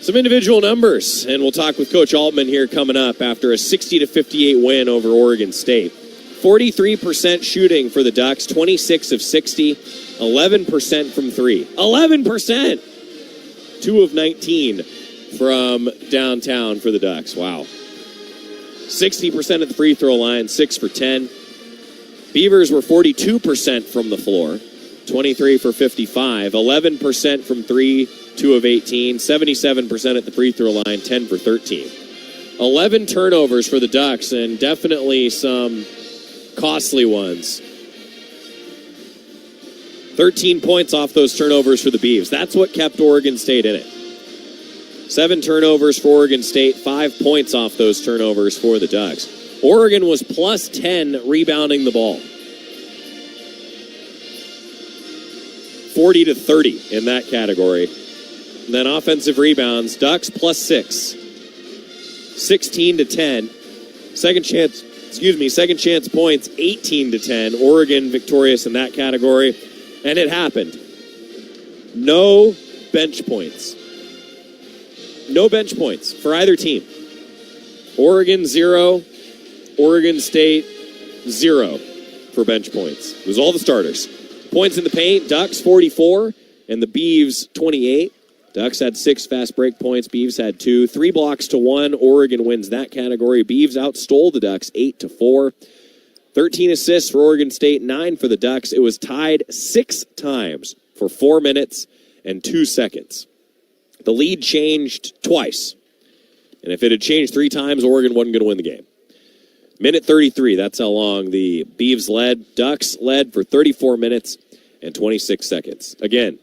Some individual numbers, and we'll talk with Coach Altman here coming up after a 60-58 win over Oregon State. 43% shooting for the Ducks, 26 of 60, 11% from three. 11%! 2 of 19 from downtown for the Ducks. Wow. 60% at the free throw line, 6 for 10. Beavers were 42% from the floor, 23 for 55, 11% from three, 2 of 18, 77% at the free throw line, 10 for 13. 11 turnovers for the Ducks, and definitely some costly ones. 13 points off those turnovers for the Beavs. That's what kept Oregon State in it. 7 turnovers for Oregon State, 5 points off those turnovers for the Ducks. Oregon was plus 10 rebounding the ball. 40-30 in that category. And then offensive rebounds, Ducks plus 6. 16-10. Second chance points, 18-10. Oregon victorious in that category. And it happened. No bench points. No bench points for either team. Oregon 0. Oregon State 0 for bench points. It was all the starters. Points in the paint, Ducks 44 and the Beavs 28. Ducks had 6 fast break points. Beavs had 2. 3 blocks to 1. Oregon wins that category. Beavs outstole the Ducks 8-4. 13 assists for Oregon State, 9 for the Ducks. It was tied 6 times for 4 minutes and 2 seconds. The lead changed twice. And if it had changed 3 times, Oregon wasn't going to win the game. Minute 33, that's how long the Beavs led. Ducks led for 34 minutes and 26 seconds. Again,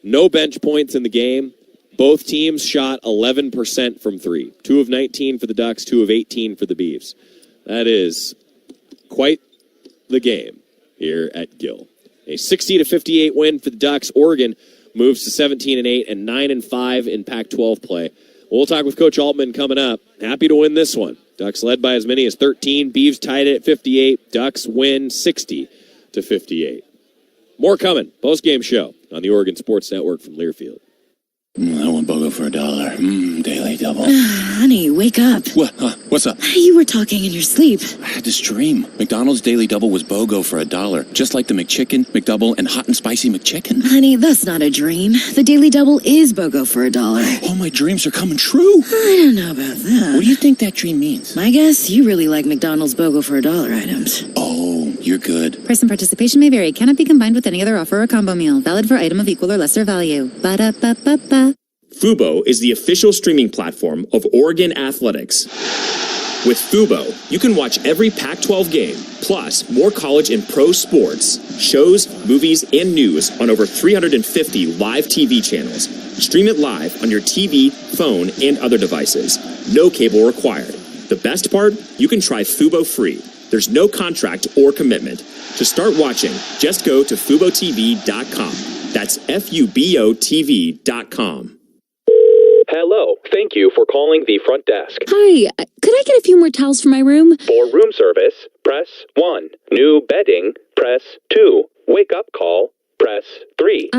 no bench points in the game. Both teams shot 11% from 3. 2 of 19 for the Ducks, 2 of 18 for the Beavs. That is quite the game here at Gill. A 60-58 win for the Ducks. Oregon moves to 17-8 and 9-5 in Pac-12 play. We'll talk with Coach Altman coming up. Happy to win this one. Ducks led by as many as 13. Beavs tied it at 58. Ducks win 60-58. More coming. Post-game show on the Oregon Sports Network from Learfield. I want BOGO for $1. Daily double. Honey, wake up. What? What's up? You were talking in your sleep. I had this dream. McDonald's Daily Double was BOGO for $1. Just like the McChicken, McDouble, and Hot and Spicy McChicken. Honey, that's not a dream. The Daily Double is BOGO for $1. All my dreams are coming true. I don't know about that. What do you think that dream means? My guess, you really like McDonald's BOGO for $1 items. Oh, you're good. Price and participation may vary. Cannot be combined with any other offer or combo meal. Valid for item of equal or lesser value. Ba-da-ba-ba-ba. Fubo is the official streaming platform of Oregon Athletics. With Fubo, you can watch every Pac-12 game, plus more college and pro sports, shows, movies, and news on over 350 live TV channels. Stream it live on your TV, phone, and other devices. No cable required. The best part? You can try Fubo free. There's no contract or commitment. To start watching, just go to FuboTV.com. That's FUBOTV.com. Hello. Thank you for calling the front desk. Hi, could I get a few more towels for my room? For room service, press 1. New bedding, press 2. Wake up call, press 3.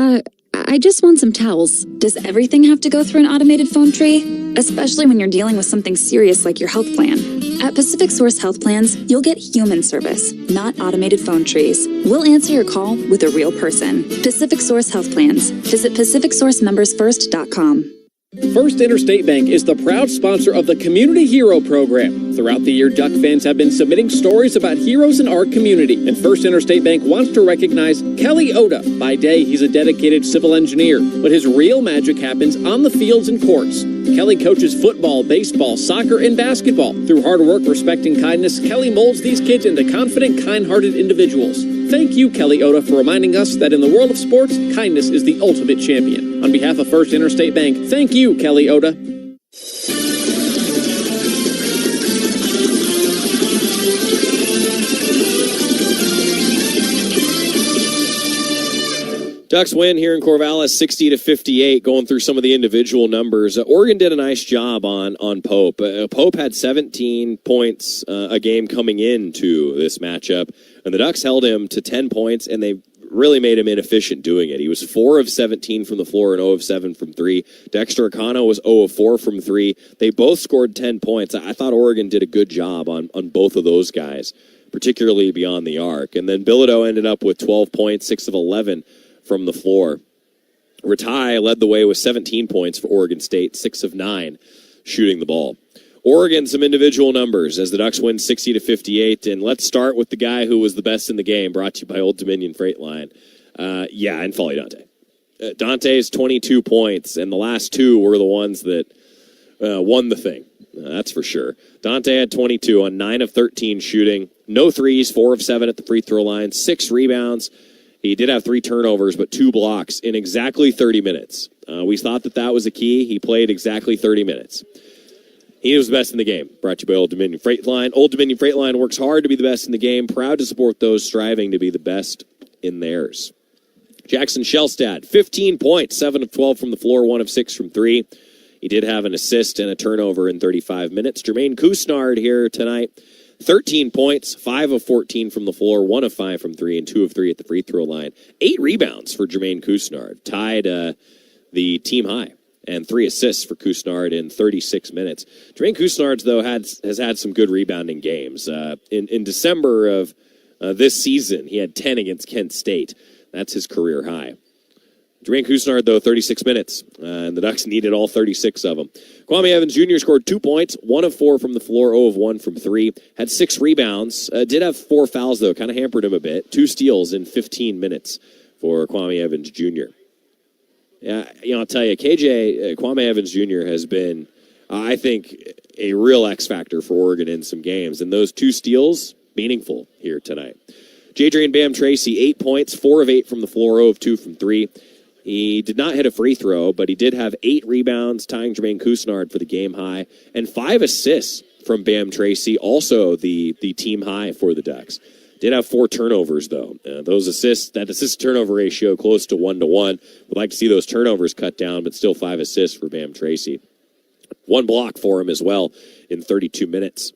I just want some towels. Does everything have to go through an automated phone tree? Especially when you're dealing with something serious like your health plan. At Pacific Source Health Plans, you'll get human service, not automated phone trees. We'll answer your call with a real person. Pacific Source Health Plans. Visit PacificSourceMembersFirst.com. First Interstate Bank is the proud sponsor of the Community Hero Program. Throughout the year, Duck fans have been submitting stories about heroes in our community. And First Interstate Bank wants to recognize Kelly Oda. By day, he's a dedicated civil engineer, but his real magic happens on the fields and courts. Kelly coaches football, baseball, soccer, and basketball. Through hard work, respect, and kindness, Kelly molds these kids into confident, kind-hearted individuals. Thank you, Kelly Oda, for reminding us that in the world of sports, kindness is the ultimate champion. On behalf of First Interstate Bank, thank you, Kelly Oda. Ducks win here in Corvallis, 60-58. Going through some of the individual numbers, Oregon did a nice job on Pope. Pope had 17 points a game coming into this matchup, and the Ducks held him to 10 points, and they really made him inefficient doing it. He was 4 of 17 from the floor and 0 of 7 from 3. Dexter Akano was 0 of 4 from 3. They both scored 10 points. I thought Oregon did a good job on both of those guys, particularly beyond the arc. And then Bilodeau ended up with 12 points, 6 of 11 from the floor. Ratai led the way with 17 points for Oregon State, 6 of 9 shooting the ball. Oregon, some individual numbers as the Ducks win 60-58. And let's start with the guy who was the best in the game, brought to you by Old Dominion Freight Line. And Folly Dante. Dante's 22 points, and the last two were the ones that won the thing. That's for sure. Dante had 22 on 9 of 13 shooting. No threes, 4 of 7 at the free throw line, 6 rebounds. He did have 3 turnovers, but 2 blocks in exactly 30 minutes. We thought that was a key. He played exactly 30 minutes. He was the best in the game. Brought to you by Old Dominion Freight Line. Old Dominion Freight Line works hard to be the best in the game. Proud to support those striving to be the best in theirs. Jackson Shellstad, 15 points, 7 of 12 from the floor, 1 of 6 from 3. He did have an assist and a turnover in 35 minutes. Jermaine Couisnard here tonight, 13 points, 5 of 14 from the floor, 1 of 5 from 3, and 2 of 3 at the free throw line. 8 rebounds for Jermaine Couisnard, tied the team high, and 3 assists for Couisnard in 36 minutes. Jermaine Couisnard, though, has had some good rebounding games. In December of this season, he had 10 against Kent State. That's his career high. Jermaine Couisnard, though, 36 minutes, and the Ducks needed all 36 of them. Kwame Evans Jr. scored 2 points, 1 of 4 from the floor, 0 of 1 from 3. Had 6 rebounds, did have 4 fouls, though, kind of hampered him a bit. 2 steals in 15 minutes for Kwame Evans Jr. Yeah, I'll tell you, Kwame Evans Jr. has been, I think, a real X factor for Oregon in some games, and those 2 steals, meaningful here tonight. Jadrian Bam Tracy, 8 points, 4 of 8 from the floor, 0 of 2 from 3. He did not hit a free throw, but he did have 8 rebounds, tying Jermaine Couisnard for the game high, and 5 assists from Bam Tracy, also the team high for the Ducks. Did have 4 turnovers, though. Those assists, that assist-turnover ratio close to 1-1. Would like to see those turnovers cut down, but still 5 assists for Bam Tracy. 1 block for him as well in 32 minutes.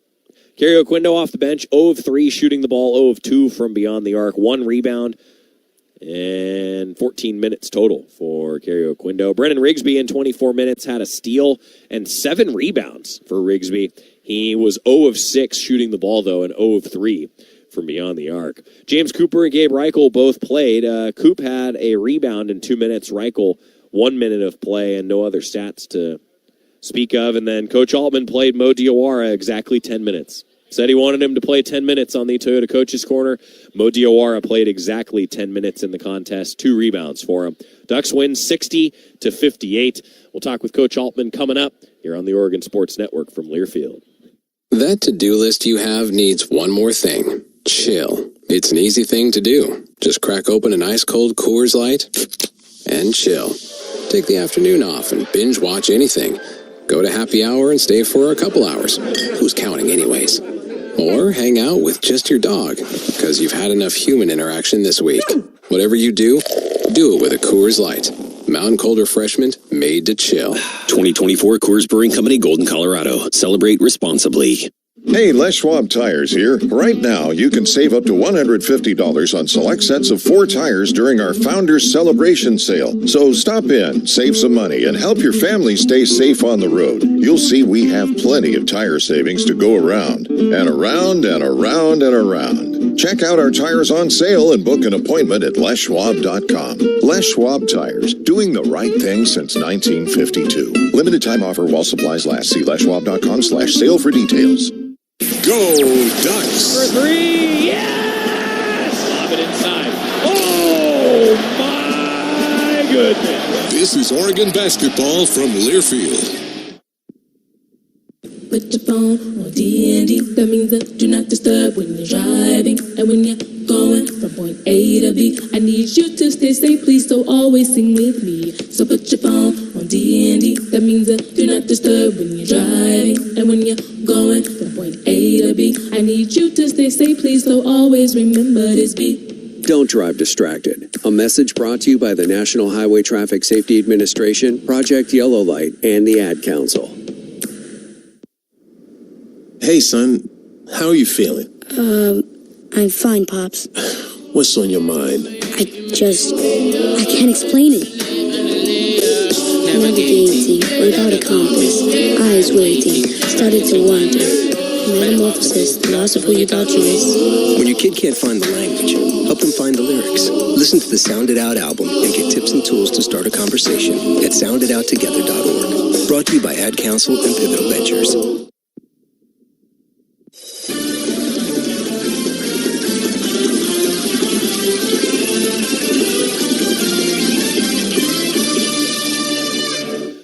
Kerry Oquendo off the bench, 0 of 3 shooting the ball, 0 of 2 from beyond the arc, 1 rebound, and 14 minutes total for Kerry Oquendo. Brennan Rigsby in 24 minutes had a steal and 7 rebounds for Rigsby. He was 0 of 6 shooting the ball, though, and 0 of 3 from beyond the arc. James Cooper and Gabe Reichel both played. Coop had a rebound in 2 minutes. Reichel, 1 minute of play and no other stats to speak of. And then Coach Altman played Mo Diawara exactly 10 minutes. Said he wanted him to play 10 minutes on the Toyota Coaches Corner. Mo Diawara played exactly 10 minutes in the contest, 2 rebounds for him. Ducks win 60-58. We'll talk with Coach Altman coming up here on the Oregon Sports Network from Learfield. That to-do list you have needs one more thing. Chill. It's an easy thing to do. Just crack open an ice-cold Coors Light and chill. Take the afternoon off and binge watch anything. Go to happy hour and stay for a couple hours. Who's counting anyways? Or hang out with just your dog, because you've had enough human interaction this week. Whatever you do it with a Coors Light. Mountain Cold Refreshment made to chill. 2024 Coors Brewing Company, Golden, Colorado. Celebrate responsibly. Hey, Les Schwab Tires here. Right now, you can save up to $150 on select sets of 4 tires during our Founders Celebration Sale. So stop in, save some money, and help your family stay safe on the road. You'll see we have plenty of tire savings to go around. And around and around and around. Check out our tires on sale and book an appointment at leschwab.com. Les Schwab Tires, doing the right thing since 1952. Limited time offer while supplies last. See leschwab.com/sale for details. Go Ducks! For 3, yes! Lob it inside. Oh, my goodness. This is Oregon basketball from Learfield. Put your phone on D&D. That means that do not disturb when you're driving. And when you're going from point A to B, I need you to stay safe, please, so always sing with me. So put your phone on D&D. That means that do not disturb when you're driving. And when you're going from point A to B, I need you to stay safe, please, so always remember this beat. Don't drive distracted. A message brought to you by the National Highway Traffic Safety Administration, Project Yellow Light, and the Ad Council. Hey, son. How are you feeling? I'm fine, Pops. What's on your mind? I can't explain it. Navigating without a compass, eyes waiting, started to wonder. Metamorphosis, the loss of who you thought you is. When your kid can't find the language, help them find the lyrics. Listen to the Sound It Out album and get tips and tools to start a conversation at sounditouttogether.org. Brought to you by Ad Council and Pivotal Ventures.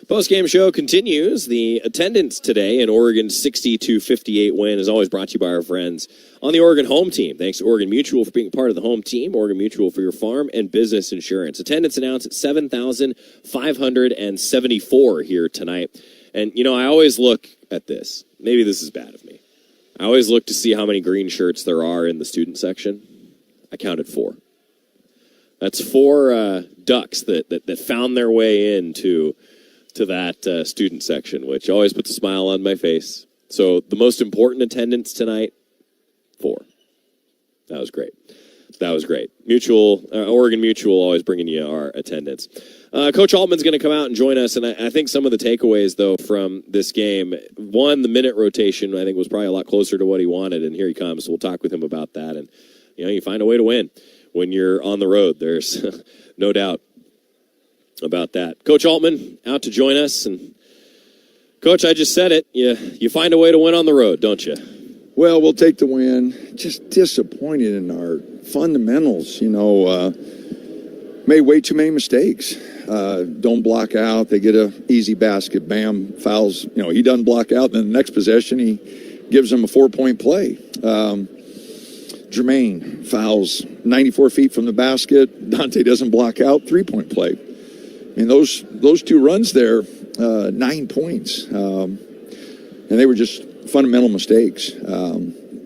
Post-game show continues. The attendance today in Oregon's 60-58 win is always brought to you by our friends on the Oregon home team. Thanks to Oregon Mutual for being part of the home team. Oregon Mutual for your farm and business insurance. Attendance announced at 7,574 here tonight. And, I always look at this. Maybe this is bad of me. I always look to see how many green shirts there are in the student section. I counted 4. That's 4 ducks that found their way into that student section, which always puts a smile on my face. So the most important attendance tonight, 4. That was great. Oregon Mutual always bringing you our attendance. Coach Altman's going to come out and join us, and I think some of the takeaways, though, from this game, one, the minute rotation, I think, was probably a lot closer to what he wanted, and here he comes. So we'll talk with him about that. And, you find a way to win when you're on the road. There's no doubt about that. Coach Altman out to join us, and Coach, I just said it. You find a way to win on the road, don't you? Well, we'll take the win. Just disappointed in our fundamentals. Made way too many mistakes. Don't block out. They get a easy basket. Bam, fouls. He doesn't block out. Then the next possession, he gives them a 4-point play. Jermaine fouls 94 feet from the basket. Dante doesn't block out. 3-point play. Those 2 runs there, 9 points. And they were just fundamental mistakes,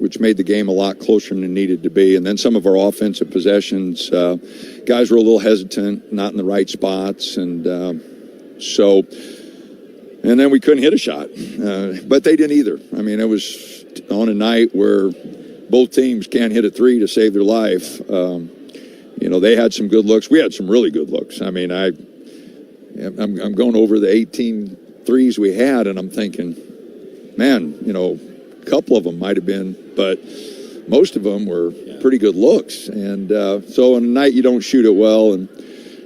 which made the game a lot closer than it needed to be. And then some of our offensive possessions, guys were a little hesitant, not in the right spots. And then we couldn't hit a shot. But they didn't either. It was on a night where both teams can't hit a 3 to save their life. They had some good looks. We had some really good looks. I'm going over the 18 threes we had, and I'm thinking, man, a couple of them might have been, but most of them were pretty good looks. And so on a night you don't shoot it well and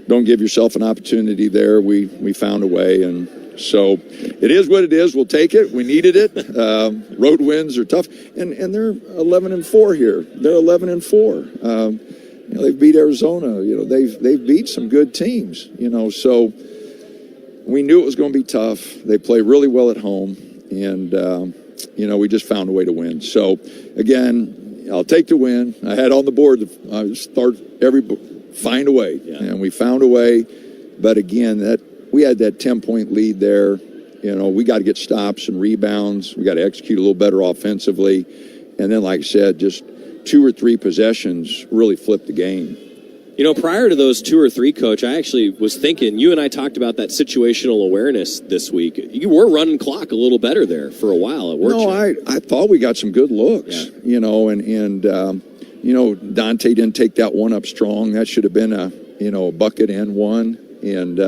don't give yourself an opportunity there, we found a way. And so it is what it is. We'll take it. We needed it. Road wins are tough. And they're 11-4 here. They're 11-4. They've beat Arizona. They've beat some good teams. So we knew it was going to be tough. They play really well at home, and we just found a way to win. So again, I'll take the win. I had on the board to find a way, and we found a way. But again, we had that 10-point lead there. We got to get stops and rebounds. We got to execute a little better offensively, and then, like I said, just 2 or 3 possessions really flipped the game. Prior to those 2 or 3, Coach, I actually was thinking, you and I talked about that situational awareness this week. You were running clock a little better there for a while, weren't you? No, I thought we got some good looks, and Dante didn't take that one up strong. That should have been a bucket and one. And,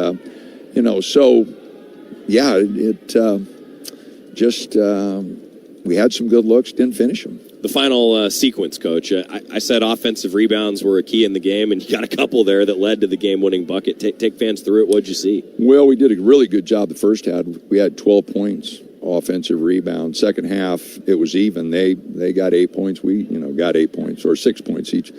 we had some good looks, didn't finish them. The final sequence, Coach. I said offensive rebounds were a key in the game, and you got a couple there that led to the game-winning bucket. Take fans through it. What'd you see? Well, we did a really good job the first half. We had 12 points offensive rebound. Second half, it was even. They got 8 points. We got 8 points or 6 points each.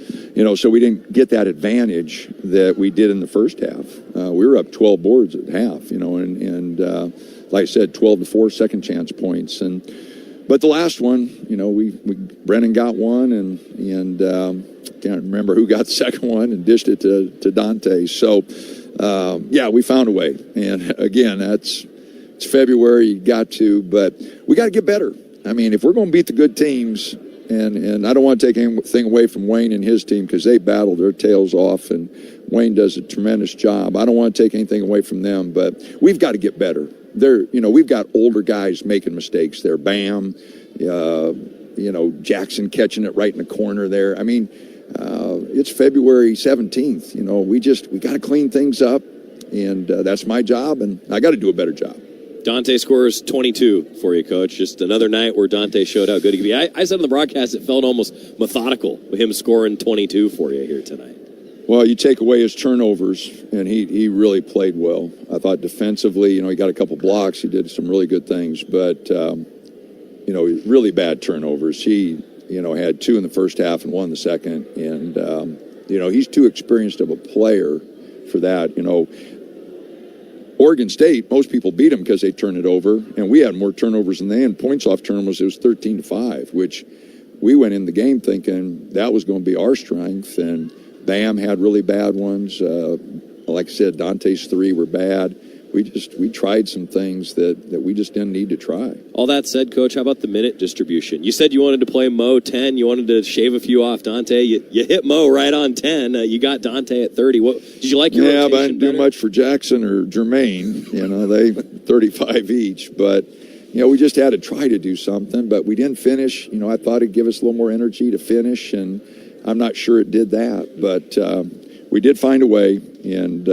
So we didn't get that advantage that we did in the first half. We were up 12 boards at half. And like I said, 12-4 second chance points. But the last one, Brennan got one, and can't remember who got the second one and dished it to Dante. So, we found a way. And again, it's February, you got to, but we got to get better. If we're going to beat the good teams, And I don't want to take anything away from Wayne and his team because they battled their tails off, and Wayne does a tremendous job. I don't want to take anything away from them, but we've got to get better. We've got older guys making mistakes there. Bam, Jackson catching it right in the corner there. I mean, it's February 17th. We got to clean things up, and that's my job, and I got to do a better job. Dante scores 22 for you, Coach. Just another night where Dante showed how good he could be. I said on the broadcast it felt almost methodical with him scoring 22 for you here tonight. Well, you take away his turnovers, and he really played well. I thought defensively, he got a couple blocks. He did some really good things, but, really bad turnovers. He, had 2 in the first half and 1 in the second, and, he's too experienced of a player for that. Oregon State, most people beat them because they turned it over, and we had more turnovers than they had. Points off turnovers, it was 13-5, which we went in the game thinking that was going to be our strength, and Bam had really bad ones. Like I said, Dante's 3 were bad. We tried some things that we just didn't need to try. All that said, Coach, how about the minute distribution? You said you wanted to play Mo 10. You wanted to shave a few off Dante. You hit Mo right on 10. You got Dante at 30. What did you like your rotation but I didn't better? do much for Jackson or Jermaine. They 35 each. But, we just had to try to do something. But we didn't finish. I thought it'd give us a little more energy to finish, and I'm not sure it did that. But we did find a way, and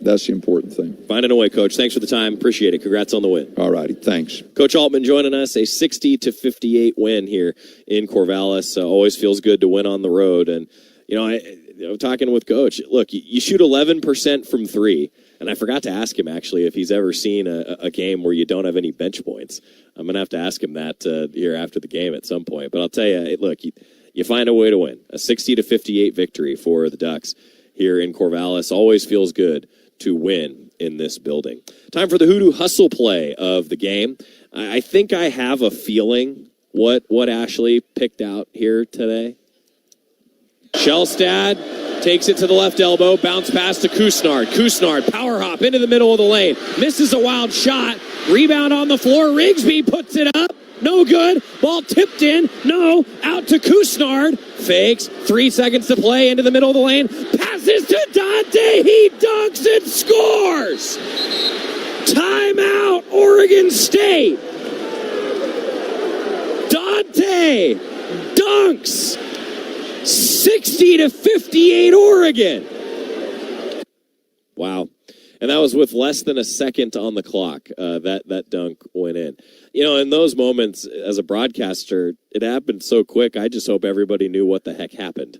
that's the important thing. Finding a way, Coach. Thanks for the time. Appreciate it. Congrats on the win. All righty. Thanks. Coach Altman joining us, a 60-58 win here in Corvallis. Always feels good to win on the road. And, talking with Coach, look, you shoot 11% from 3. And I forgot to ask him, actually, if he's ever seen a game where you don't have any bench points. I'm going to have to ask him that here after the game at some point. But I'll tell you, look, you find a way to win. A 60-58 victory for the Ducks here in Corvallis. Always feels good to win in this building. Time for the Hoodoo Hustle play of the game. I think I have a feeling what Ashley picked out here today. Shellstad takes it to the left elbow, bounce pass to Kusnard. Kusnard, power hop into the middle of the lane. Misses a wild shot. Rebound on the floor. Rigsby puts it up. No good. Ball tipped in. No. Out to Kusnard. Fakes. 3 seconds to play into the middle of the lane. Passes to Dante. He dunks and scores. Timeout, Oregon State. Dante dunks. 60-58 Oregon. Wow. And that was with less than a second on the clock. That dunk went in. In those moments, as a broadcaster, it happened so quick, I just hope everybody knew what the heck happened.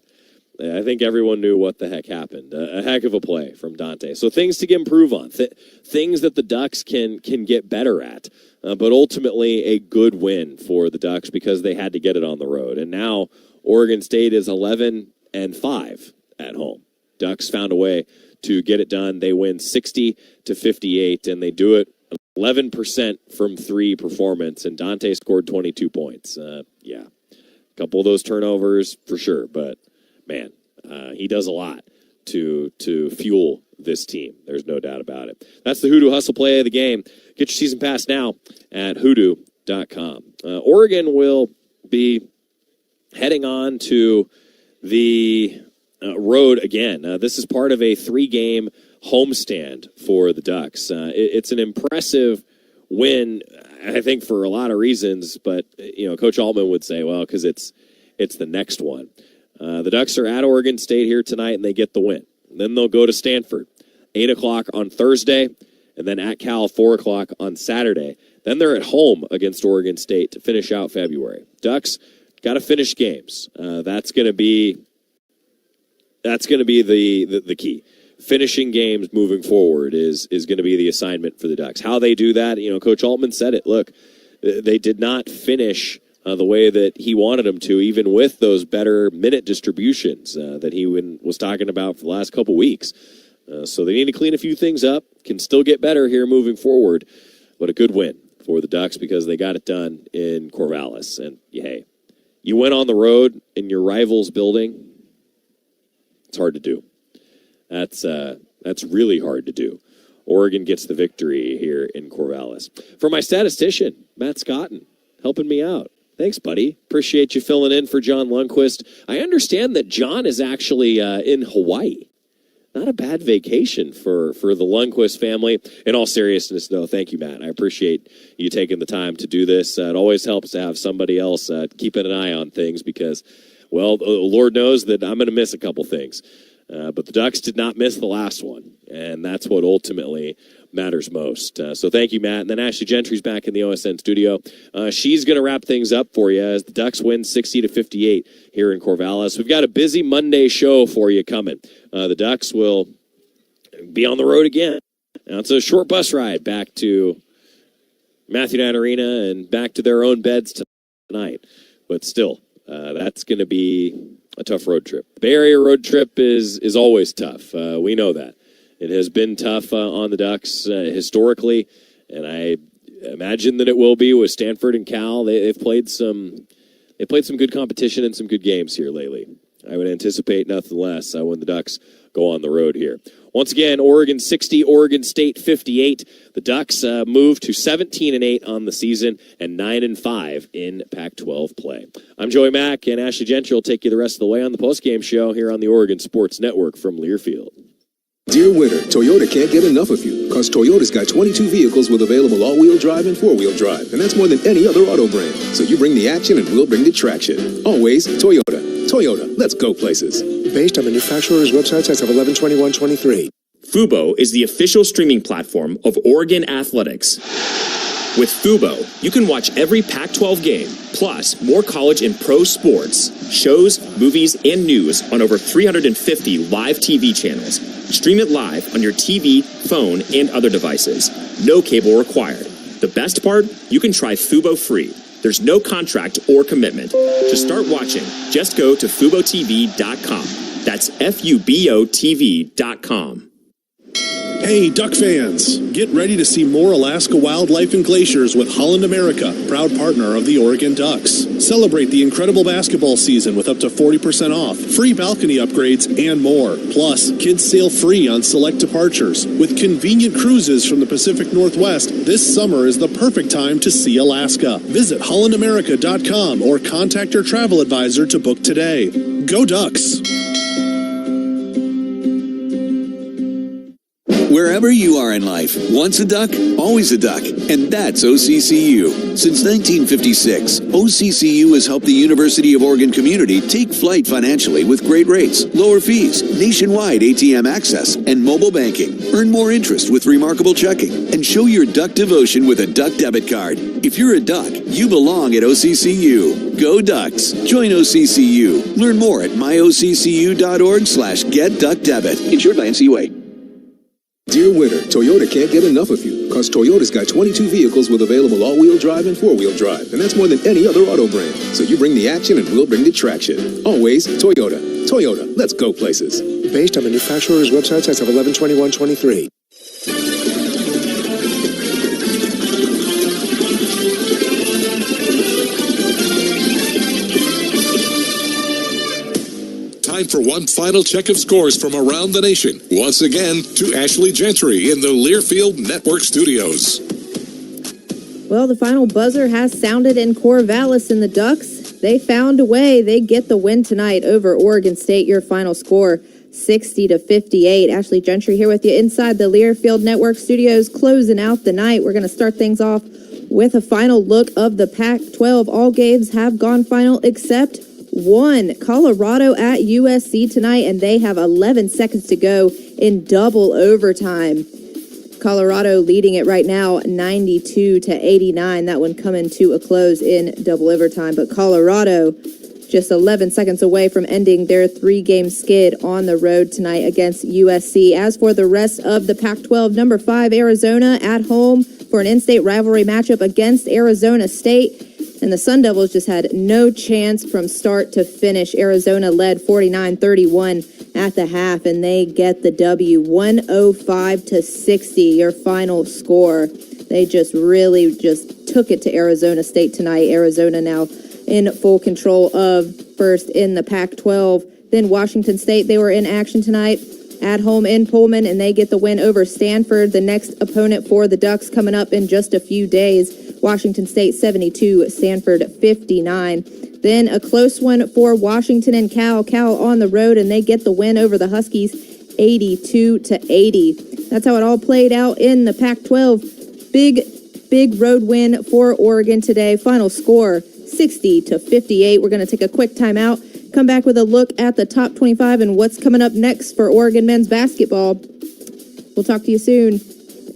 I think everyone knew what the heck happened. A heck of a play from Dante. So things to improve on. Things that the Ducks can get better at. But ultimately, a good win for the Ducks because they had to get it on the road. And now Oregon State is 11-5 at home. Ducks found a way to get it done. They win 60-58, and they do it 11% from 3 performance, and Dante scored 22 points. A couple of those turnovers for sure, but man, he does a lot to fuel this team. There's no doubt about it. That's the Hoodoo Hustle play of the game. Get your season pass now at hoodoo.com. Oregon will be heading on to the road again. This is part of a 3-game homestand for the Ducks. It's an impressive win, I think, for a lot of reasons, but Coach Altman would say, well, because it's the next one. The Ducks are at Oregon State here tonight, and they get the win. And then they'll go to Stanford, 8 o'clock on Thursday, and then at Cal, 4 o'clock on Saturday. Then they're at home against Oregon State to finish out February. Ducks got to finish games. That's going to be the key. Finishing games moving forward is going to be the assignment for the Ducks. How they do that, Coach Altman said it. Look, they did not finish the way that he wanted them to, even with those better minute distributions that he was talking about for the last couple weeks. So they need to clean a few things up. Can still get better here moving forward, but a good win for the Ducks because they got it done in Corvallis. And hey, you went on the road in your rival's building. It's hard to do. That's really hard to do. Oregon gets the victory here in Corvallis. For my statistician, Matt Scotton, helping me out. Thanks, buddy. Appreciate you filling in for John Lundquist. I understand that John is actually in Hawaii. Not a bad vacation for the Lundquist family. In all seriousness, though, thank you, Matt. I appreciate you taking the time to do this. It always helps to have somebody else keeping an eye on things because, well, Lord knows that I'm going to miss a couple things. But the Ducks did not miss the last one, and that's what ultimately matters most. So thank you, Matt. And then Ashley Gentry's back in the OSN studio. She's going to wrap things up for you as the Ducks win 60-58 here in Corvallis. We've got a busy Monday show for you coming. The Ducks will be on the road again. Now it's a short bus ride back to Matthew Knight Arena and back to their own beds tonight. But still, that's going to be a tough road trip. The Bay Area road trip is always tough. We know that. It has been tough on the Ducks historically, and I imagine that it will be with Stanford and Cal. They've played some good competition and some good games here lately. I would anticipate nothing less when the Ducks go on the road here. Once again, Oregon 60, Oregon State 58. The Ducks move to 17-8 on the season and 9-5 in Pac-12 play. I'm Joey Mack, and Ashley Gentry will take you the rest of the way on the postgame show here on the Oregon Sports Network from Learfield. Dear winter, Toyota can't get enough of you because Toyota's got 22 vehicles with available all-wheel drive and four-wheel drive, and that's more than any other auto brand. So you bring the action and we'll bring the traction. Always Toyota. Toyota, let's go places. Based on manufacturer's websites as of 11/21/23. Fubo is the official streaming platform of Oregon Athletics. With Fubo, you can watch every Pac-12 game, plus more college and pro sports, shows, movies, and news on over 350 live TV channels. Stream it live on your TV, phone, and other devices. No cable required. The best part? You can try Fubo free. There's no contract or commitment. To start watching, just go to FuboTV.com. That's FUBOTV.com. Hey, Duck fans! Get ready to see more Alaska wildlife and glaciers with Holland America, proud partner of the Oregon Ducks. Celebrate the incredible basketball season with up to 40% off, free balcony upgrades, and more. Plus, kids sail free on select departures. With convenient cruises from the Pacific Northwest, this summer is the perfect time to see Alaska. Visit hollandamerica.com or contact your travel advisor to book today. Go Ducks! Wherever you are in life, once a duck, always a duck. And that's OCCU. Since 1956, OCCU has helped the University of Oregon community take flight financially with great rates, lower fees, nationwide ATM access, and mobile banking. Earn more interest with remarkable checking, and show your duck devotion with a duck debit card. If you're a duck, you belong at OCCU. Go Ducks. Join OCCU. Learn more at myoccu.org/getduckdebit. Insured by NCAA. Dear winter, Toyota can't get enough of you because Toyota's got 22 vehicles with available all-wheel drive and four-wheel drive, and that's more than any other auto brand. So you bring the action and we'll bring the traction. Always Toyota. Toyota, let's go places. Based on manufacturer's websites as of 11/21/23. Time for one final check of scores from around the nation. Once again, to Ashley Gentry in the Learfield Network Studios. Well, the final buzzer has sounded in Corvallis, and the Ducks, they found a way. They get the win tonight over Oregon State. Your final score, 60-58. Ashley Gentry here with you inside the Learfield Network Studios, closing out the night. We're going to start things off with a final look of the Pac-12. All games have gone final except one. Colorado at USC tonight, and they have 11 seconds to go in double overtime. Colorado leading it right now, 92-89. That one coming to a close in double overtime. But Colorado just 11 seconds away from ending their three-game skid on the road tonight against USC. As for the rest of the Pac-12, number 5, Arizona at home for an in-state rivalry matchup against Arizona State. And the Sun Devils just had no chance from start to finish. Arizona led 49-31 at the half, and they get the W, 105-60, your final score. They just really took it to Arizona State tonight. Arizona now in full control of first in the Pac-12. Then Washington State, they were in action tonight at home in Pullman, and they get the win over Stanford. The next opponent for the Ducks coming up in just a few days Washington State 72, Stanford 59. Then a close one for Washington and Cal. Cal on the road, and they get the win over the Huskies 82-80. That's how it all played out in the Pac-12. Big road win for Oregon today. Final score 60-58. We're going to take a quick timeout. Come back with a look at the top 25 and what's coming up next for Oregon men's basketball. We'll talk to you soon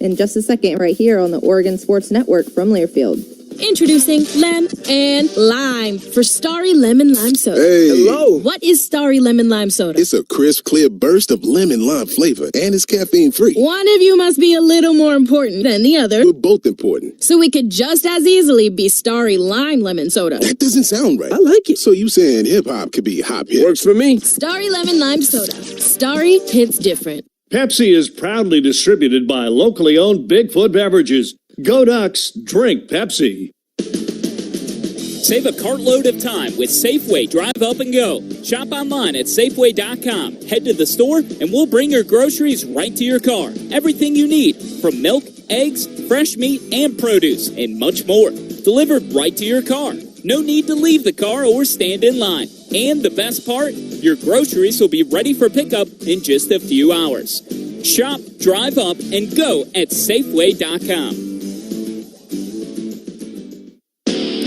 in just a second right here on the Oregon Sports Network from Learfield. Introducing Lem and Lime for Starry Lemon Lime Soda. Hey. Hello. What is Starry Lemon Lime Soda? It's a crisp, clear burst of lemon lime flavor, and it's caffeine-free. One of you must be a little more important than the other. We're both important. So we could just as easily be Starry Lime Lemon Soda. That doesn't sound right. I like it. So you saying hip-hop could be hop hip? Works for me. Starry Lemon Lime Soda. Starry hits different. Pepsi is proudly distributed by locally owned Bigfoot Beverages. Go Ducks, drink Pepsi. Save a cartload of time with Safeway Drive Up and Go. Shop online at Safeway.com. Head to the store and we'll bring your groceries right to your car. Everything you need, from milk, eggs, fresh meat, and produce, and much more. Delivered right to your car. No need to leave the car or stand in line. And the best part, your groceries will be ready for pickup in just a few hours. Shop, drive up, and go at Safeway.com.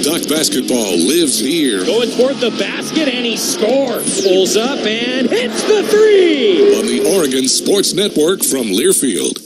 Duck basketball lives here. Going toward the basket, and he scores. Pulls up and hits the three. On the Oregon Sports Network from Learfield.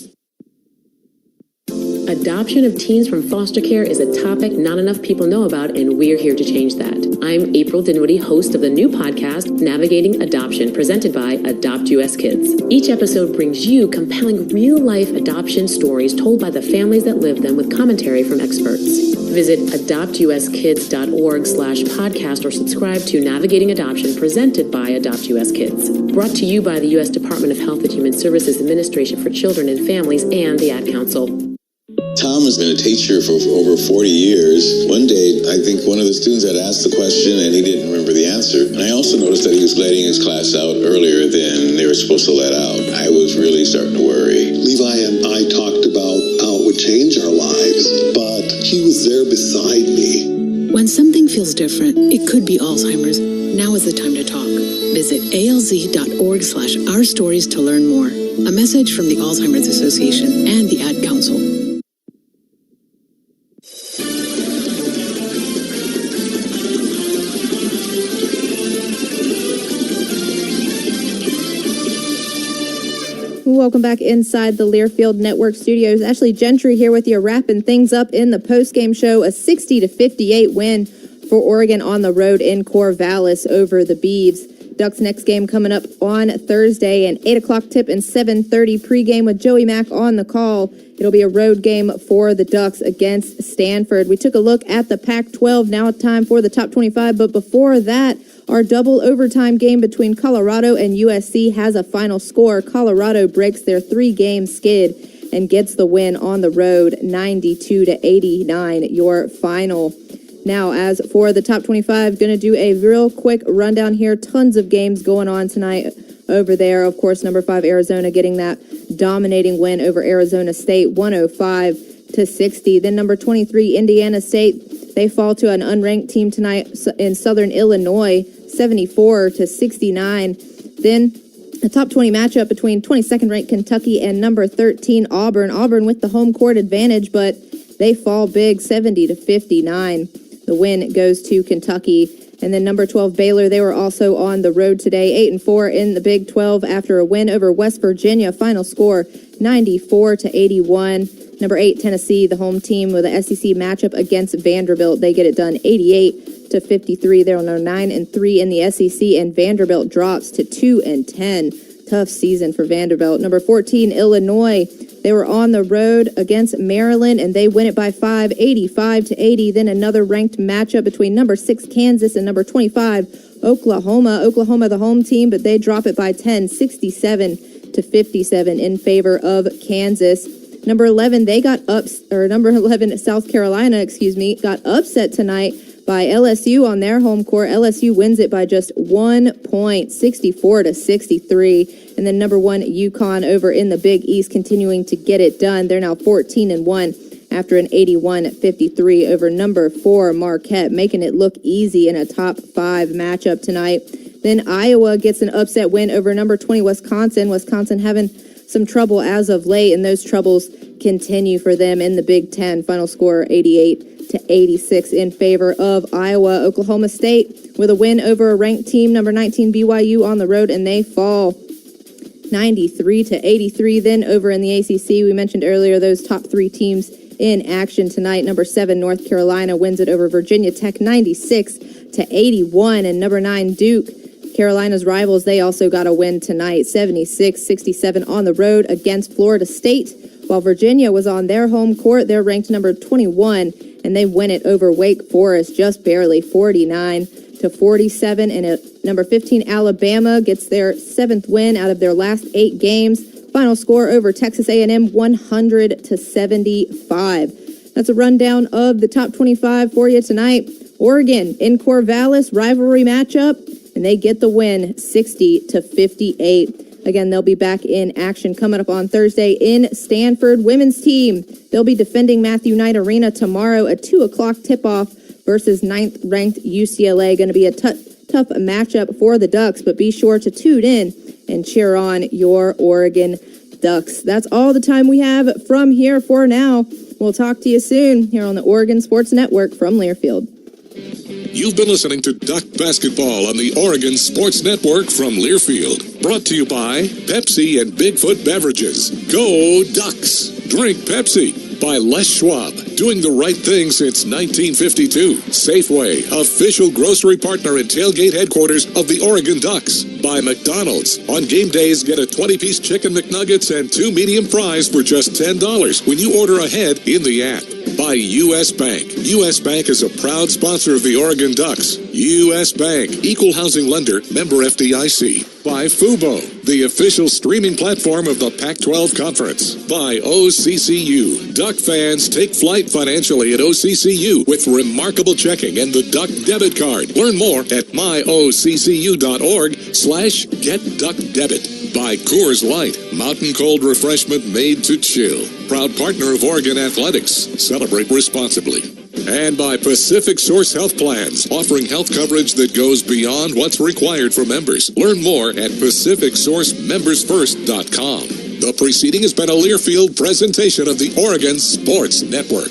Adoption of teens from foster care is a topic not enough people know about, and we're here to change that. I'm April Dinwiddie, host of the new podcast, Navigating Adoption, presented by Adopt US Kids. Each episode brings you compelling real-life adoption stories told by the families that live them with commentary from experts. Visit adoptuskids.org/podcast or subscribe to Navigating Adoption, presented by Adopt US Kids. Brought to you by the U.S. Department of Health and Human Services Administration for Children and Families and the Ad Council. Tom has been a teacher for over 40 years. One day, I think one of the students had asked the question and he didn't remember the answer. And I also noticed that he was letting his class out earlier than they were supposed to let out. I was really starting to worry. Levi and I talked about how it would change our lives, but he was there beside me. When something feels different, it could be Alzheimer's. Now is the time to talk. Visit alz.org/ourstories to learn more. A message from the Alzheimer's Association and the Ad Council. Welcome back inside the Learfield Network studios. Ashley Gentry here with you, wrapping things up in the postgame show. A 60-58 win for Oregon on the road in Corvallis over the Beavs. Ducks next game coming up on Thursday, an 8 o'clock tip and 7:30 pregame with Joey Mack on the call. It'll be a road game for the Ducks against Stanford. We took a look at the Pac-12. Now it's time for the top 25, but before that, our double overtime game between Colorado and USC has a final score. Colorado breaks their 3-game skid and gets the win on the road, 92-89, your final. Now, as for the top 25, going to do a real quick rundown here. Tons of games going on tonight over there. Of course, number 5, Arizona getting that dominating win over Arizona State, 105-60. Then number 23, Indiana State. They fall to an unranked team tonight in Southern Illinois, 74-69. Then a top 20 matchup between 22nd ranked Kentucky and number 13 Auburn. Auburn with the home court advantage, but they fall big, 70-59. The win goes to Kentucky. And then number 12 Baylor, they were also on the road today, 8-4 in the Big 12 after a win over West Virginia. Final score 94-81. Number 8 Tennessee, the home team with a SEC matchup against Vanderbilt. They get it done 88-53. They're on 9-3 in the SEC, and Vanderbilt drops to 2-10. Tough season for Vanderbilt. Number 14 Illinois, they were on the road against Maryland, and they win it by 5, 85-80. Then another ranked matchup between number 6 Kansas and number 25 Oklahoma. Oklahoma, the home team, but they drop it by 10, 67-57 in favor of Kansas. Number 11, number 11 South Carolina, got upset tonight by LSU on their home court. LSU wins it by just 1 point, 64-63. And then number 1 UConn over in the Big East continuing to get it done. They're now 14-1 after an 81-53 over number 4 Marquette, making it look easy in a top 5 matchup tonight. Then Iowa gets an upset win over number 20 Wisconsin. Wisconsin having some trouble as of late, and those troubles continue for them in the Big Ten. Final score 88-86 in favor of Iowa. Oklahoma State with a win over a ranked team, number 19 BYU on the road, and they fall 93-83. Then over in the ACC, we mentioned earlier those top 3 teams in action tonight. Number 7 North Carolina wins it over Virginia Tech 96-81, and number 9 Duke, Carolina's rivals, they also got a win tonight, 76-67 on the road against Florida State. While Virginia was on their home court, they're ranked number 21, and they win it over Wake Forest just barely, 49-47. And number 15 Alabama gets their 7th win out of their last 8 games. Final score over Texas A&M, 100-75. That's a rundown of the top 25 for you tonight. Oregon in Corvallis, rivalry matchup, and they get the win, 60-58. Again, they'll be back in action coming up on Thursday in Stanford. Women's team, they'll be defending Matthew Knight Arena tomorrow at 2 o'clock tip-off versus 9th-ranked UCLA. Going to be a tough matchup for the Ducks, but be sure to tune in and cheer on your Oregon Ducks. That's all the time we have from here for now. We'll talk to you soon here on the Oregon Sports Network from Learfield. You've been listening to Duck Basketball on the Oregon Sports Network from Learfield. Brought to you by Pepsi and Bigfoot Beverages. Go Ducks! Drink Pepsi. By Les Schwab, doing the right thing since 1952. Safeway, official grocery partner and tailgate headquarters of the Oregon Ducks. By McDonald's, on game days get a 20-piece chicken McNuggets and 2 medium fries for just $10 when you order ahead in the app. By U.S. Bank. U.S. Bank is a proud sponsor of the Oregon Ducks. U.S. Bank, equal housing lender, member FDIC. By Fubo, the official streaming platform of the Pac-12 Conference. By OCCU. Duck fans, take flight financially at OCCU with remarkable checking and the Duck debit card. Learn more at myoccu.org/getduckdebit. By Coors Light, mountain cold refreshment made to chill. Proud partner of Oregon Athletics. Celebrate responsibly. And by Pacific Source Health Plans, offering health coverage that goes beyond what's required for members. Learn more at PacificSourceMembersFirst.com. The preceding has been a Learfield presentation of the Oregon Sports Network.